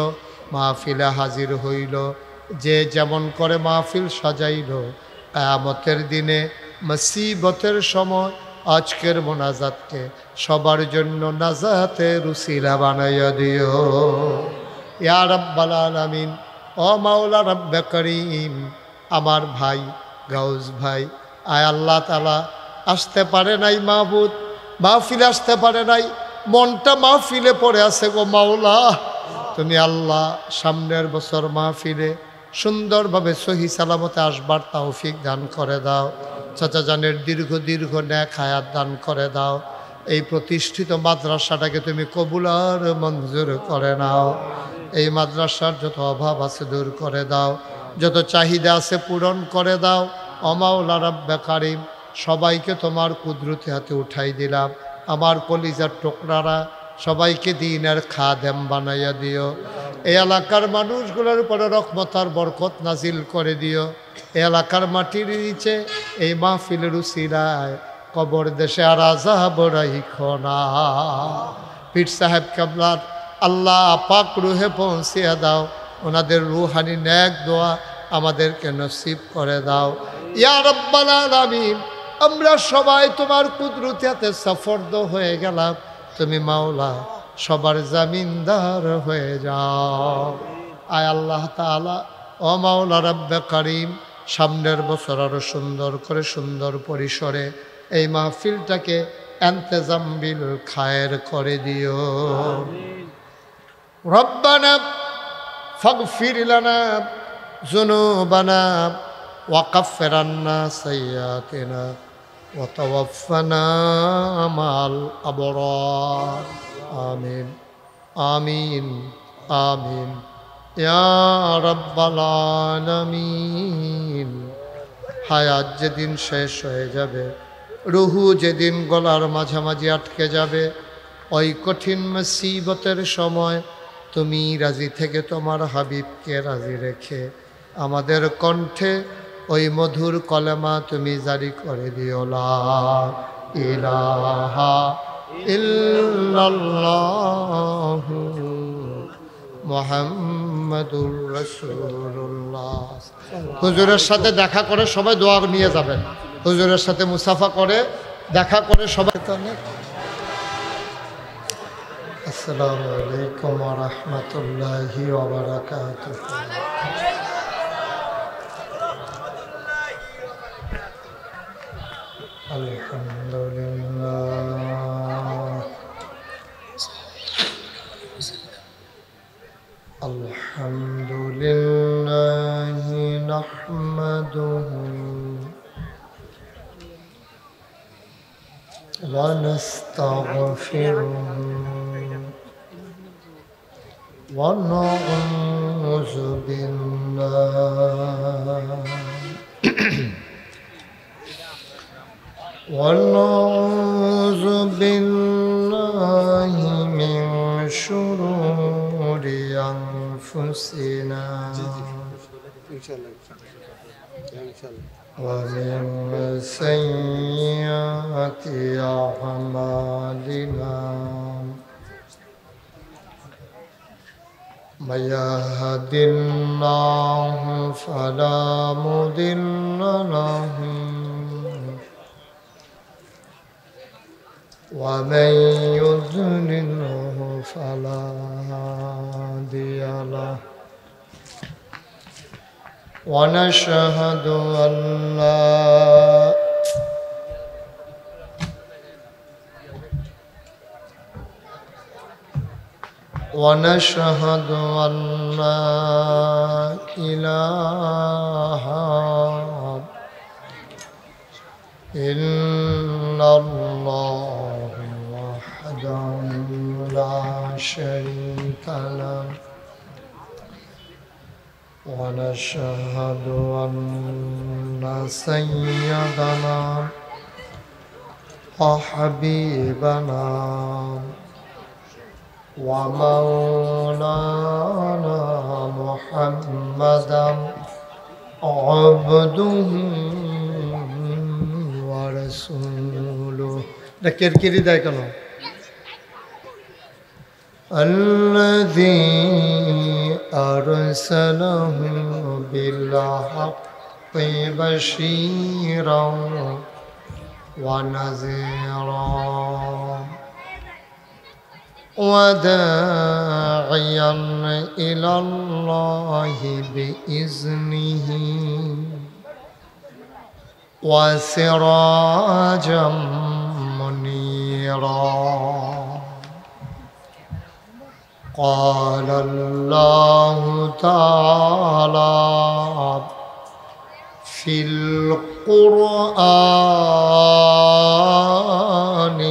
মাহফিলে হাজির হইল, যে যেমন করে মাহফিল সাজাইল, কিয়ামতের দিনে মুসিবতের সময় আজকের মোনাজাতকে সবার জন্য নাজাতের উসিলা বানাইয়া দিও ইয়া রাব্বাল আলামিন। ও মাওলা রাব্বে করিম, আমার ভাই গাউস ভাই, আয় আল্লাহ তাআলা আসতে পারে নাই মাহবুদ, মাহফিলে আসতে পারে নাই, মনটা মাহফিলে পড়ে আছে গো মাওলা। তুমি আল্লাহ সামনের বছর মাহফিলে সুন্দরভাবে সহি সালামতে আসবার তৌফিক দান করে দাও। চাচা জানের দীর্ঘ দীর্ঘ নেক হায়াত দান করে দাও। এই প্রতিষ্ঠিত মাদ্রাসাটাকে তুমি কবুল আর মঞ্জুর করে নাও। এই মাদ্রাসার যত অভাব আছে দূর করে দাও, যত চাহিদা আছে পূরণ করে দাও। ও মাওলা রাব্বে করিম, সবাইকে তোমার কুদরতি হাতে উঠাই দিলাম। আমার কলিজার টুকরারা সবাইকে দ্বীনের খাদেম বানাইয়া দিও। এই এলাকার মানুষগুলোর উপরে রহমত আর বরকত নাজিল করে দিও। এই এলাকার মাটির নিচে এই মাহফিলের উসিলায় কবর দেশে আর আযাব রাইখো না। পীর সাহেব কেবলার আল্লাহ পাক রুহে পৌঁছিয়া দাও। ওনাদের রুহানি নেক দোয়া আমাদেরকে নসিব করে দাও ইয়া রাব্বাল আলামিন। আমরা সবাই তোমার কুদরতি হাতে সফরদ হয়ে গেলাম। তুমি মাওলা সবার জামিনদার হয়ে যাও। আয় আল্লাহ তাআলা, ও মাওলা রাব্বে করিম, সামনের বছর আরো সুন্দর করে সুন্দর পরিসরে এই মাহফিলটাকে ইন্তেজাম বিল খায়ের করে দিও। রব্বানা ফাগফির লানা যুনুবানা ওয়া কাফির আন্না সাইয়্যাতিনা ওয়া তাওয়াফানা মাল আবরার। আমিন আমিন আমিন ইয়া রাব্বাল আলামিন। হায়াত যেদিন শেষ হয়ে যাবে, রুহু যেদিন গলার মাঝামাঝি আটকে যাবে, ওই কঠিন মুসিবতের সময় তুমি রাজি থেকে তোমার হাবিবকে রাজি রেখে আমাদের কণ্ঠে ওই মধুর কলেমা তুমি জারি করে দিও, লা ইলাহা ইল্লাল্লাহু মুহাম্মাদুর রাসূলুল্লাহ। হুজুরের সাথে দেখা করে সবাই দোয়া নিয়ে যাবেন। হুজুরের সাথে মুসাফা করে দেখা করে সবাই। আসসালামু আলাইকুম ওয়া রাহমাতুল্লাহি ওয়া বারাকাতুহু। আলহামদুলিল্লাহ আলহামদুলিল্লাহি নাহমাদুহু ওয়া নাস্তাগফিরুহু ওয়া নাউযু বিল্লাহি মিন শুরুরি আনফুসিনা ওয়া মিন সাইয়্যাতি আ'মালিনা। من يهد الله فلا مضل له ومن يضلله فلا هادي له ونشهد أن لا إله إلا الله وحده لا شريك له ونشهد أن سيدنا وحبيبنا ومولانا محمدا عبده ورسوله كيركيري ده كلام الذي أرسله بالحق بشيرا ونذيرا وداعيا إلى الله بإذنه وسراجا منيرا قال الله تعالى في القرآن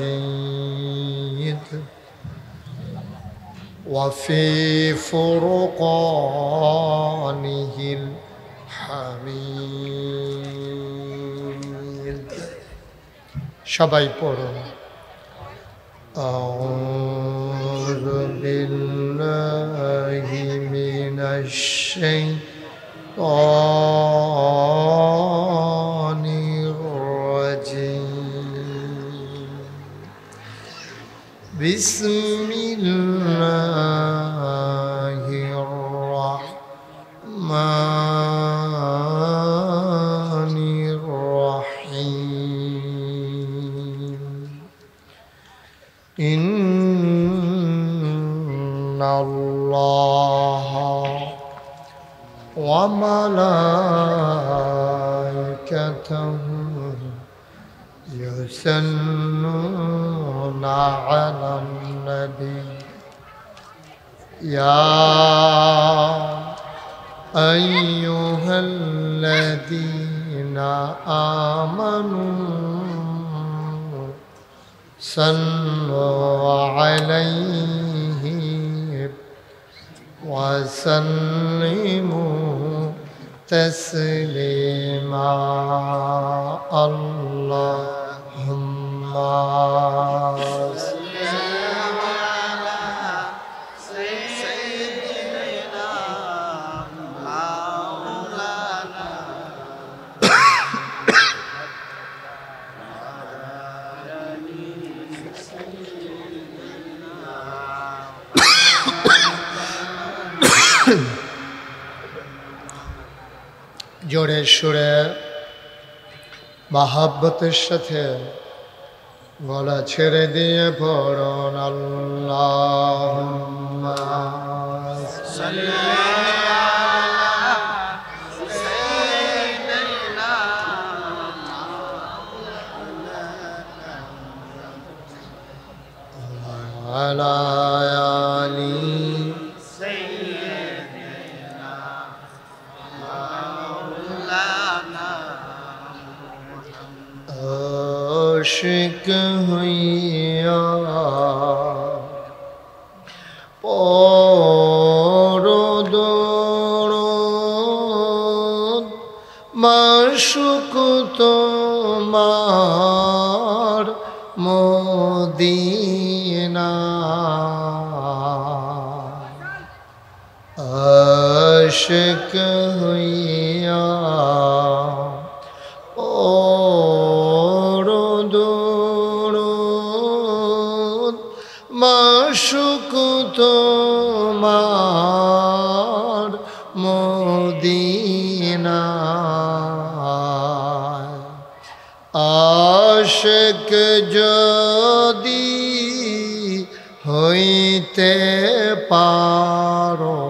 المجيد وفي فرقانه الحميد সবাই পড়ুন أعوذ بالله من الشيطان الرجيم بسم الله الرحمن الرحيم إن الله وملائكته يصلون على النبي يا أيها الذين آمنوا صلوا عليه وسلموا تسليما اللهم صل على سيدنا مولانا জোরে সুরে মহাব্বতের সাথে গলা ছেড়ে দিয়ে পড়ুন আল্লাহুম্মা সাল্লি আলা আলি আশিক হইয়া পরদরদ মাশুক তোমার মদিনা আশিক হইয়া মাশুক তোমার মদিনা আশিক পারো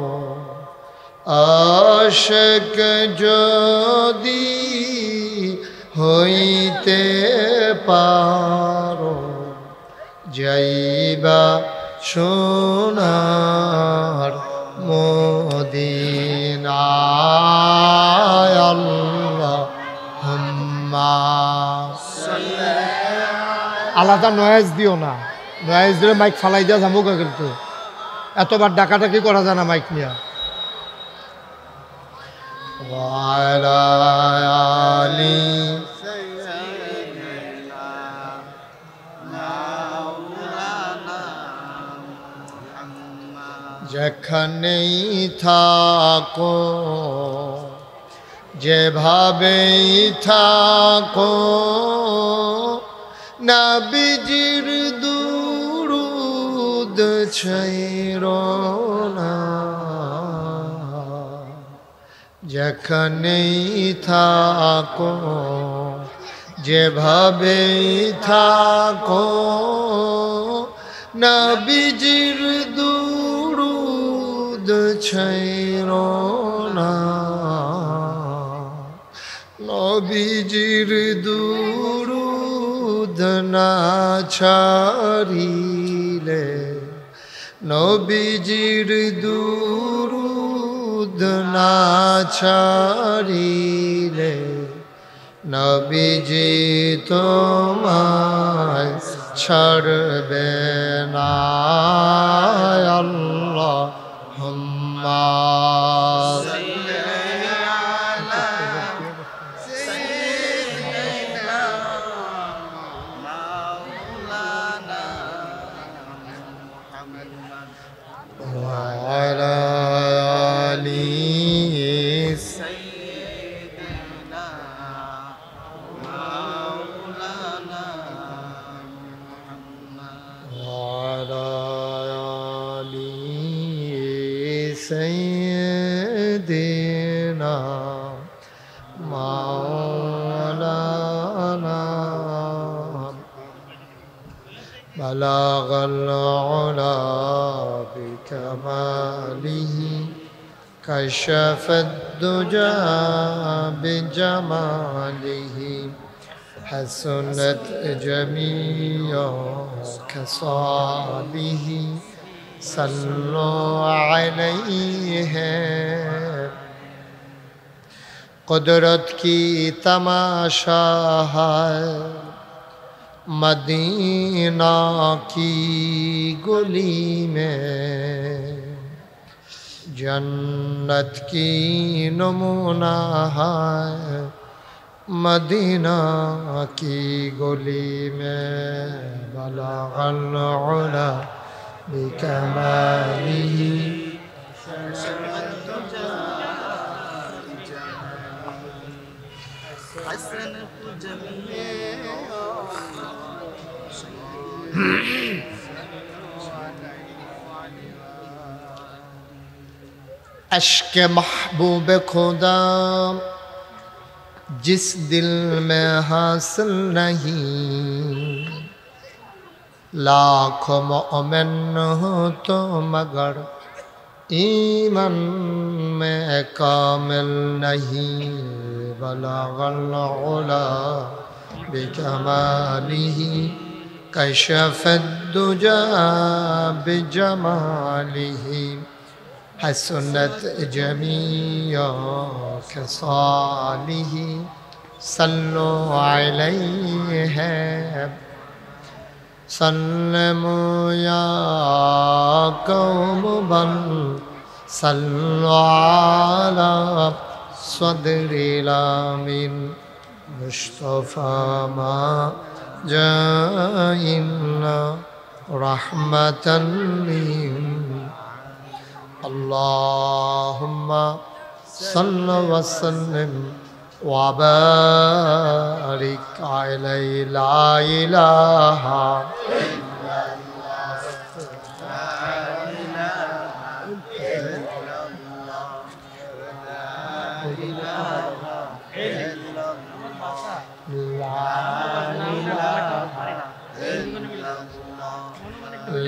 আশিক যদি হইতে পারো যাইবা সোনার মদিনায় আল্লাহুম্মা আলাদা নয়েজ দিও না, নয়েজ দিলে মাইক ফালাই দেওয়া যাবো কিন্তু এতবার ডাকাডাকি করা যায় না মাইক নিয়ে। যেখানেই থাকো যেভাবেই থাকো নবীজির দুরূদ ছাইরো না। যেখানেই থাকো যেভাবেই থাকো নবীজির দুরূদ ছাইরো না। নবীজির দুরূদ না ছাড়িলে নবীজির দুরূদ না ছাড়িলে নবীজি তোমায় ছাড়বে না। আল্লাহুম্মা سيدنا مولانا بلغ العلا بكماله كشف الدجى بجماله حسنت جميع خصاله صلوا عليه قدرت کی تماشا ہے مدینہ کی گلی میں جنت کی نمونہ ہے مدینہ کی گلی میں بلغ العلا بكماله عشق محبوب خدا जिस दिल में हासिल नहीं लाखों मोमिन हो तो मगर ईमान में कामिल नहीं बलगल उला बिकमालिही कशफद दुजा बिजमालिही हसनत जमीया खसालिही सल्लु अलैहि सल्लमु या कौम बल सल्लु अला सदरिल आमीन मुस्तफा मा जाइना रहमतन लिल अल्लाहुम्मा सल्लि व सल्लिम व बारिक अलैहि ला इलाहा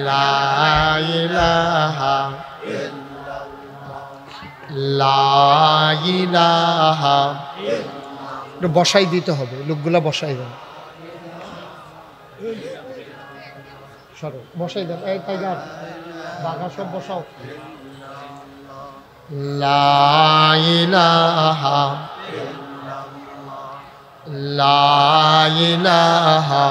ला इलाहा ইলাহা লা ইলাহা একটু বসাই দিতে হবে, লোকগুলা বসাই দেন, সরো বসাই দেন। এই টাইগার বাঘা সব বসাও। লা ইলাহা লা ইলাহা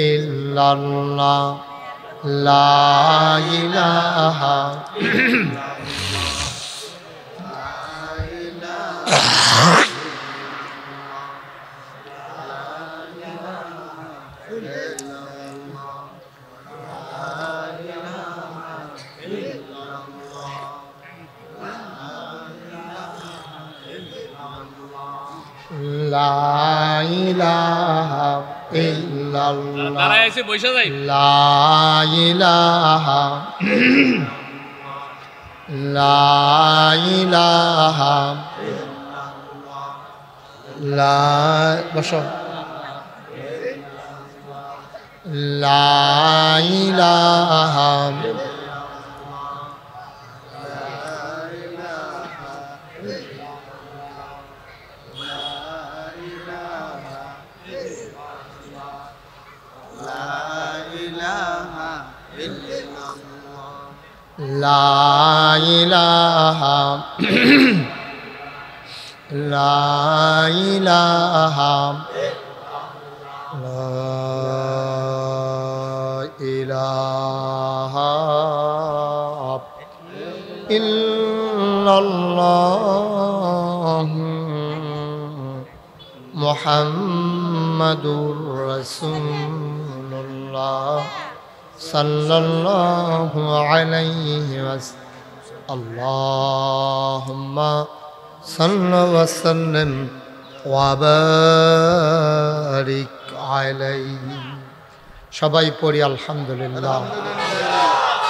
ইল্লাল্লাহ লা ইলাহা লা ইলাহা ইল্লাল্লাহ দাঁড়ায় আছে বসে যাই লা ইলাহা লা ইলাহা লা বসো লা ইলাহা লা ইলাহা লা ইলাহা লা ইলাহা ইল্লাল্লাহ মুহাম্মাদুর রাসূলুল্লাহ সাল্লাল্লাহু আলাইহি ওয়াসাল্লাম আল্লাহুম্মা সাল্লি ওয়া সাল্লিম ওয়া বারিক আলাইহি। সবাই পড়ি আলহামদুলিল্লাহ।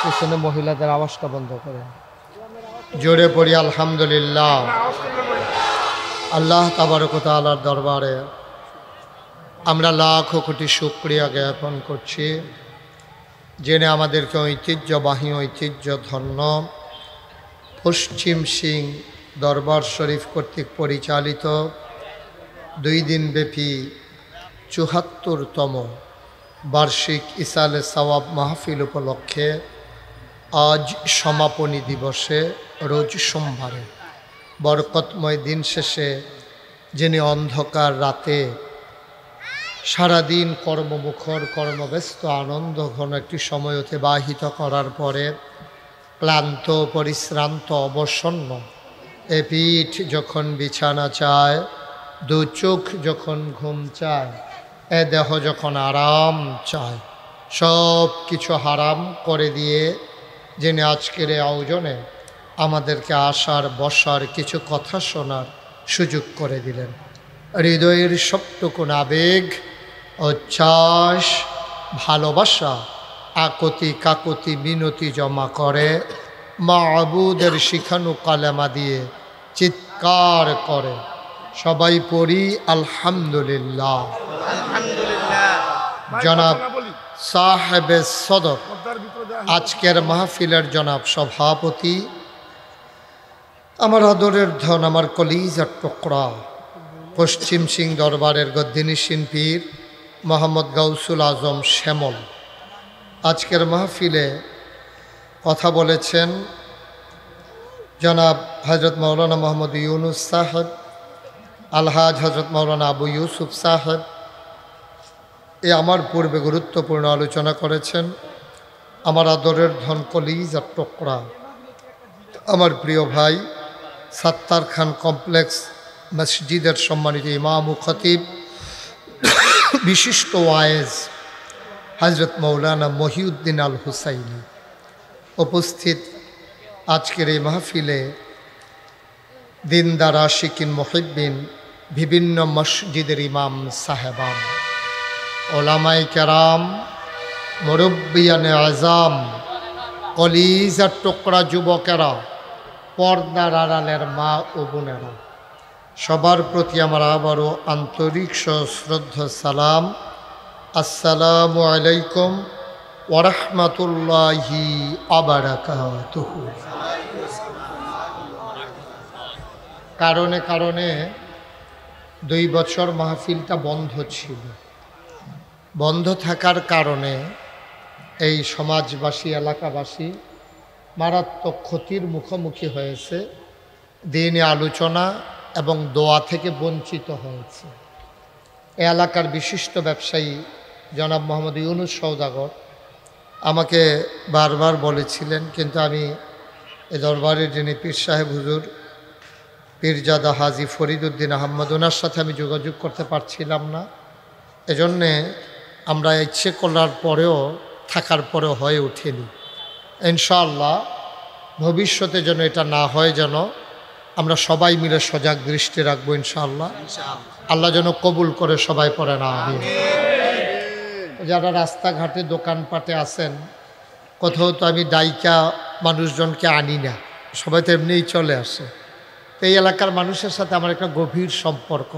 পিছনে মহিলাদের আওয়াজটা বন্ধ করে জোরে পড়ি আলহামদুলিল্লাহ। আল্লাহ তাবারক ওয়া তাআলার দরবারে আমরা লাখো কোটি শুকরিয়া জ্ঞাপন করছি, জেনে আমাদেরকে ঐতিহ্যবাহী ঐতিহ্যধন্য পশ্চিম সিং দরবার শরীফ কর্তৃক পরিচালিত 2 দিনব্যাপী ৭৪তম বার্ষিক ইসালে সওয়াব মাহফিল উপলক্ষে আজ সমাপনী দিবসে রোজ সোমবারে বরকতময় দিন শেষে যিনি অন্ধকার রাতে সারাদিন কর্মমুখর কর্মব্যস্ত আনন্দ ঘন একটি সময় অতিবাহিত করার পরে ক্লান্ত পরিশ্রান্ত অবসন্ন এ পিঠ যখন বিছানা চায়, 2 চোখ যখন ঘুম চায়, এ দেহ যখন আরাম চায়, সব কিছু হারাম করে দিয়ে যিনি আজকের এই আয়োজনে আমাদেরকে আসার বসার কিছু কথা শোনার সুযোগ করে দিলেন। হৃদয়ের সবটুকু আবেগ, উচ্ছ্বাস, ভালোবাসা, আকতি কাকতি মিনতি জমা করে মাবুদের শিখানো কালেমা দিয়ে চিৎকার করে সবাই পড়ি আলহামদুলিল্লাহ। জনাব সাহেবে সদর আজকের মাহফিলের জনাব সভাপতি, আমার আদরের ধন, আমার কলিজার টুকরা, পশ্চিম সিং দরবারের গদ্দিনী শিল্পীর মোহাম্মদ গাউসুল আজম শ্যামল আজকের মাহফিলে কথা বলেছেন। জনাব হজরত মৌলানা মোহাম্মদ ইউনুস সাহেব, আলহাজ হজরত মৌলানা আবু ইউসুফ সাহেব এ আমার পূর্বে গুরুত্বপূর্ণ আলোচনা করেছেন। আমার আদরের ধন কলিজার টুকরা, আমার প্রিয় ভাই সাত্তার খান কমপ্লেক্স মসজিদের সম্মানিত ইমাম ও খতিব, বিশিষ্ট ওয়ায়েজ হজরত মৌলানা মহিউদ্দিন আল হুসাইনি, উপস্থিত আজকের এই মাহফিলে দিনদার আশিকিন মুহিব্বিন, বিভিন্ন মসজিদের ইমাম সাহেবান, ওলামায়ে কেরাম, মুরব্বিয়ানে আযাম, কলিজার টুকরা যুবকেরা, পর্দার আড়ালের মা ও বোনেরা, সবার প্রতি আমার আবারও আন্তরিক সশ্রদ্ধ সালাম। আসসালামু আলাইকুম ওয়া রাহমাতুল্লাহি ওয়া বারাকাতুহু। কারণে কারণে 2 বছর মাহফিলটা বন্ধ ছিল। বন্ধ থাকার কারণে এই সমাজবাসী, এলাকাবাসী মারাত্মক ক্ষতির মুখোমুখি হয়েছে, দিনে আলোচনা এবং দোয়া থেকে বঞ্চিত হয়েছে। এই এলাকার বিশিষ্ট ব্যবসায়ী জনাব মোহাম্মদ ইউনুস সওদাগর আমাকে বারবার বলেছিলেন, কিন্তু আমি এ দরবারের যিনি পীর সাহেব হুজুর পীরজাদা হাজী ফরিদউদ্দিন আহমদ, ওনার সাথে আমি যোগাযোগ করতে পারছিলাম না। এজন্যে আমরা ইচ্ছে করার পরেও, থাকার পরেও হয়ে ওঠেনি। ইনশাআল্লাহ ভবিষ্যতে যেন এটা না হয়, যেন আমরা সবাই মিলে সজাগ দৃষ্টি রাখবো ইনশাআল্লাহ। আল্লাহ যেন কবুল করে সবাই পড়ে না। যারা রাস্তাঘাটে দোকানপাটে আছেন, কোথাও তো আমি ডাইকা মানুষজনকে আনি না, সবাই তো এমনিই চলে আসে। এই এলাকার মানুষের সাথে আমার একটা গভীর সম্পর্ক।